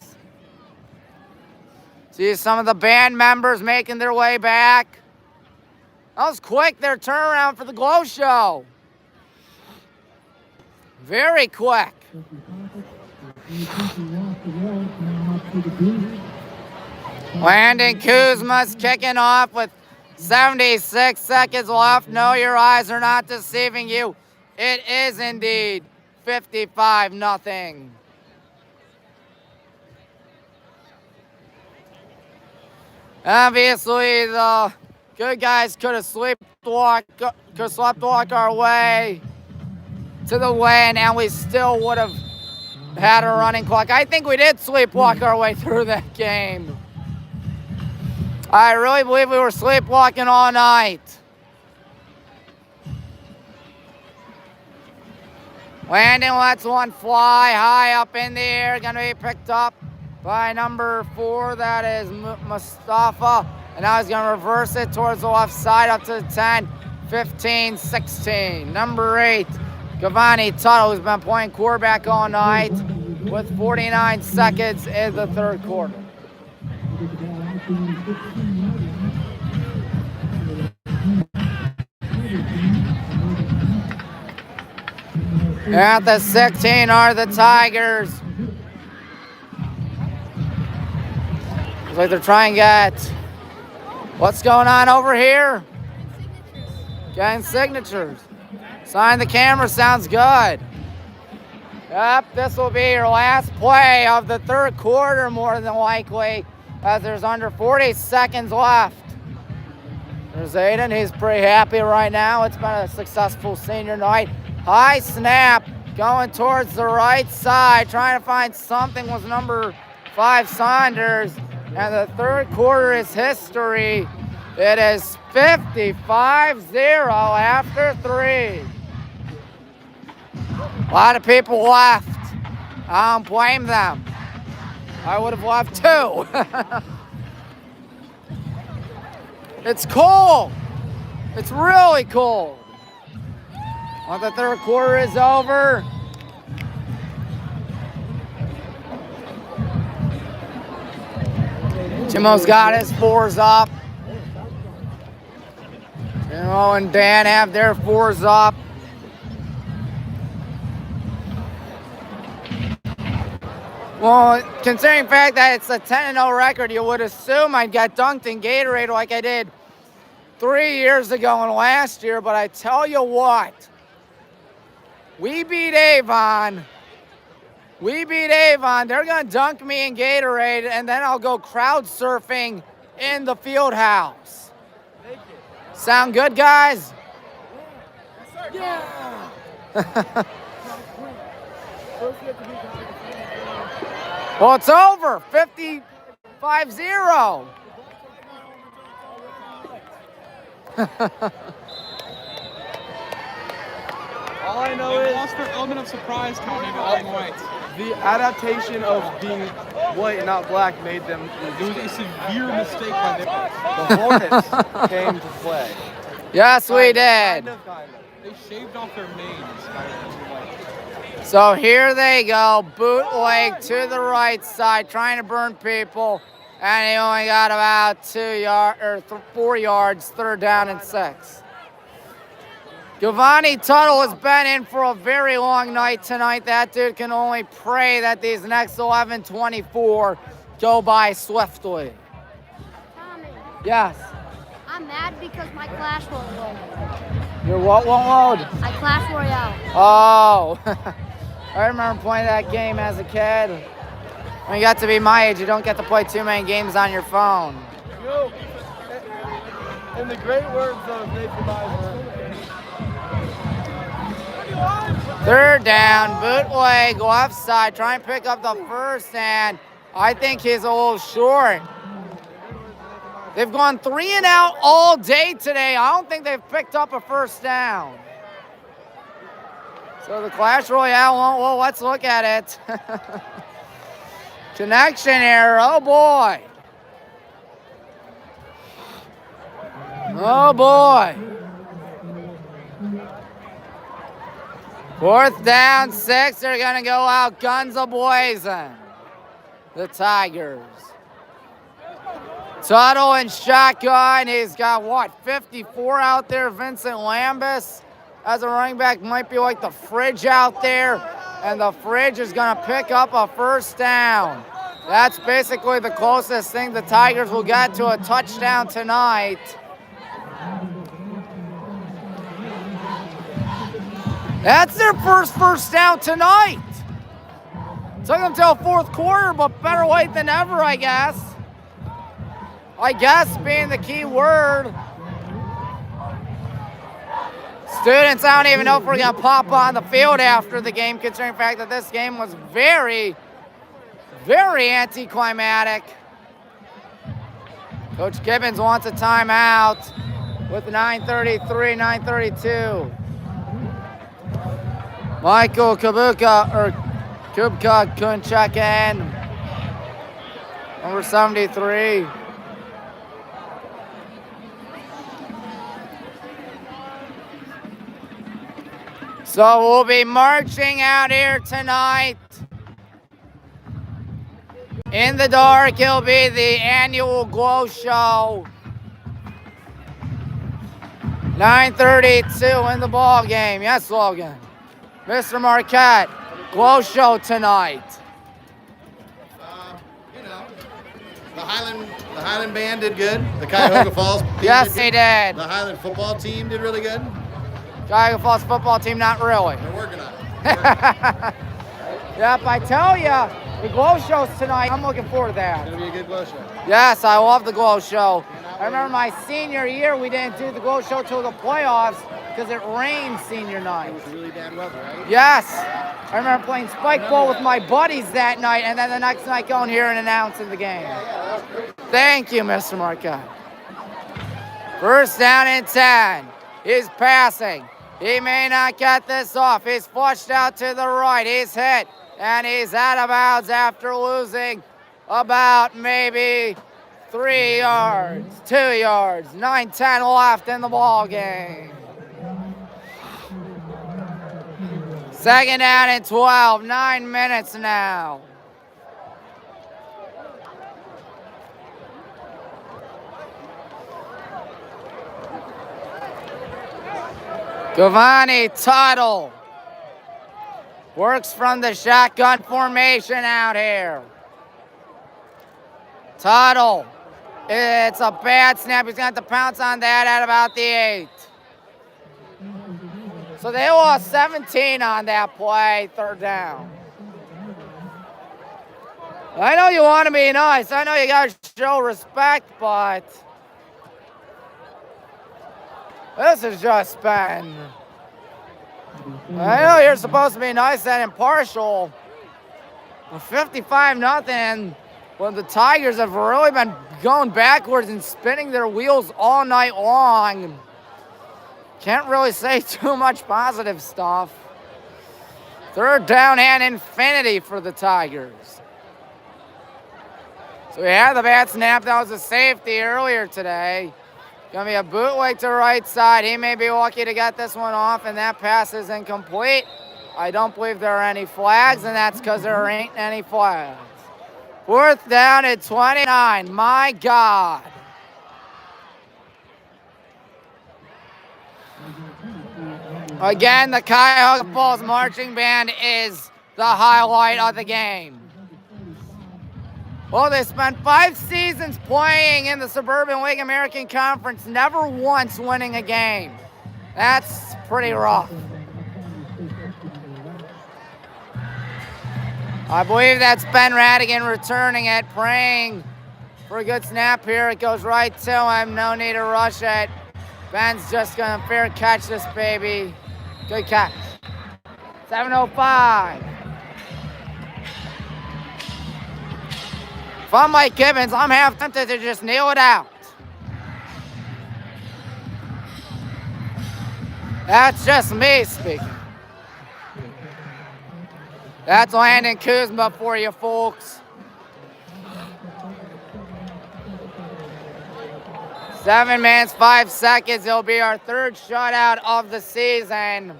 See some of the band members making their way back. That was quick, their turnaround for the Glow Show. Very quick. Landon Kuzma's kicking off with 76 seconds left. No, your eyes are not deceiving you. It is indeed 55-0. Obviously, the Good guys could have sleepwalked our way to the win, and we still would have had a running clock. I think we did sleepwalk our way through that game. I really believe we were sleepwalking all night. Landon lets one fly high up in the air, gonna be picked up by number 4, that is Mustafa. And now he's gonna reverse it towards the left side up to the 10, 15, 16. Number 8, Giovanni Tuttle, who's been playing quarterback all night with 49 seconds in the third quarter. At the 16 are the Tigers. Looks like they're trying to get, what's going on over here? Getting signatures. Sign the camera, sounds good. Yep, this will be your last play of the third quarter more than likely, as there's under 40 seconds left. There's Aiden, he's pretty happy right now. It's been a successful senior night. High snap, going towards the right side, trying to find something with number 5, Saunders. And the third quarter is history. It is 55-0 after 3. A lot of people left. I don't blame them. I would have left too. It's cold. It's really cold. Well, the third quarter is over. Jimmo's got his 4s up. Jimmo and Dan have their 4s up. Well, considering the fact that it's a 10-0 record, you would assume I'd get dunked in Gatorade like I did 3 years ago and last year, but I tell you what, we beat Avon. They're going to dunk me in Gatorade, and then I'll go crowd surfing in the field house. Sound good, guys? Yeah. Well, it's over. 55-0. All I know is lost their element of surprise coming into Illinois. The adaptation of being white and not black made them. It was a severe mistake by the Hornets came to play. Yes, we did. Kind of. They shaved off their manes. So here they go, bootleg to the right side, trying to burn people, and he only got about 4 yards, third down and 6. Giovanni Tuttle has been in for a very long night tonight. That dude can only pray that these next 11-24 go by swiftly. Tommy, Yes. I'm mad because my Clash won't load. Your what won't load? My Clash Royale. Oh. I remember playing that game as a kid. When you got to be my age, you don't get to play too many games on your phone. Yo, in the great words of Nathan Meisner. Third down, bootleg, left side, trying to pick up the first, and I think he's a little short. They've gone 3 and out all day today. I don't think they've picked up a first down. So the Clash Royale won't, well, let's look at it. Connection error, oh boy. Oh boy. 4th down, 6, they're gonna go out guns a-blazing. The Tigers. Tuttle and shotgun, he's got what, 54 out there, Vincent Lambus. As a running back, might be like the fridge out there, and the fridge is going to pick up a first down. That's basically the closest thing the Tigers will get to a touchdown tonight. That's their first down tonight. Took them till 4th quarter, but better late than ever, I guess. I guess being the key word. Students, I don't even know if we're going to pop on the field after the game, considering the fact that this game was very, very anticlimactic. Coach Gibbons wants a timeout with 9:33, 9:32. Michael Kubka couldn't check in. Number 73. So we'll be marching out here tonight. In the dark, it'll be the annual Glow Show. 9:32 in the ball game. Yes, Logan. Mr. Marquette, Glow Show tonight. You know, the Highland band did good. The Cuyahoga Falls team Yes, did they good. did. The Highland football team did really good. Cuyahoga Falls football team, not really. They're working on it. Yep, I tell ya, the Glow Show's tonight. I'm looking forward to that. It's gonna be a good glow show. Yes, I love the Glow Show. I remember my senior year, we didn't do the Glow Show till the playoffs because it rained senior night. It was really bad weather, right? Yes, I remember playing spike ball with my buddies that night, and then the next night going here and announcing the game. Thank you, Mr. Marquette. First down and 10. He's passing. He may not get this off. He's flushed out to the right. He's hit, and he's out of bounds after losing about maybe 3 yards, 2 yards, 9:10 left in the ball game. Second down and 12, 9 minutes now. Giovanni Tuttle works from the shotgun formation out here. Tuttle, it's a bad snap. He's going to have to pounce on that at about the 8. So they lost 17 on that play, third down. I know you want to be nice. I know you got to show respect, but this has just been... I know you're supposed to be nice and impartial. 55-0, when the Tigers have really been going backwards and spinning their wheels all night long. Can't really say too much positive stuff. Third down and infinity for the Tigers. So we had the bad snap. That was a safety earlier today. Gonna be a bootleg to right side. He may be lucky to get this one off, and that pass is incomplete. I don't believe there are any flags, and that's because there ain't any flags. Fourth down at 29. My God. Again, the Cuyahoga Falls Marching Band is the highlight of the game. Well, they spent 5 seasons playing in the Suburban League American Conference, never once winning a game. That's pretty rough. I believe that's Ben Radigan returning it, praying for a good snap here. It goes right to him. No need to rush it. Ben's just going to fair catch this baby. Good catch. 7:05. If I'm Mike Gibbons, I'm half tempted to just kneel it out. That's just me speaking. That's Landon Kuzma for you folks. 7 minutes, 5 seconds. It'll be our third shutout of the season.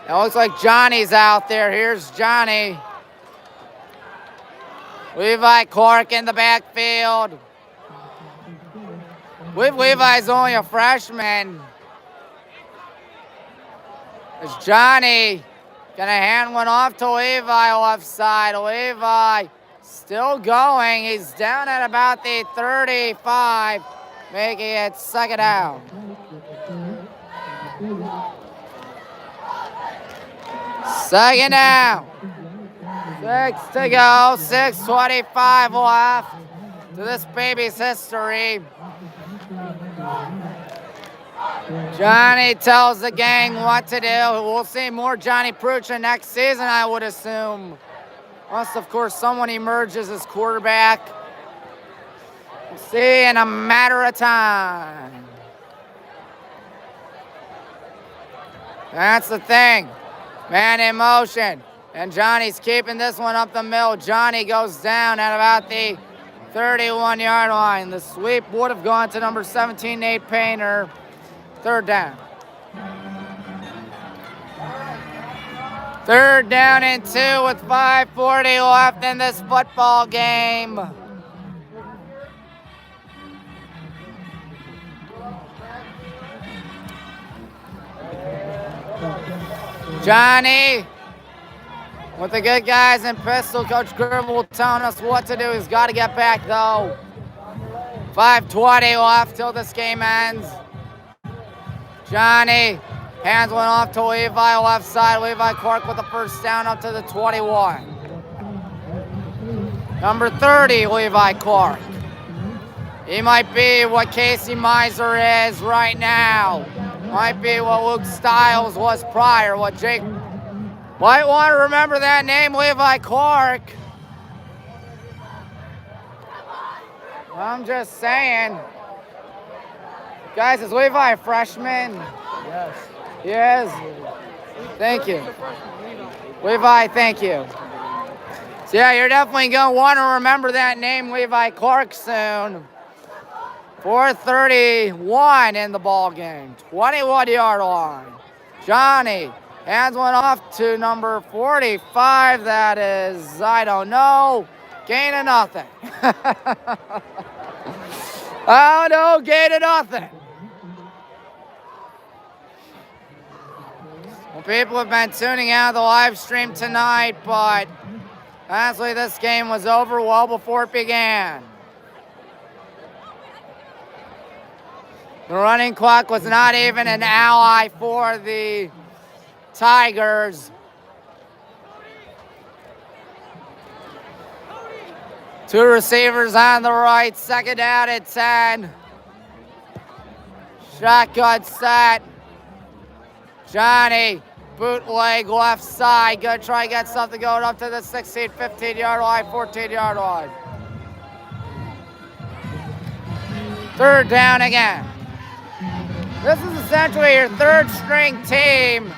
It looks like Johnny's out there. Here's Johnny. Levi Clark in the backfield. Levi's only a freshman. It's Johnny gonna hand one off to Levi left side. Levi still going. He's down at about the 35, making it second down. Second down. 6 to go, 6:25 left to this baby's history. Johnny tells the gang what to do. We'll see more Johnny Prucha next season, I would assume. Unless, of course, someone emerges as quarterback. We'll see in a matter of time. That's the thing. Man in motion. And Johnny's keeping this one up the middle. Johnny goes down at about the 31-yard line. The sweep would have gone to number 17, Nate Painter. Third down. Third down and 2 with 5:40 left in this football game. Johnny with the good guys in pistol. Coach Gribble telling us what to do. He's got to get back though. 5:20 left till this game ends. Johnny hands one off to Levi left side. Levi Clark with the first down up to the 21. Number 30, Levi Clark. He might be what Casey Miser is right now. Might be what Luke Stiles was prior. What Jake might want to remember that name, Levi Clark. I'm just saying. Guys, is Levi a freshman? Yes. He is? Thank you. Levi, thank you. So yeah, you're definitely going to want to remember that name, Levi Clark, soon. 4:31 in the ball game. 21-yard line. Johnny hands one off to number 45. That is, I don't know, gain of nothing. Oh no, gain of nothing. Well, people have been tuning out of the live stream tonight, but honestly, this game was over well before it began. The running clock was not even an ally for the Tigers. Two receivers on the right, second down at 10. Shotgun set. Johnny, bootleg left side. Gonna try and get something going up to the 16, 15-yard line, 14-yard line. Third down again. This is essentially your third string team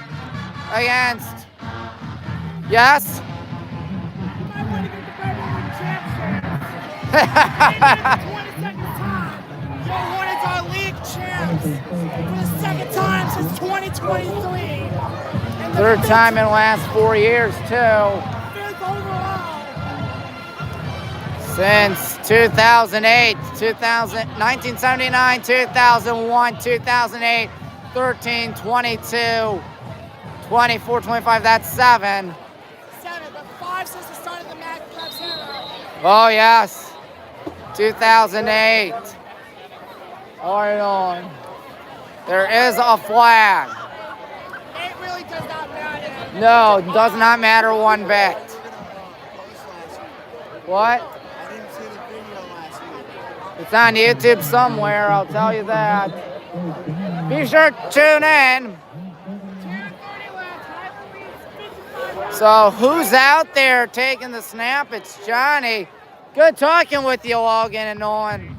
against, yes? 22nd time. Your Hornets are league champs for the second time since 2023. And Third time in the last 4 years, too. fifth overall. Since 2008, 1979, 2001, 2008, 13, 22, 24, 25, that's 7. 7, but 5 since the start of the Mac Cubs era. Oh, yes. 2008. Hold on. There is a flag. It really does not matter. No, it does not matter one bit. What? I didn't see the video last week. It's on YouTube somewhere, I'll tell you that. Be sure to tune in. So who's out there taking the snap? It's Johnny. Good talking with you, Logan and Nolan.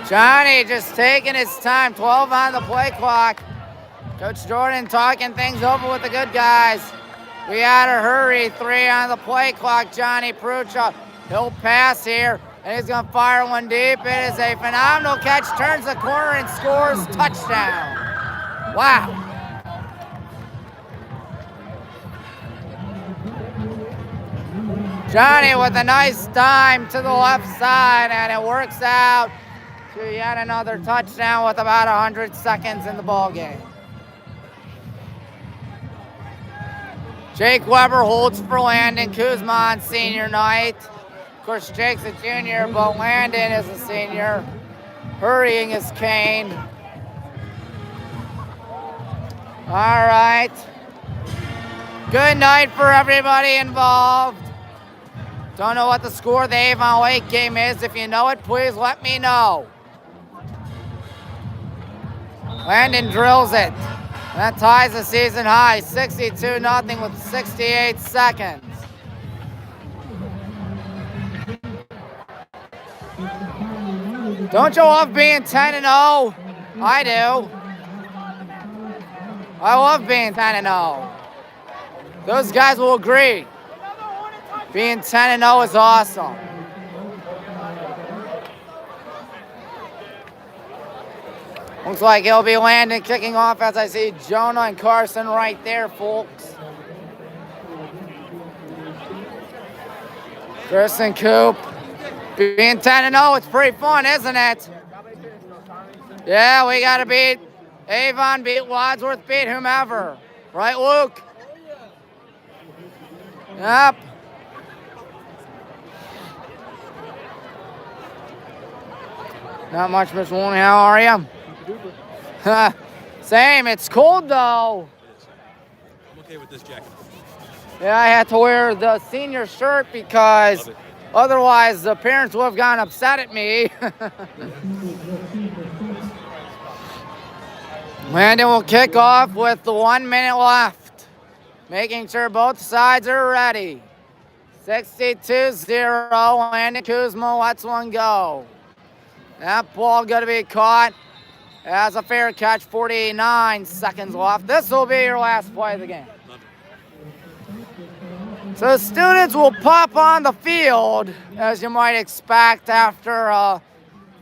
Johnny just taking his time. 12 on the play clock. Coach Jordan talking things over with the good guys. We gotta hurry. 3 on the play clock. Johnny Prucha. He'll pass here, and he's gonna fire one deep. It is a phenomenal catch. Turns the corner and scores. Touchdown. Wow. Johnny with a nice dime to the left side, and it works out to yet another touchdown with about 100 seconds in the ball game. Jake Weber holds for Landon Kuzma on senior night. Of course, Jake's a junior, but Landon is a senior, hurrying his cane. All right. Good night for everybody involved. Don't know what the score of the Avon Lake game is. If you know it, please let me know. Landon drills it. That ties the season high, 62-0 with 68 seconds. Don't you love being 10-0? I do. I love being 10-0. Those guys will agree. Being 10-0 is awesome. Looks like it'll be Landon kicking off as I see Jonah and Carson right there, folks. Chris and Coop. Being 10-0, it's pretty fun, isn't it? Yeah, we got to beat Avon, beat Wadsworth, beat whomever. Right, Luke? Yep. Not much, Miss Warney. How are you? Same. It's cold, though. I'm okay with this jacket. Yeah, I had to wear the senior shirt because otherwise the parents would have gotten upset at me. Landon will kick off with the 1 minute left, making sure both sides are ready. 62-0, Landon Kuzma lets one go. That ball going to be caught as a fair catch, 49 seconds left. This will be your last play of the game. So students will pop on the field, as you might expect, after a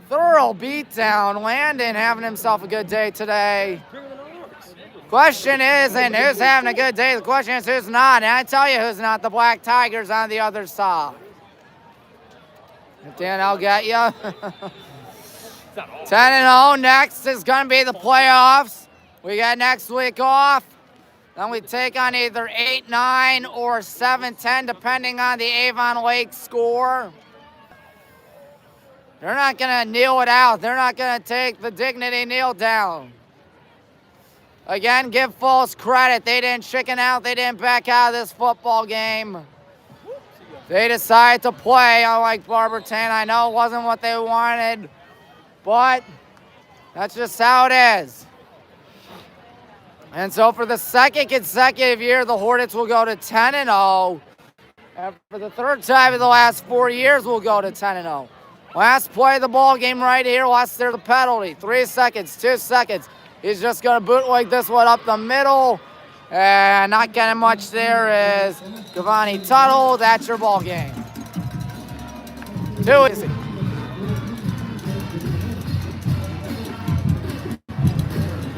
thorough beatdown. Landon having himself a good day today. Question isn't who's having a good day. The question is who's not. And I tell you who's not. The Black Tigers on the other side. Dan, I'll get you. 10-0. Next is going to be the playoffs. We got next week off. Then we take on either 8-9 or 7-10, depending on the Avon Lake score. They're not going to kneel it out. They're not going to take the dignity kneel down. Again, give Falls credit. They didn't chicken out. They didn't back out of this football game. They decided to play, unlike Barberton. I know it wasn't what they wanted, but that's just how it is. And so for the second consecutive year, the Hornets will go to 10-0. And for the third time in the last 4 years, we'll go to 10-0. Last play of the ball game right here. Last there the penalty. 3 seconds, 2 seconds. He's just going to bootleg this one up the middle. And not getting much there is Giovanni Tuttle. That's your ball game. Too easy.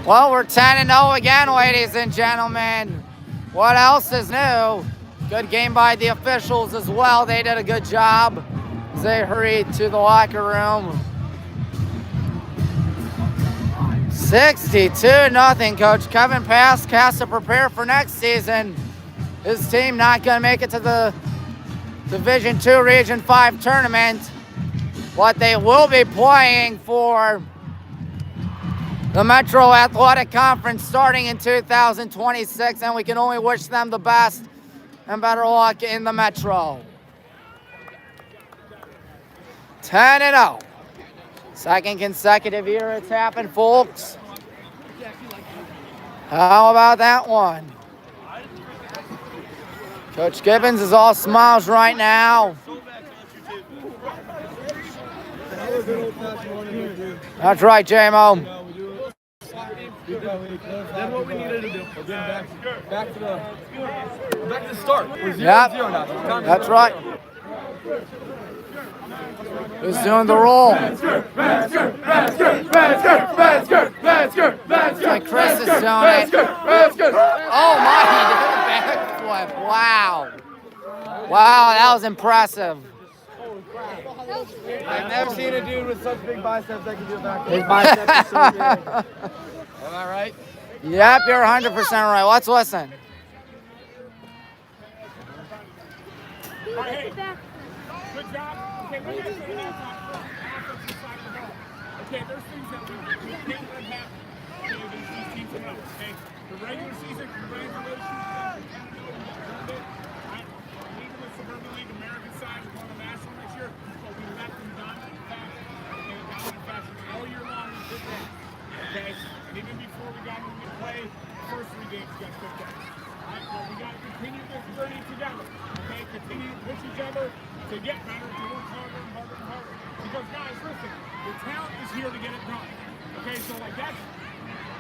Well, we're 10-0 again, ladies and gentlemen. What else is new? Good game by the officials as well. They did a good job as they hurried to the locker room. 62-0, Coach Kevin Pask has to prepare for next season. His team not going to make it to the Division II Region 5 tournament, but they will be playing for the Metro Athletic Conference starting in 2026, and we can only wish them the best and better luck in the Metro. 10-0. Second consecutive year it's happened, folks. How about that one? Coach Gibbons is all smiles right now. That's right, J-Mo. That's what we needed to do. We're getting back to the start. We're 0-0 now. That's right. Who's doing the roll? Like Chris is doing it. Oh my, he did a backflip. Wow. Wow, that was impressive. I've never seen a dude with such big biceps that can do a backflip. His biceps are so big. Am I right? Yep, you're 100% right. Let's listen. Hey, good job. Okay, we're going to say that offensive side of the ball. Okay, there's things that we can't let happen. Okay, these teams are out, okay? The regular season, congratulations. Even the Suburban League American side, to get better, to work harder and harder and harder. Because guys, listen, the talent is here to get it done. Okay, so like that's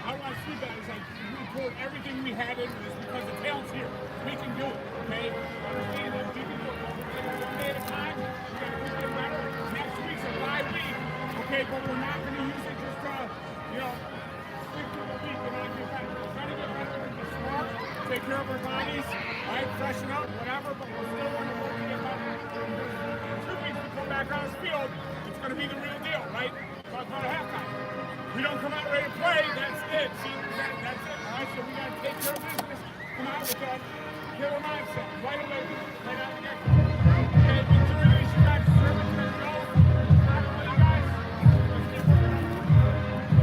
how I see that is like we poured everything we had into this because the talent's here. We can do it. Okay, understand that we can do it. One day at a time. We got to get better. Next week's a bye week. Okay, but we're not going to use it just to, you know, stick to the week. We're not going to get better. We're trying to get better and be smart, take care of our bodies, right? Freshen up, whatever. But we're still going to work to get better. In 2 weeks we come back on this field, it's going to be the real deal, right? Talk about a halftime. We don't come out ready to play, that's it. See, that's it, all right? So we got to take care of business, come out with that killer mindset right away, right out of the get-go. Okay, enjoy this, you guys deserve it, let's go. Not only guys, let's get working on it.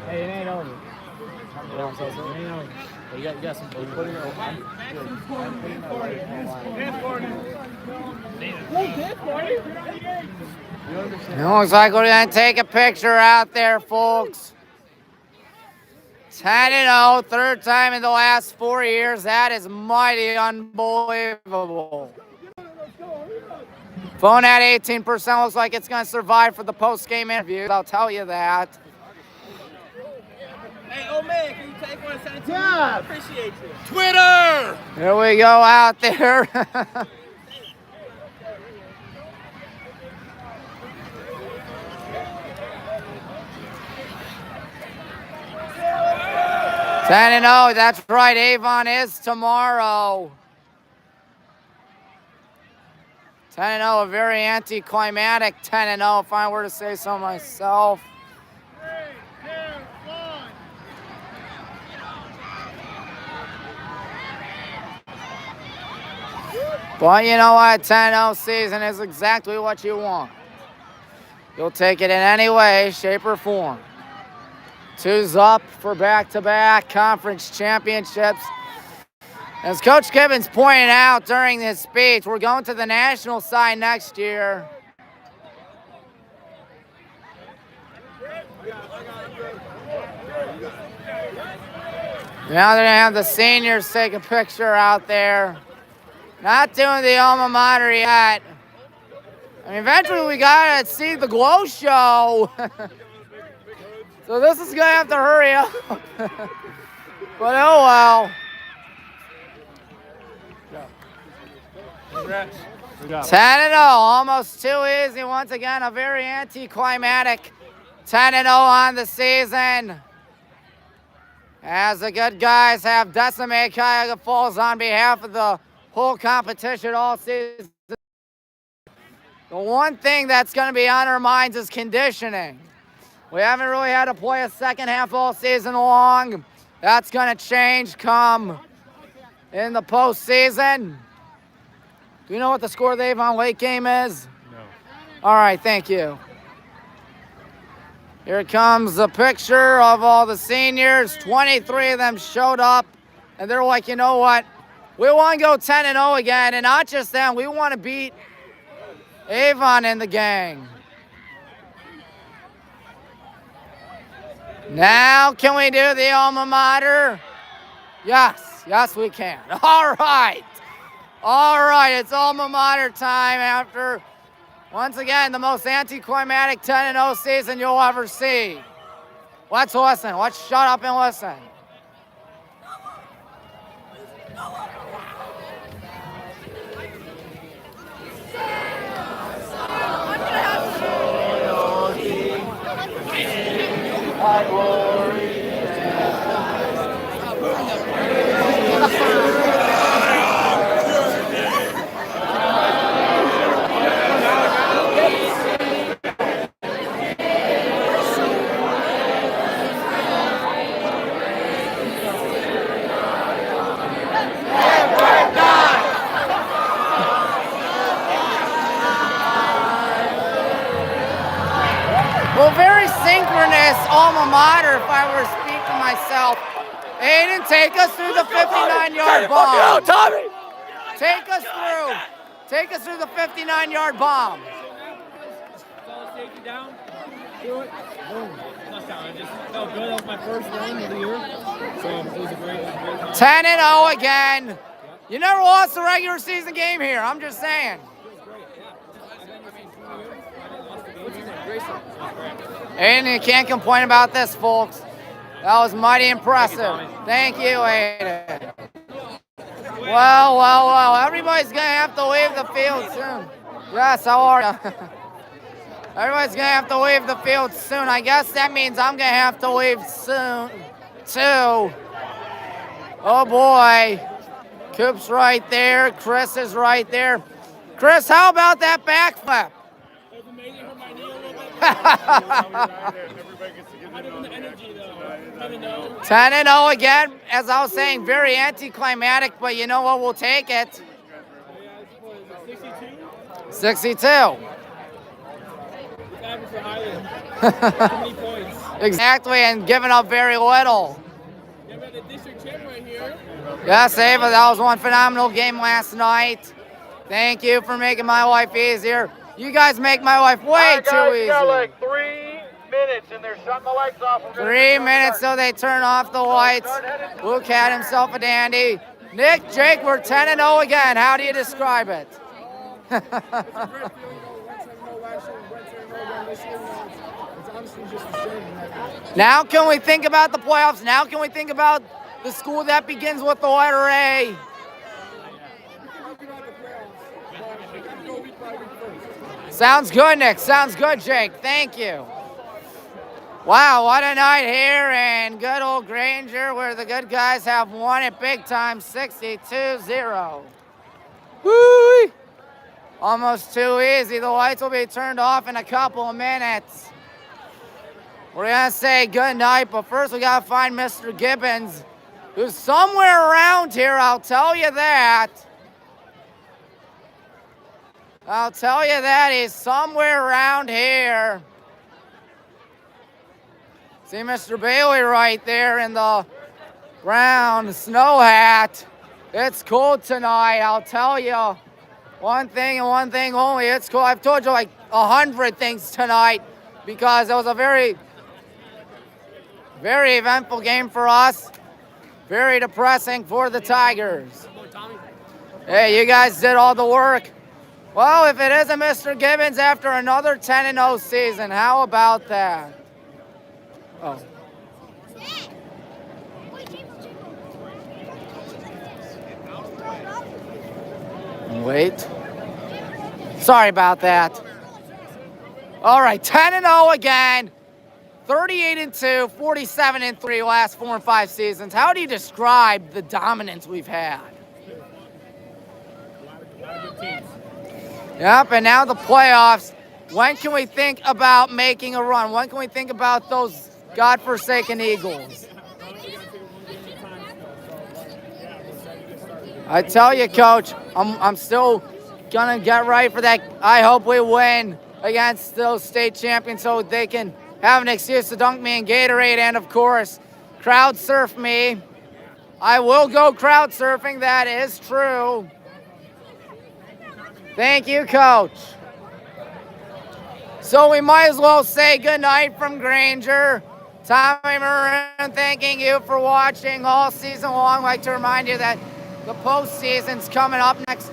Hey, it ain't over. You got some. Putting it It looks like we're going to take a picture out there, folks. 10-0, third time in the last 4 years. That is mighty unbelievable. Phone at 18%. Looks like it's going to survive for the post-game interviews. I'll tell you that. Hey, old man, can you take one? Send it to me? I appreciate you. Twitter! Here we go out there. 10-0, that's right, Avon is tomorrow. 10-0, a very anticlimactic 10-0, if I were to say so myself. But you know what, 10-0 season is exactly what you want. You'll take it in any way, shape, or form. Two's up for back-to-back conference championships. As Coach Gibbons pointed out during his speech, we're going to the national side next year. Now they're going to have the seniors take a picture out there. Not doing the alma mater yet. I mean, eventually we got to see the glow show. So this is going to have to hurry up. But oh well. 10-0, almost too easy. Once again, a very anticlimactic 10-0 on the season. As the good guys have decimated Cuyahoga Falls on behalf of the whole competition all season. The one thing that's going to be on our minds is conditioning. We haven't really had to play a second half all season long. That's going to change come in the postseason. Do you know what the score of the Avon Lake game is? No. All right, thank you. Here comes the picture of all the seniors. 23 of them showed up, and they're like, you know what? We want to go 10-0 again, and not just them. We want to beat Avon in the gang. Now, can we do the alma mater? Yes, yes we can. All right, it's alma mater time after, once again, the most anticlimactic 10-0 season you'll ever see. Let's listen, let's shut up and listen. Well, very synchronous alma mater, if I were to speak for myself. Aiden, take us through the 59-yard bomb. Tommy! Take us through the 59-yard bomb. Safety down. Do it. Boom. letdown. It just felt good. That was my first run of the year. So it was a great time. 10-0 again. You never lost a regular season game here. I'm just saying. And you can't complain about this, folks. That was mighty impressive. Thank you, Aiden. Well. Everybody's going to have to leave the field soon. Yes, how are you? Everybody's going to have to leave the field soon. I guess that means I'm going to have to leave soon, too. Oh, boy. Coop's right there. Chris is right there. Chris, how about that backflip? 10-0 again. As I was saying, very anticlimactic, but you know what? We'll take it. 62. Exactly, and giving up very little. Yes, Ava, that was one phenomenal game last night. Thank you for making my life easier. You guys make my life way too easy. Got like 3 minutes and they're shutting the lights off. 3 minutes so they turn off the lights. Luke had himself a dandy. Nick, Jake, we're 10-0 again. How do you describe it? Now can we think about the playoffs? Now can we think about the school that begins with the letter A? Sounds good, Nick. Sounds good, Jake. Thank you. Wow, what a night here in good old Granger where the good guys have won it big time, 62-0. Woo! Almost too easy. The lights will be turned off in a couple of minutes. We're going to say good night, but first we got to find Mr. Gibbons, who's somewhere around here, I'll tell you that. I'll tell you that he's somewhere around here. See Mr. Bailey right there in the brown snow hat. It's cold tonight, I'll tell you. One thing and one thing only, it's cold. I've told you like 100 things tonight because it was a very eventful game for us. Very depressing for the Tigers. Hey, you guys did all the work. Well, if it isn't Mr. Gibbons after another 10-0 season, how about that? Oh. Wait. Sorry about that. All right, 10-0 again. 38-2, 47-3 last 4 and 5 seasons. How do you describe the dominance we've had? Yep, and now the playoffs. When can we think about making a run? When can we think about those godforsaken Eagles? I tell you, Coach, I'm still going to get right for that. I hope we win against those state champions so they can have an excuse to dunk me in Gatorade and, of course, crowd surf me. I will go crowd surfing. That is true. Thank you, Coach. So we might as well say goodnight from Granger. Tommy Maroon, thanking you for watching all season long. I'd like to remind you that the postseason's coming up next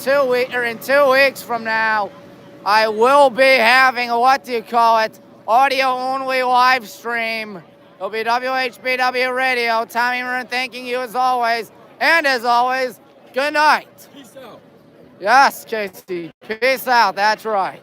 in 2 weeks from now. I will be having a, audio-only live stream. It'll be WHBW Radio. Tommy Maroon thanking you as always. And as always, good night. Peace out. Yes, Casey. Peace out. That's right.